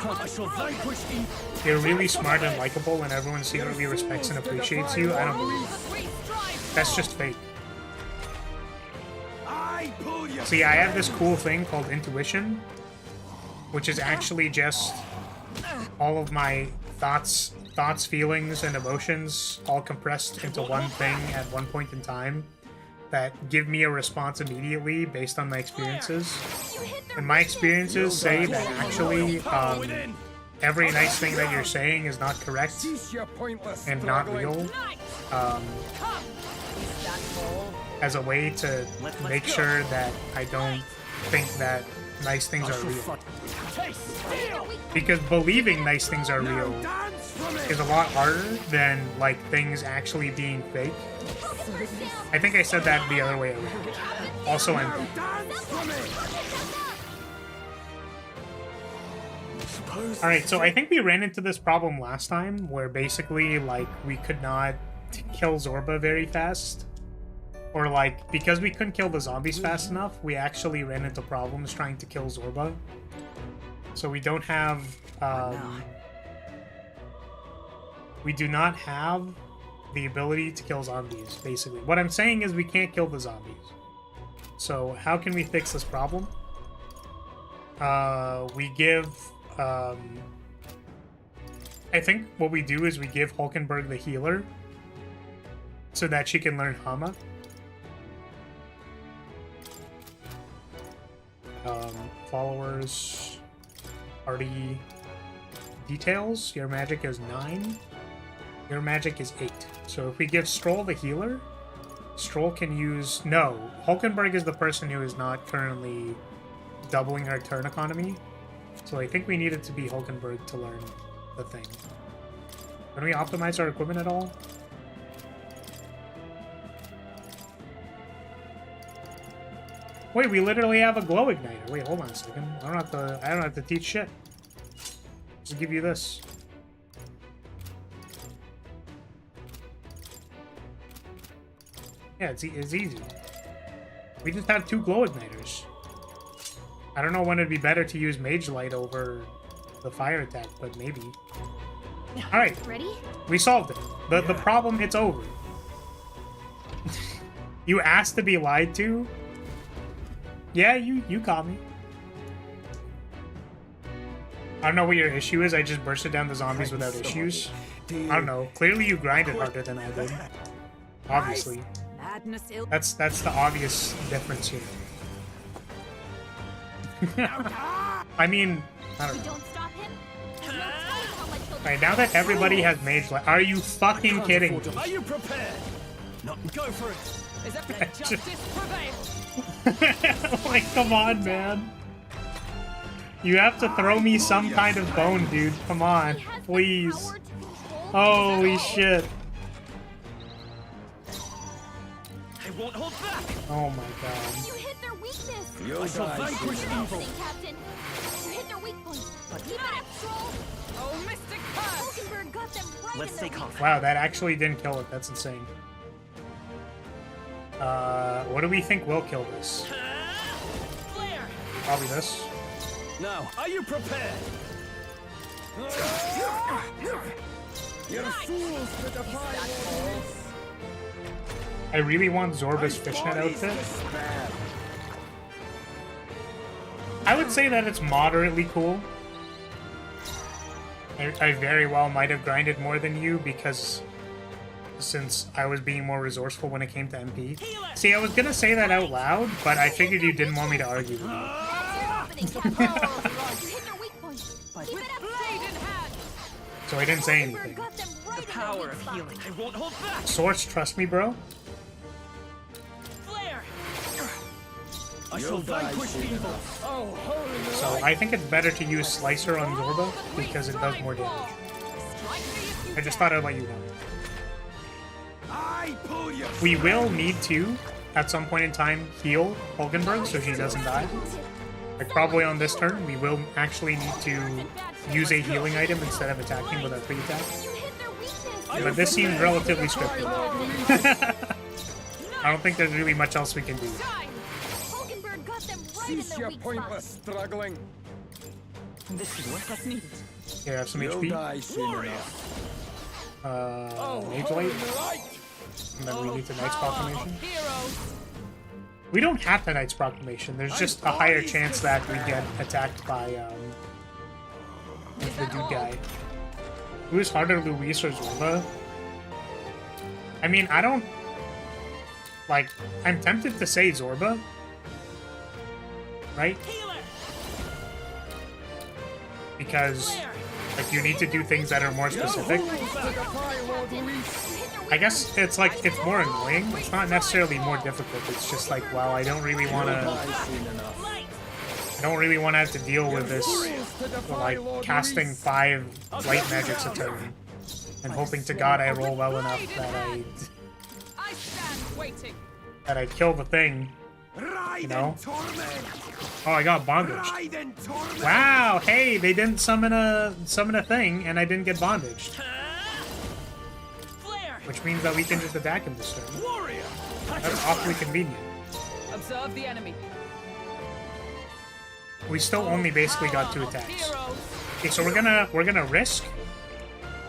I shall vanquish evil. You're really smart and likable, and everyone secretly respects and appreciates you. I don't believe it. We strive. That's just fake. I pull you. See, I have this cool thing called intuition, which is actually just all of my thoughts, feelings, and emotions all compressed into one thing at one point in time that give me a response immediately based on my experiences. And my experiences say that actually every nice thing that you're saying is not correct Cease your pointless and not struggling. real, Come. Is that all? as a way to make sure that I don't think that nice things are real. Taste. Steel. Because believing nice things are Now real dance for me. is a lot harder than like things actually being fake. I think I said that the other way around. Also, I'm Now dance for me. alright. So I think we ran into this problem last time, where basically like we could not kill Zorba very fast, or like because we couldn't kill the zombies fast enough, we actually ran into problems trying to kill Zorba. So we don't have. We do not have the ability to kill zombies, basically. What I'm saying is we can't kill the zombies. So how can we fix this problem? We give... I think what we do is we give Hulkenberg the healer so that she can learn Hama. Followers... Party... Details. Your magic is 9. Your magic is 8. So if we give Stroll the healer, Stroll can use... No, Hulkenberg is the person who is not currently doubling our turn economy. So I think we need it to be Hulkenberg to learn the thing. Can we optimize our equipment at all? Wait, we literally have a glow igniter. Wait, hold on a second. I don't have to teach shit. Just give you this. Yeah, it's easy. We just have 2 glow igniters. I don't know when it'd be better to use Mage Light over the fire attack, but maybe. Alright. Ready? We solved it. The problem, it's over. You asked to be lied to? Yeah, you caught me. I don't know what your issue is. I just bursted down the zombies without issues. I don't know. Clearly you grinded harder than I did. Obviously. Madness ill. That's the obvious difference here. I mean, I don't We know. don't stop him. There's no telling how much he'll Alright, now that everybody has Mage Light, are you fucking kidding me? Are you prepared? No, go for it. Is that let justice prevail? Like, come on, man. You have to throw me some kind of bone, dude. Come on, He has the please. power to control Holy all. shit. I won't hold back. Oh my god. You hit their weakness. You'll I shall die vanquish soon evil. Opening, Captain. You hit their weak point. Keep it up, Troll. Oh, Mystic Curse! Hulkenberg got them right Let's in stay their calm. weak Wow, that actually didn't kill it. That's insane. What do we think will kill this? Flare. Probably this. Now, are you prepared? You're fools to defy orders. I really want Zorba's fishnet outfit. I would say that it's moderately cool. I very well might have grinded more than you because since I was being more resourceful when it came to MP. See, I was gonna say that out loud, but I figured you didn't want me to argue with you. That's your opening, Captain. You hit their weak point. Keep it up, Blade in hand! So I didn't say Hulkenberg anything. got them right The in their power weak of spot. healing. I won't hold back. Source, trust me, bro. Flare. I You'll shall die vanquish soon evil. enough. Oh, holy So I think it's better to use Slicer on Zorba because it does more damage. Strike me if you I just dare. thought I'd let you know. I pull you. We will need to, at some point in time, heal Hulkenberg so she doesn't die. Like probably on this turn, we will actually need to use a healing item instead of attacking with our free attack. You hit their weakness. But this seems relatively scripted. I don't think there's really much else we can do. Shine! Hulkenberg got them right in Cease their your weak pointless spot. struggling. This is work that's needed. Here, I have some You'll HP. die soon enough. Mage holy Light, light. and then we need the Knight's Power Proclamation. of heroes! We don't have the Knight's Proclamation. There's just a higher chance that we get attacked by the dude guy. Who is harder, Luis or Zorba? I mean, I don't... Like, I'm tempted to say Zorba. Right? Because, like, you need to do things that are more specific. Fools to defy Lord Luis. I guess it's like, it's more annoying. It's not necessarily more difficult. It's just like, well, I don't really want to... Die soon enough. I don't really want to have to deal with this, Fools to defy like, Lord casting Luis. 5 light magics a turn. And hoping to God I roll well enough I stand waiting. that I kill the thing. Ride You know? and torment. Oh, I got bondaged. Ride and torment. Wow, hey, they didn't summon a thing, and I didn't get bondaged. Flare. Which means that we can just attack him this turn. Warrior. That's awfully convenient. Observe the enemy. We still only basically got 2 Power of attacks. heroes. Okay, so we're gonna risk.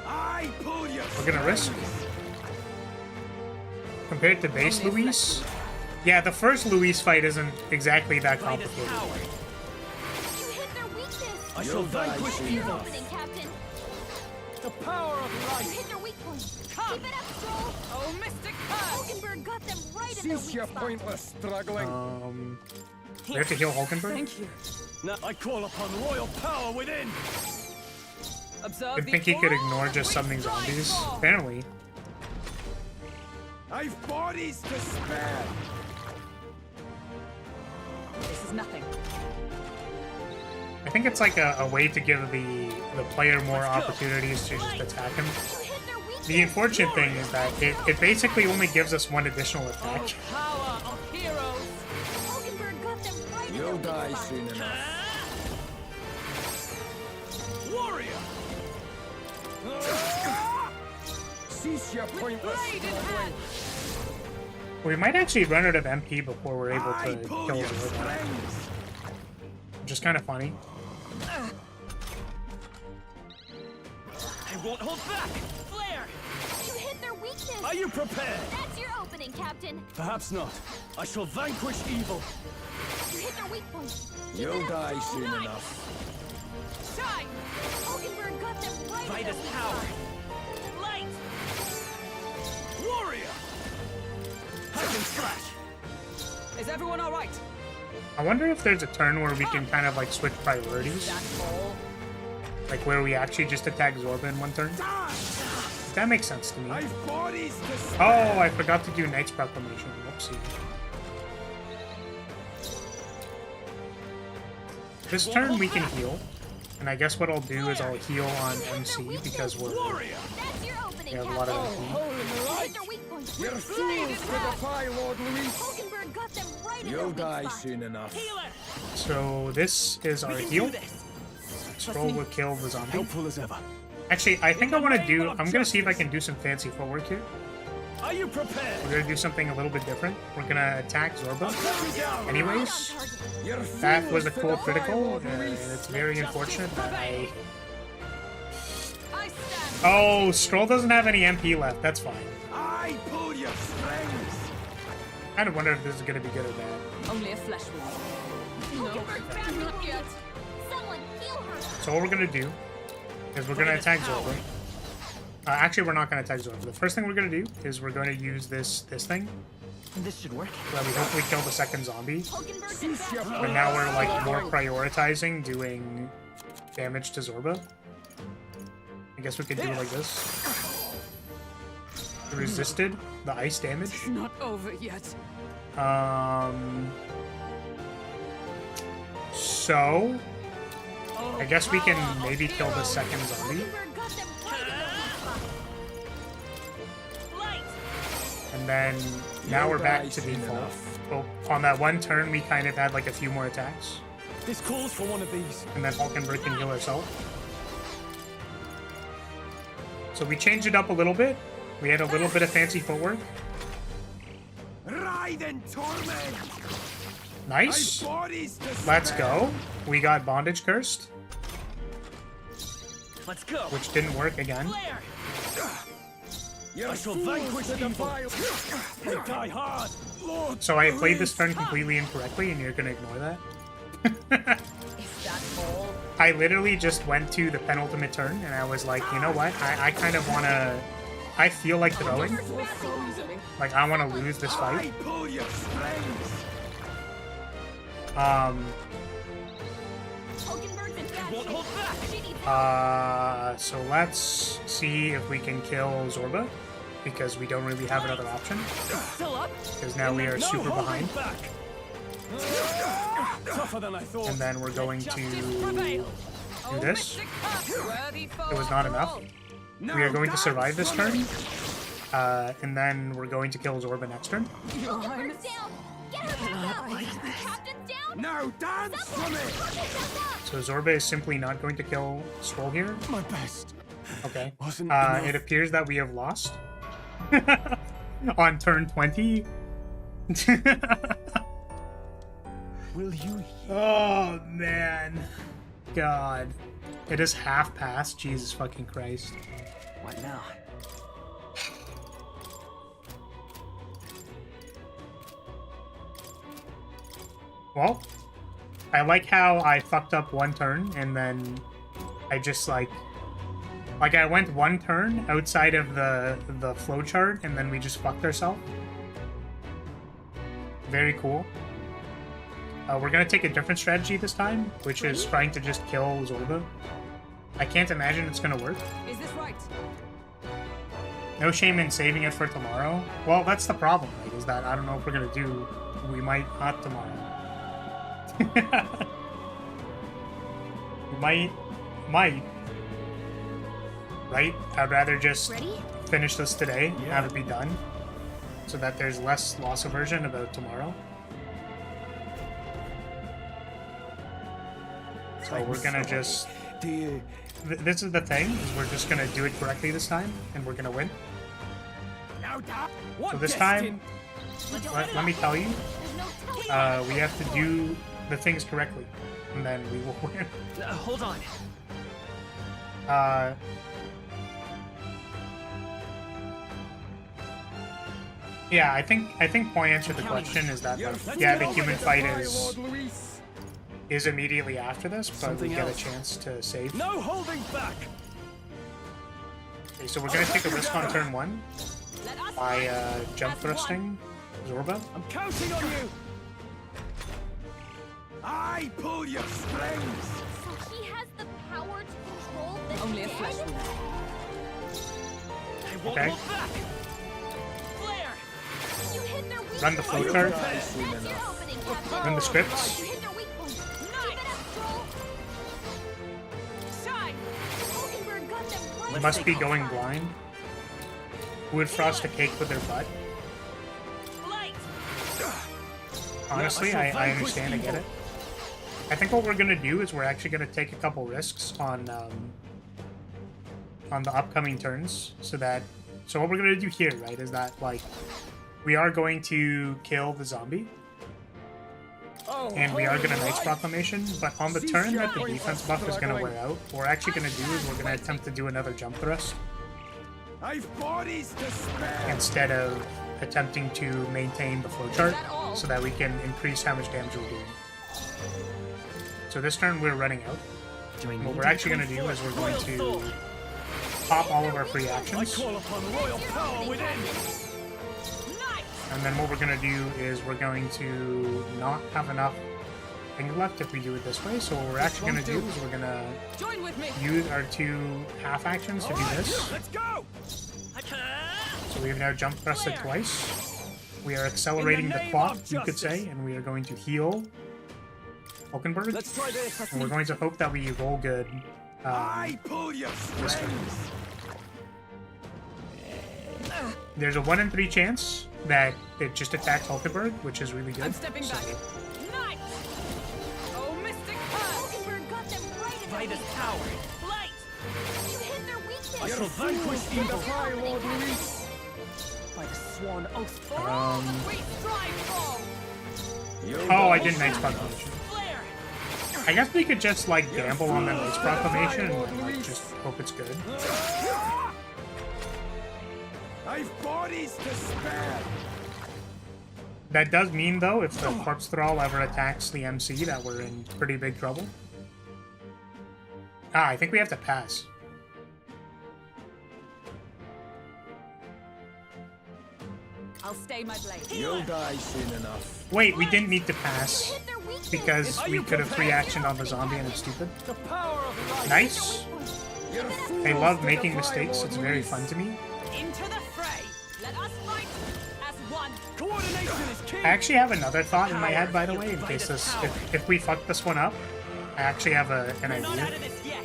I pull you. We're gonna risk. Compared to base Luis, yeah, the first Luis fight isn't exactly that Light is complicated. power. You hit their weakness. I shall You'll die vanquish soon That's your evil. opening, Captain. The power of You light. hit their weak point. Come. Keep it up, Troll. Oh, Mystic Curse! Hulkenberg got them right in their Cease weak your spot. pointless struggling. We have to heal Hulkenberg? Thank you. Now I call upon royal power within. Observe You'd the think he could aura ignore of just summoning strike zombies. force. Apparently. I've bodies to spare. This is nothing. I think it's like a way to give the player more opportunities to just attack him. You hit their weakness. The unfortunate thing is that it basically only gives us 1 additional attack. Power of heroes. Hulkenberg got die soon enough. Warrior! Cease your pointless Blade in struggling. hand. We might actually run out of MP before we're able I to pull kill your Zorba, strings. which is kind of funny. I won't hold back! Flare! You hit their weakness. Are you prepared? That's your opening, Captain. Perhaps not. I shall vanquish evil. You hit their weak point. Keep You'll it up. die soon Nice. enough. Shine. Hulkenberg got them right. Fight at us their power! weak spot. Light! Warrior! Hack and slash! Is everyone all right? I wonder if there's a turn where we can kind of like switch priorities, That's all. like where we actually just attack Zorba in one turn. That makes sense to me. I've bodies to spare. Oh, I forgot to do Knight's Proclamation. Whoopsie. This turn we can heal, and I guess what I'll do is I'll heal on MC because we're Warrior! That's your opening, we have a lot of Captain. MP. You hit their weak point. You're fools to defy Lord Luis. Hulkenberg got them right in their You'll weak die spot. soon enough. Healer! So this is our We can heal. do this! Scroll will kill the zombie. Helpful as ever. Actually, I think I want to do. I'm gonna see if I can do some fancy footwork here. Are you prepared? We're gonna do something a little bit different. We're gonna attack Zorba. Anyways, You're that fools was a to cool defy critical. Lord Luis. It's very unfortunate that I. I stand. Oh, Scroll doesn't have any MP left. That's fine. I pull your strings. I kind of wonder if this is gonna be good or bad. Only a flesh wound. No, not yet. Someone heal her. So what we're gonna do is we're gonna attack Zorba. Actually, we're not gonna attack Zorba. The first thing we're gonna do is we're gonna use this thing This should work. so that we hopefully kill the second zombie. Hulkenberg Cease your But now we're like more prioritizing doing damage to Zorba. I guess we could do it like this. Resisted the ice damage. It's not over yet. So I guess we can maybe kill the second zombie, Hulkenberg got them right in their weak spot. Light! and then now we're back to default. Well, on that one turn, we kind of had like a few more attacks, This calls for one of these. and then Hulkenberg can heal herself. So we changed it up a little bit. We had a little bit of fancy footwork. Ride and torment. Nice. I've bodies to Let's spare. go. We got Bondage Cursed, Let's go! which didn't work again. Flare! You're I shall fools vanquish to evil. defy. And die hard. Lord So I played this Luis. turn completely incorrectly, and you're gonna ignore that? Is that all? I literally just went to the penultimate turn, and I was like, you know what? I kind of want to... I feel like throwing. Like, I want to lose this I fight. pull your strings. Hulkenberg's in bad Won't hold back! shape. She needs So let's see if we can kill Zorba, because we don't really have another option, Still up? because now we are No super holding behind. back. Tougher than I thought. And then we're going Justice to... prevail. do this. Worthy foe It was not after enough. all. Now We are going to dance survive this for turn, me. and then we're going to kill Zorba next turn. Hulkenberg's down. Get her back up. Captain's down. Now dance for me. Hulkenberg's up. So Zorba is simply not going to kill Scroll here. My best. Okay. Wasn't enough. It appears that we have lost on turn 20. Will you? Oh man, God, it is half past. Jesus fucking Christ. What now? Well, I like how I fucked up one turn and then I just like I went one turn outside of the flowchart and then we just fucked ourselves. Very cool. We're gonna take a different strategy this time, which is trying to just kill Zorba. I can't imagine it's gonna work. Is this right? No shame in saving it for tomorrow. Well, that's the problem, right? Is that I don't know if we're gonna do. We might not tomorrow. We might. Right? I'd rather just Ready? finish this today, have it be done, so that there's less loss aversion about tomorrow. So we're gonna just... Do you? This is the thing, is we're just gonna do it correctly this time, and we're gonna win. So this time, let me tell you, we have to do the things correctly, and then we will win. Hold on. Yeah, I think point answer the question is that like, yeah, the human fight is immediately after this, but we get a chance to save. No holding back. Okay, so we're gonna take a risk on turn 1 by jump thrusting Zorba. I'm counting on you. I pull your strings. So he has the power to control the Only a flesh dead? wound. I won't Okay. hold back. Flare. You hit their weak Run the point. flowchart. That's your opening, Captain. Run the scripts. You hit their weak point. Keep it up, Stroll. Shine! Hulkenberg got them right. Must be going blind. Who would frost a cake with their butt? Light. Honestly, I understand, I get it. I think what we're gonna do is we're actually gonna take a couple risks on the upcoming turns, so what we're gonna do here, right, is that like we are going to kill the zombie, and we are gonna Knight's Proclamation, but on the turn that the defense buff is gonna wear out, what we're actually gonna do is we're gonna attempt to do another jump thrust I've bodies to spare. instead of attempting to maintain the flowchart, so that we can increase how much damage we're doing. So this turn we're running out. What we're actually going to do is we're going to pop all of our free I actions, call upon royal power within. and then what we're going to do is we're going to not have enough things left if we do it this way. So what we're actually going to do is we're going to Join with me! use our 2 half actions to do this. Let's go. So we've now jump thrusted twice. We are accelerating the clock, you could say, and we are going to heal Hulkenberg. Let's try this. And we're going to hope that we roll good. I pull your This turn. strings. There's a 1 in 3 chance that it just attacks Hulkenberg, which is really good. I'm stepping back. Night! Oh, Mystic Pearl! Hulkenberg got them right in By the this weak power. point. Light. You hit their weakness. I shall vanquish evil. Fire, Lord Luis. By the sworn oath. For all that we strive for! Oh, I did Knight's Proclamation. Flare. I guess we could just, like, gamble on the Knight's Proclamation and, like, just hope it's good. I've bodies to spare. That does mean, though, if the Corpse Thrall ever attacks the MC, that we're in pretty big trouble. Ah, I think we have to pass. I'll stay my blade. You'll die soon enough. Wait, we didn't need to pass Hit their weakness. because we could have free actioned on the zombie and it's stupid. The power of light. Nice. You're fools I love to making defy, mistakes, Lord it's very Luis. fun to me. Into the fray! Let us fight as one! Coordination is key. I actually have another thought in my head, by the way, in case this, if we fuck this one up. I actually have an Not out idea. of this yet.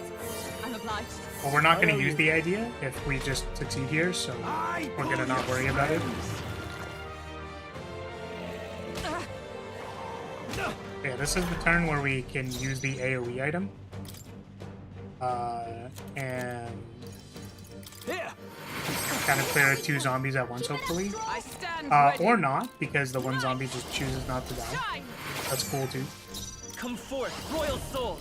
I'm obliged. Well, we're not going to use the idea if we just succeed here, so I we're pull going to not your worry about it. strings. Yeah, this is the turn where we can use the AoE item. And Here. kind of clear 2 zombies at once, hopefully. I stand ready. Or not, because the one zombie just chooses not to die. Shine! That's cool, too. Come forth, royal soul.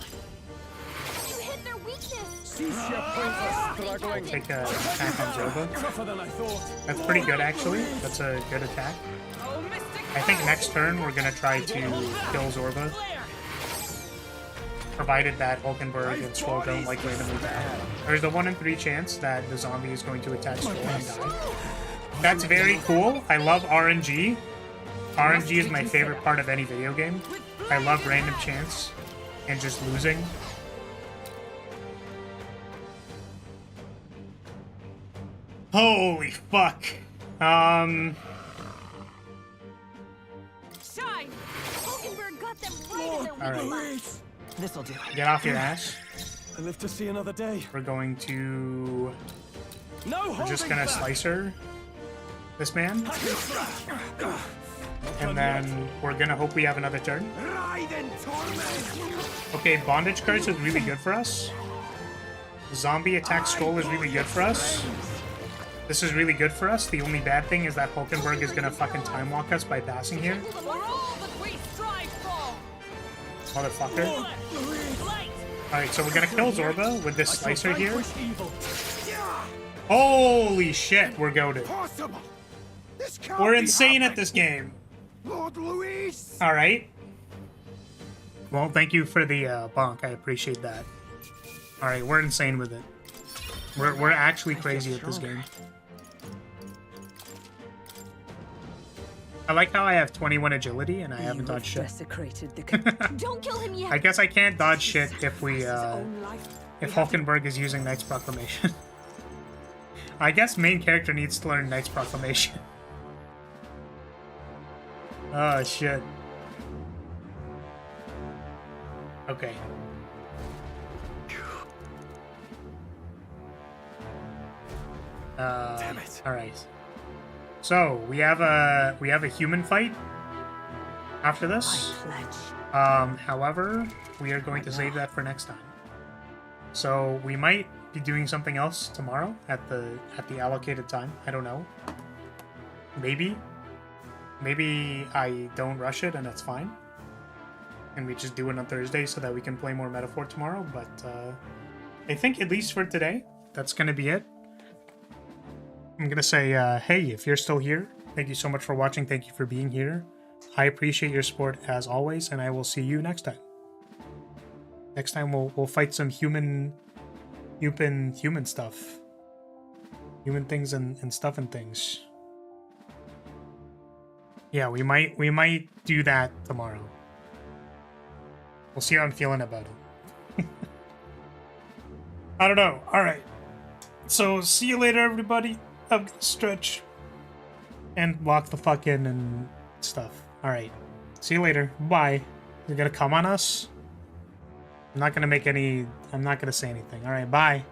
You hit their weakness. Cease your pointless struggling. Take a attack on Zorba. Tougher than I thought. That's pretty good, actually. That's a good attack. Oh, Mystic I think Pearl! next turn we're going to try to kill Zorba, Flare. provided that Hulkenberg and Stroll don't like randomly die. There's a 1 in 3 chance that the zombie is going to attack Stroll and die. That's very cool. I love RNG. RNG is my favorite part of any video game. I love random chance and just losing. Holy fuck. Hulkenberg got them right in their weak Alright. spots. This'll do. Get off your ass. I live to see another day. We're going to... No We're just holding gonna back. slice her. This man. And then we're gonna hope we have another turn. Ride in torment. Okay, Bondage Curse is really good for us. Zombie Attack Skull is really good for us. This is really good for us. The only bad thing is that Hulkenberg is gonna fucking time walk us by passing here. For all that we strive for. Motherfucker. Alright, so we're gonna kill Zorba with this slicer here. Holy shit, we're goated. Possible. This can't We're be insane at happening. this game. Lord Luis. Alright. Well, thank you for the bonk. I appreciate that. Alright, we're insane with it. We're actually crazy at this game. I like how I have 21 agility and I haven't dodged shit. Desecrated the Don't kill him yet. I guess I can't dodge shit if we if Hulkenberg is using Knight's Proclamation. I guess main character needs to learn Knight's Proclamation. Oh shit. Okay. Damn it. All right. So we have a human fight after this. However, we are going to save that for next time. So we might be doing something else tomorrow at the allocated time. I don't know. Maybe I don't rush it and that's fine. And we just do it on Thursday so that we can play more Metaphor tomorrow. But I think at least for today, that's gonna be it. I'm gonna say, hey, if you're still here, thank you so much for watching. Thank you for being here. I appreciate your support as always, and I will see you next time. Next time we'll fight some human stuff, human things and stuff and things. Yeah, we might do that tomorrow. We'll see how I'm feeling about it. I don't know. All right. So see you later, everybody. I'm gonna stretch and lock the fuck in and stuff. Alright. See you later. Bye. You're gonna come on us? I'm not gonna say anything. Alright, bye.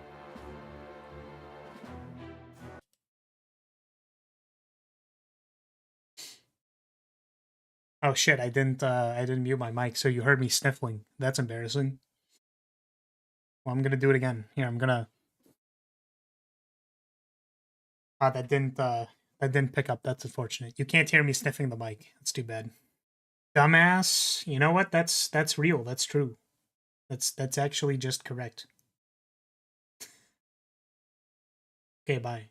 Oh shit, I didn't mute my mic, so you heard me sniffling. That's embarrassing. Well, I'm gonna do it again. Here, I'm gonna that didn't pick up. That's unfortunate. You can't hear me sniffing the mic. That's too bad. Dumbass. You know what? That's real. That's true. That's actually just correct. Okay, bye.